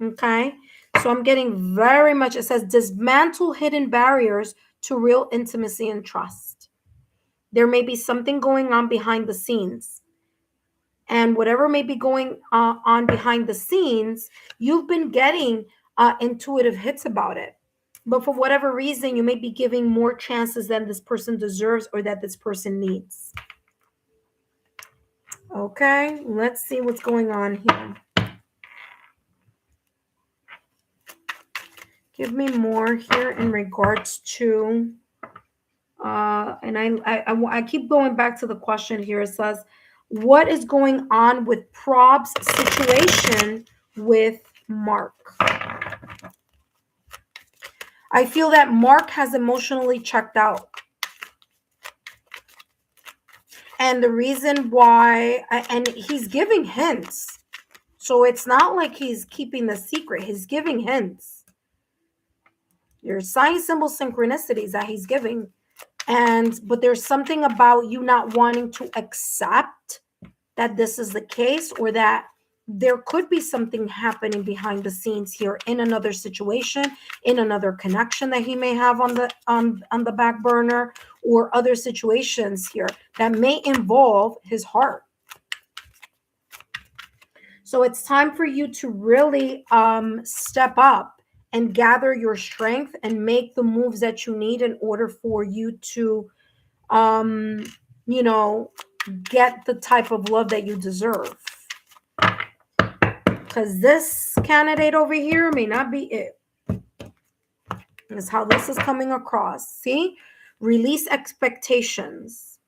Okay, so I'm getting very much, it says dismantle hidden barriers to real intimacy and trust. There may be something going on behind the scenes. And whatever may be going on behind the scenes, you've been getting intuitive hits about it. But for whatever reason, you may be giving more chances than this person deserves or that this person needs. Okay, let's see what's going on here. Give me more here in regards to, and I keep going back to the question here. It says, what is going on with Prob's situation with Mark? I feel that Mark has emotionally checked out. And the reason why, and he's giving hints. So it's not like he's keeping the secret. He's giving hints. There's sign, symbol, synchronicities that he's giving. But there's something about you not wanting to accept that this is the case, or that there could be something happening behind the scenes here in another situation, in another connection that he may have on the back burner, or other situations here that may involve his heart. So it's time for you to really step up and gather your strength and make the moves that you need in order for you to, you know, get the type of love that you deserve. Because this candidate over here may not be it. That's how this is coming across. See? Release expectations.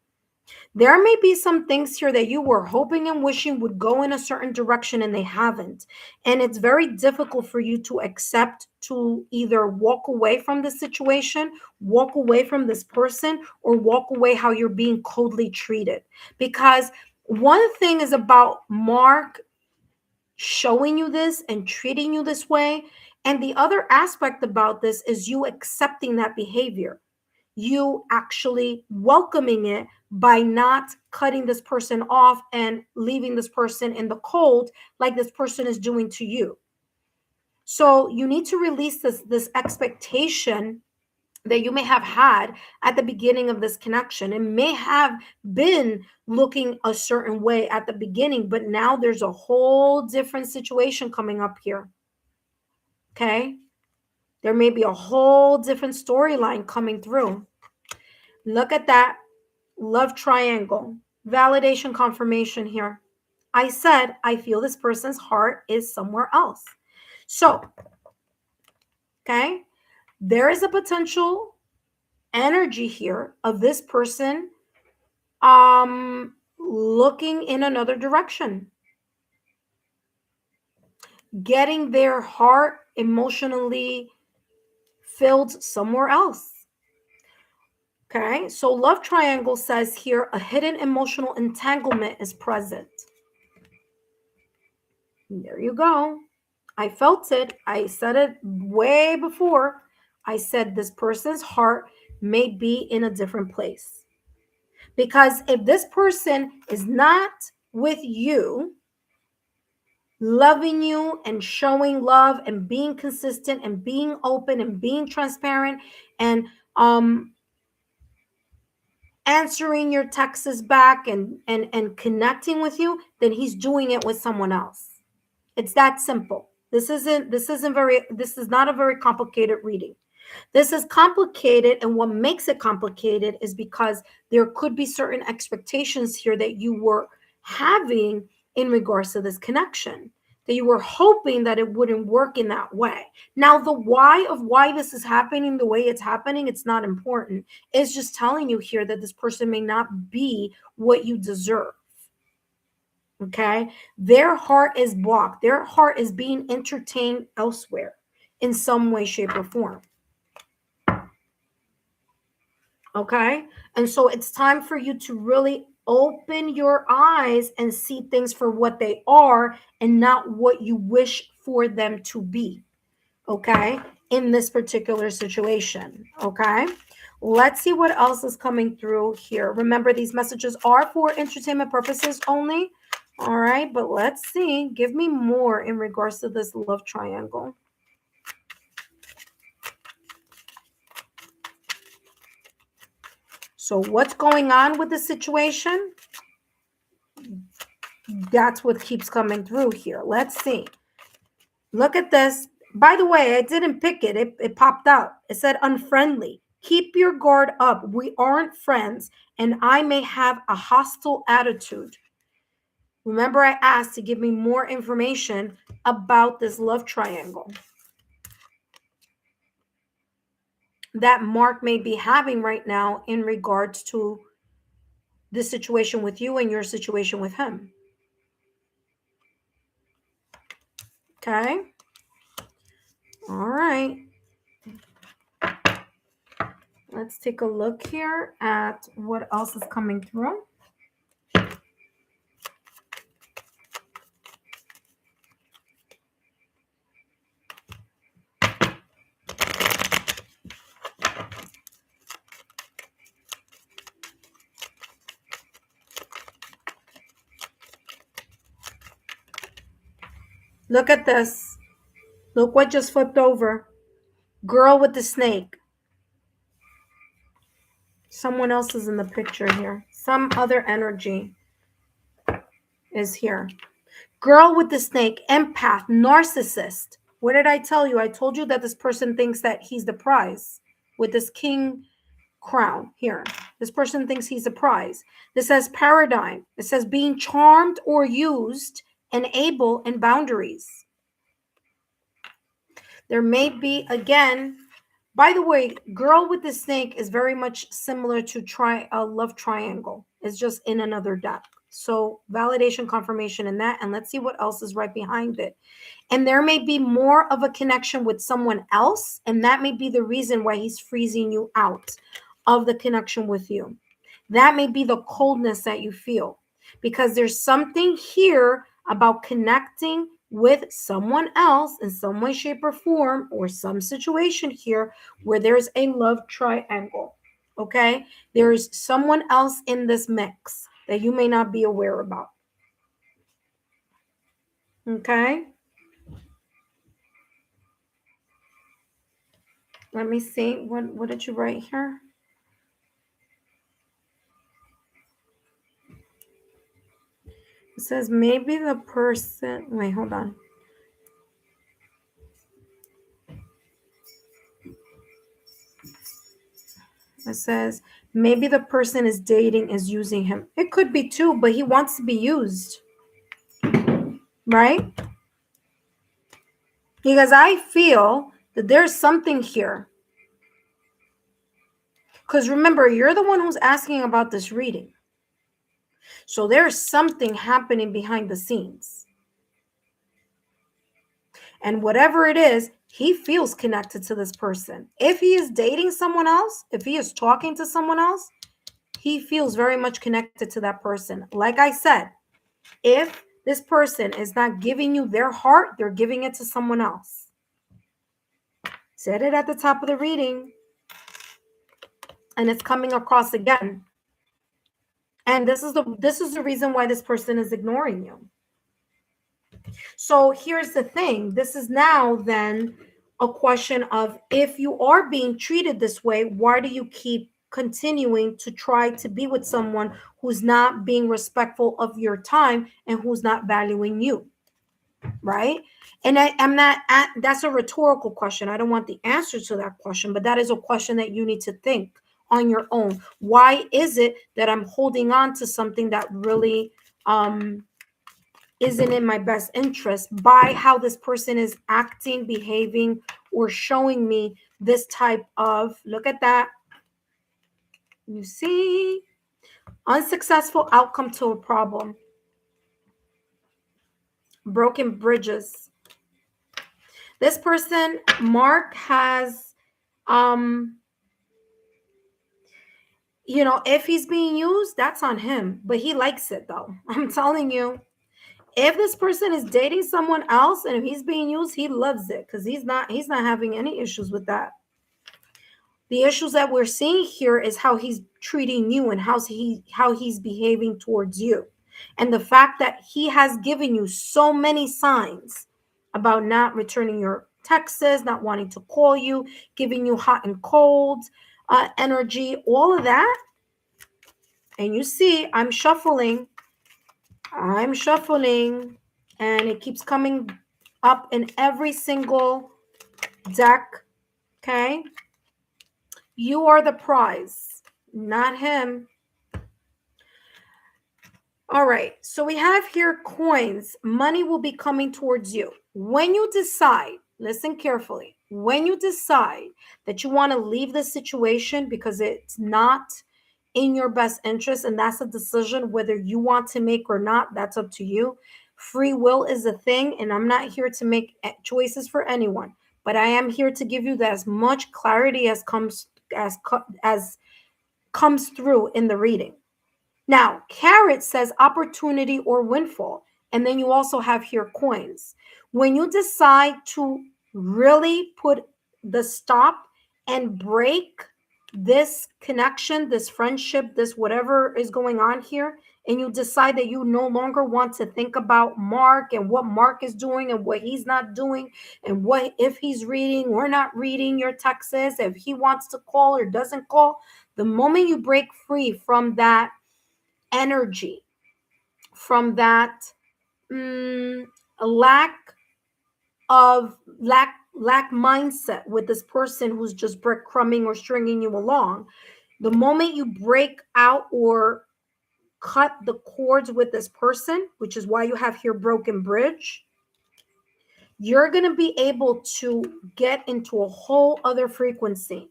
There may be some things here that you were hoping and wishing would go in a certain direction and they haven't. And it's very difficult for you to accept to either walk away from the situation, walk away from this person, or walk away how you're being coldly treated. Because one thing is about Mark showing you this and treating you this way. And the other aspect about this is you accepting that behavior, you actually welcoming it by not cutting this person off and leaving this person in the cold like this person is doing to you. So you need to release this expectation that you may have had at the beginning of this connection. It may have been looking a certain way at the beginning, but now there's a whole different situation coming up here. Okay? There may be a whole different storyline coming through. Look at that love triangle, validation confirmation here. I said, I feel this person's heart is somewhere else. So, okay, there is a potential energy here of this person looking in another direction, getting their heart emotionally filled somewhere else. Okay, so love triangle says here a hidden emotional entanglement is present. There you go. I felt it. I said it way before. I said this person's heart may be in a different place. Because if this person is not with you, loving you and showing love and being consistent and being open and being transparent and answering your texts back and connecting with you, then he's doing it with someone else. It's that simple. This is not a very complicated reading. This is complicated, and what makes it complicated is because there could be certain expectations here that you were having in regards to this connection, that you were hoping that it wouldn't work in that way. Now, the why of why this is happening the way it's happening, it's not important. It's just telling you here that this person may not be what you deserve. Okay, their heart is blocked. Their heart is being entertained elsewhere in some way, shape, or form. Okay, and so it's time for you to really open your eyes and see things for what they are and not what you wish for them to be. Okay, in this particular situation. Okay, let's see what else is coming through here. Remember, these messages are for entertainment purposes only. All right, but let's see. Give me more in regards to this love triangle. So what's going on with the situation? That's what keeps coming through here. Let's see. Look at this. By the way, I didn't pick it. It popped out. It said unfriendly. Keep your guard up. We aren't friends, and I may have a hostile attitude. Remember, I asked to give me more information about this love triangle that Mark may be having right now in regards to this situation with you and your situation with him. Okay. All right. Let's take a look here at what else is coming through. Look at this. Look what just flipped over. Girl with the snake. Someone else is in the picture here. Some other energy is here. Girl with the snake, empath, narcissist. What did I tell you? I told you that this person thinks that he's the prize with this king crown here. This person thinks he's the prize. This says paradigm. It says being charmed or used and able in boundaries. There may be, again, by the way, girl with the snake is very much similar to a love triangle. It's just in another deck. So validation, confirmation in that, and let's see what else is right behind it. And there may be more of a connection with someone else, and that may be the reason why he's freezing you out of the connection with you. That may be the coldness that you feel, because there's something here about connecting with someone else in some way, shape, or form, or some situation here where there's a love triangle. Okay, there's someone else in this mix that you may not be aware about. Okay, let me see. What did you write here? It says maybe the person, wait, hold on. It says maybe the person is dating is using him. It could be too, but he wants to be used, right? Because I feel that there's something here. Because remember, you're the one who's asking about this reading. So there's something happening behind the scenes. And whatever it is, he feels connected to this person. If he is dating someone else, if he is talking to someone else, he feels very much connected to that person. Like I said, if this person is not giving you their heart, they're giving it to someone else. Said it at the top of the reading, and it's coming across again. And this is the reason why this person is ignoring you. So here's the thing. This is now then a question of, if you are being treated this way, why do you keep continuing to try to be with someone who's not being respectful of your time and who's not valuing you? Right? And that's a rhetorical question. I don't want the answer to that question, but that is a question that you need to think on your own. Why is it that I'm holding on to something that really isn't in my best interest by how this person is acting, behaving, or showing me this type of, look at that. You see, unsuccessful outcome to a problem, broken bridges. This person, Mark, has, if he's being used, that's on him, but he likes it though. I'm telling you, if this person is dating someone else and if he's being used, he loves it, because he's not having any issues with that. The issues that we're seeing here is how he's treating you and how he's behaving towards you. And the fact that he has given you so many signs about not returning your texts, not wanting to call you, giving you hot and cold energy, all of that. And you see, I'm shuffling, and it keeps coming up in every single deck. Okay. You are the prize, not him. All right. So we have here coins. Money will be coming towards you. When you decide, listen carefully, when you decide that you want to leave the situation because it's not in your best interest, and that's a decision whether you want to make or not, that's up to you. Free will is a thing, and I'm not here to make choices for anyone, but I am here to give you that as much clarity as comes through in the reading. Now, carrot says opportunity or windfall. And then you also have here coins. When you decide to really put the stop and break this connection, this friendship, this whatever is going on here, and you decide that you no longer want to think about Mark and what Mark is doing and what he's not doing, and what if he's reading or not reading your texts, if he wants to call or doesn't call, the moment you break free from that energy, from that lack mindset with this person who's just breadcrumbing or stringing you along, the moment you break out or cut the cords with this person, which is why you have here broken bridge, you're going to be able to get into a whole other frequency.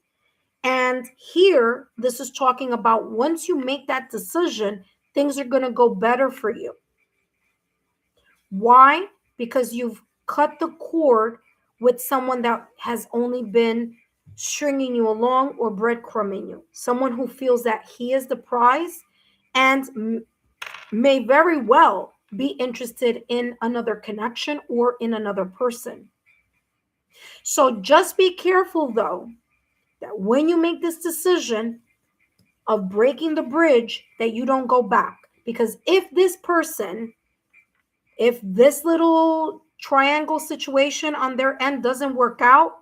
And here, this is talking about once you make that decision, things are going to go better for you. Why? Because you've cut the cord with someone that has only been stringing you along or breadcrumbing you. Someone who feels that he is the prize and may very well be interested in another connection or in another person. So just be careful, though, that when you make this decision of breaking the bridge, that you don't go back. Because if this person, if this little triangle situation on their end doesn't work out,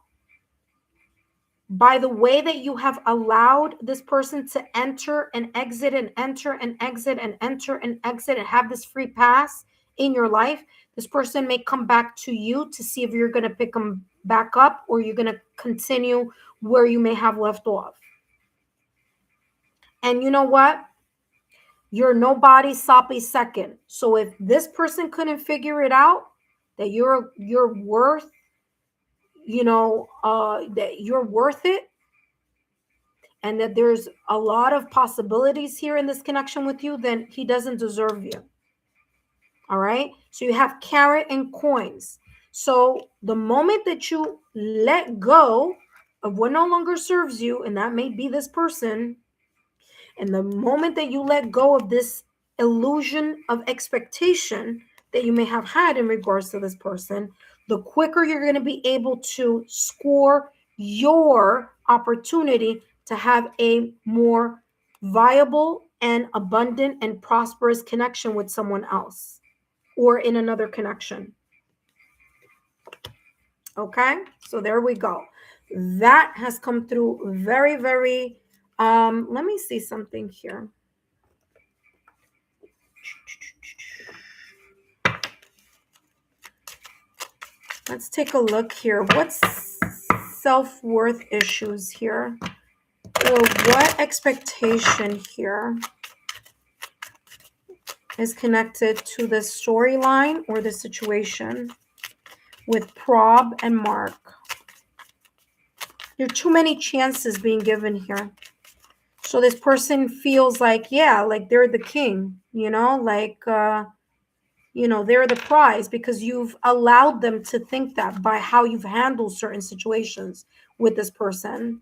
by the way that you have allowed this person to enter and exit and enter and exit and enter and exit and have this free pass in your life, this person may come back to you to see if you're going to pick them back up or you're going to continue where you may have left off. And you know what? You're nobody's soppy second. So if this person couldn't figure it out, that you're worth, that you're worth it, and that there's a lot of possibilities here in this connection with you, then he doesn't deserve you. All right. So you have carrot and coins. So the moment that you let go of what no longer serves you, and that may be this person, and the moment that you let go of this illusion of expectation that you may have had in regards to this person, the quicker you're going to be able to score your opportunity to have a more viable and abundant and prosperous connection with someone else or in another connection. Okay, so there we go. That has come through very, very, let me see something here. Let's take a look here. What's self-worth issues here? Or what expectation here is connected to the storyline or the situation with Prob and Mark? There are too many chances being given here. So this person feels like, yeah, like they're the king, like, they're the prize because you've allowed them to think that by how you've handled certain situations with this person.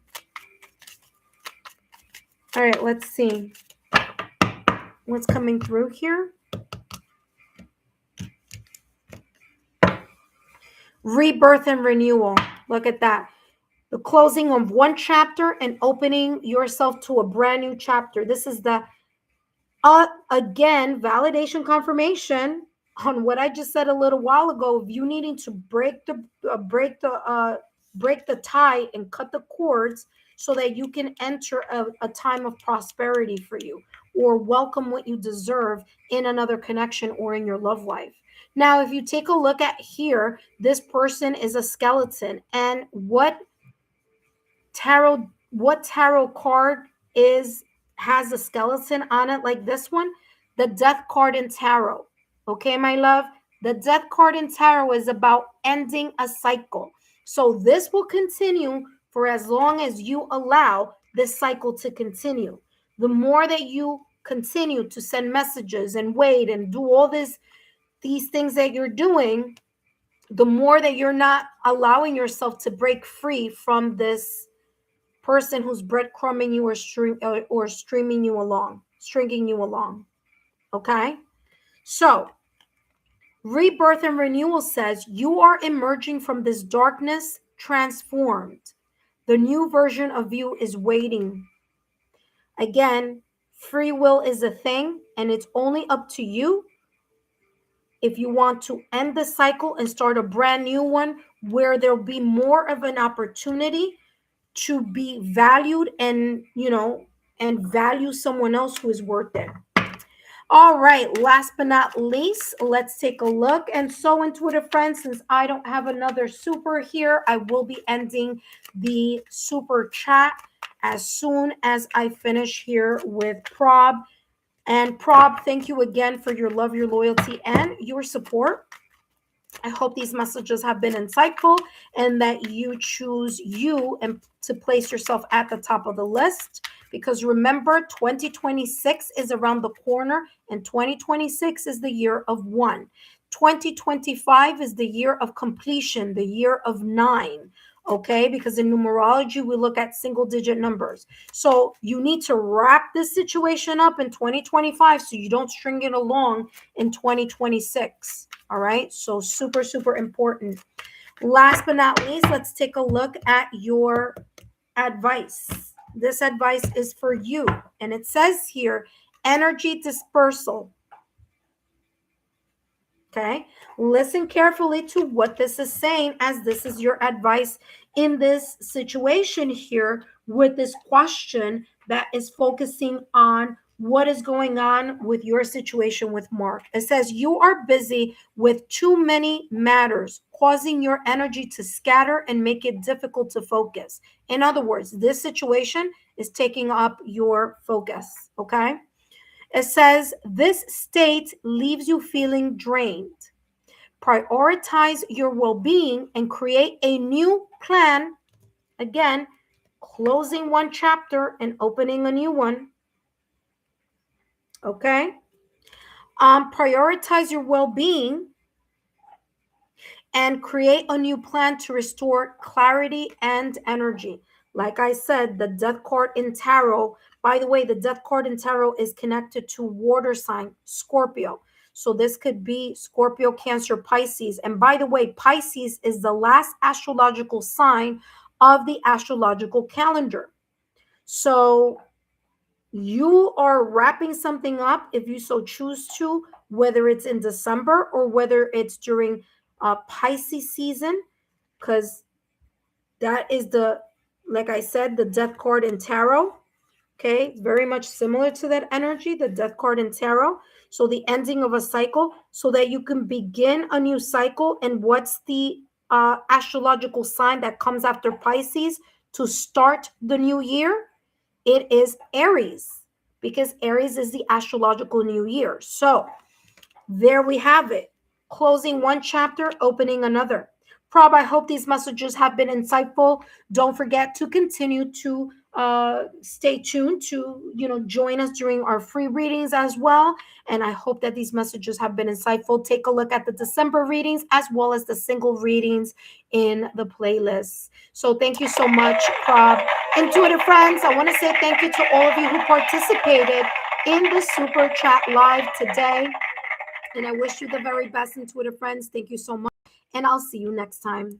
All right, let's see what's coming through here. Rebirth and renewal. Look at that. The closing of one chapter and opening yourself to a brand new chapter. This is the, again, validation confirmation on what I just said a little while ago of you needing to break the tie and cut the cords so that you can enter a time of prosperity for you or welcome what you deserve in another connection or in your love life. Now, if you take a look at here, this person is a skeleton, and what tarot card has a skeleton on it like this one? The Death card in tarot. Okay, my love? The Death card in tarot is about ending a cycle. So this will continue for as long as you allow this cycle to continue. The more that you continue to send messages and wait and do all these things that you're doing, the more that you're not allowing yourself to break free from this person who's breadcrumbing you or stringing you along. Okay? So, rebirth and renewal says you are emerging from this darkness transformed. The new version of you is waiting. Again, free will is a thing, and it's only up to you if you want to end the cycle and start a brand new one where there'll be more of an opportunity to be valued and value someone else who is worth it. All right, last but not least, let's take a look. And so, intuitive friends, since I don't have another super here, I will be ending the super chat as soon as I finish here with Prob. And Prob, thank you again for your love, your loyalty, and your support. I hope these messages have been insightful and that you choose you and to place yourself at the top of the list. Because remember, 2026 is around the corner and 2026 is the year of one. 2025 is the year of completion, the year of nine. Okay, because in numerology, we look at single digit numbers. So you need to wrap this situation up in 2025 so you don't string it along in 2026. All right, so super, super important. Last but not least, let's take a look at your advice. This advice is for you, and it says here energy dispersal. Okay, listen carefully to what this is saying, as this is your advice in this situation here with this question that is focusing on what is going on with your situation with Mark. It says you are busy with too many matters, causing your energy to scatter and make it difficult to focus. In other words, this situation is taking up your focus. Okay. It says this state leaves you feeling drained. Prioritize your well being and create a new plan. Again, closing one chapter and opening a new one. Okay. Prioritize your well being and create a new plan to restore clarity and energy. Like I said, the death card in tarot, by the way, the death card in tarot is connected to water sign Scorpio. So this could be Scorpio, Cancer, Pisces. And by the way, Pisces is the last astrological sign of the astrological calendar. So you are wrapping something up if you so choose to, whether it's in December or whether it's during Pisces season, because that is the, like I said, the death card in tarot. Okay, it's very much similar to that energy, the death card in tarot. So the ending of a cycle so that you can begin a new cycle. And what's the astrological sign that comes after Pisces to start the new year? It is Aries, because Aries is the astrological new year. So there we have it. Closing one chapter, opening another. Prab, I hope these messages have been insightful. Don't forget to continue to stay tuned to, join us during our free readings as well. And I hope that these messages have been insightful. Take a look at the December readings as well as the single readings in the playlist. So thank you so much, Prab. Intuitive friends, I want to say thank you to all of you who participated in the Super Chat Live today. And I wish you the very best, intuitive friends. Thank you so much. And I'll see you next time.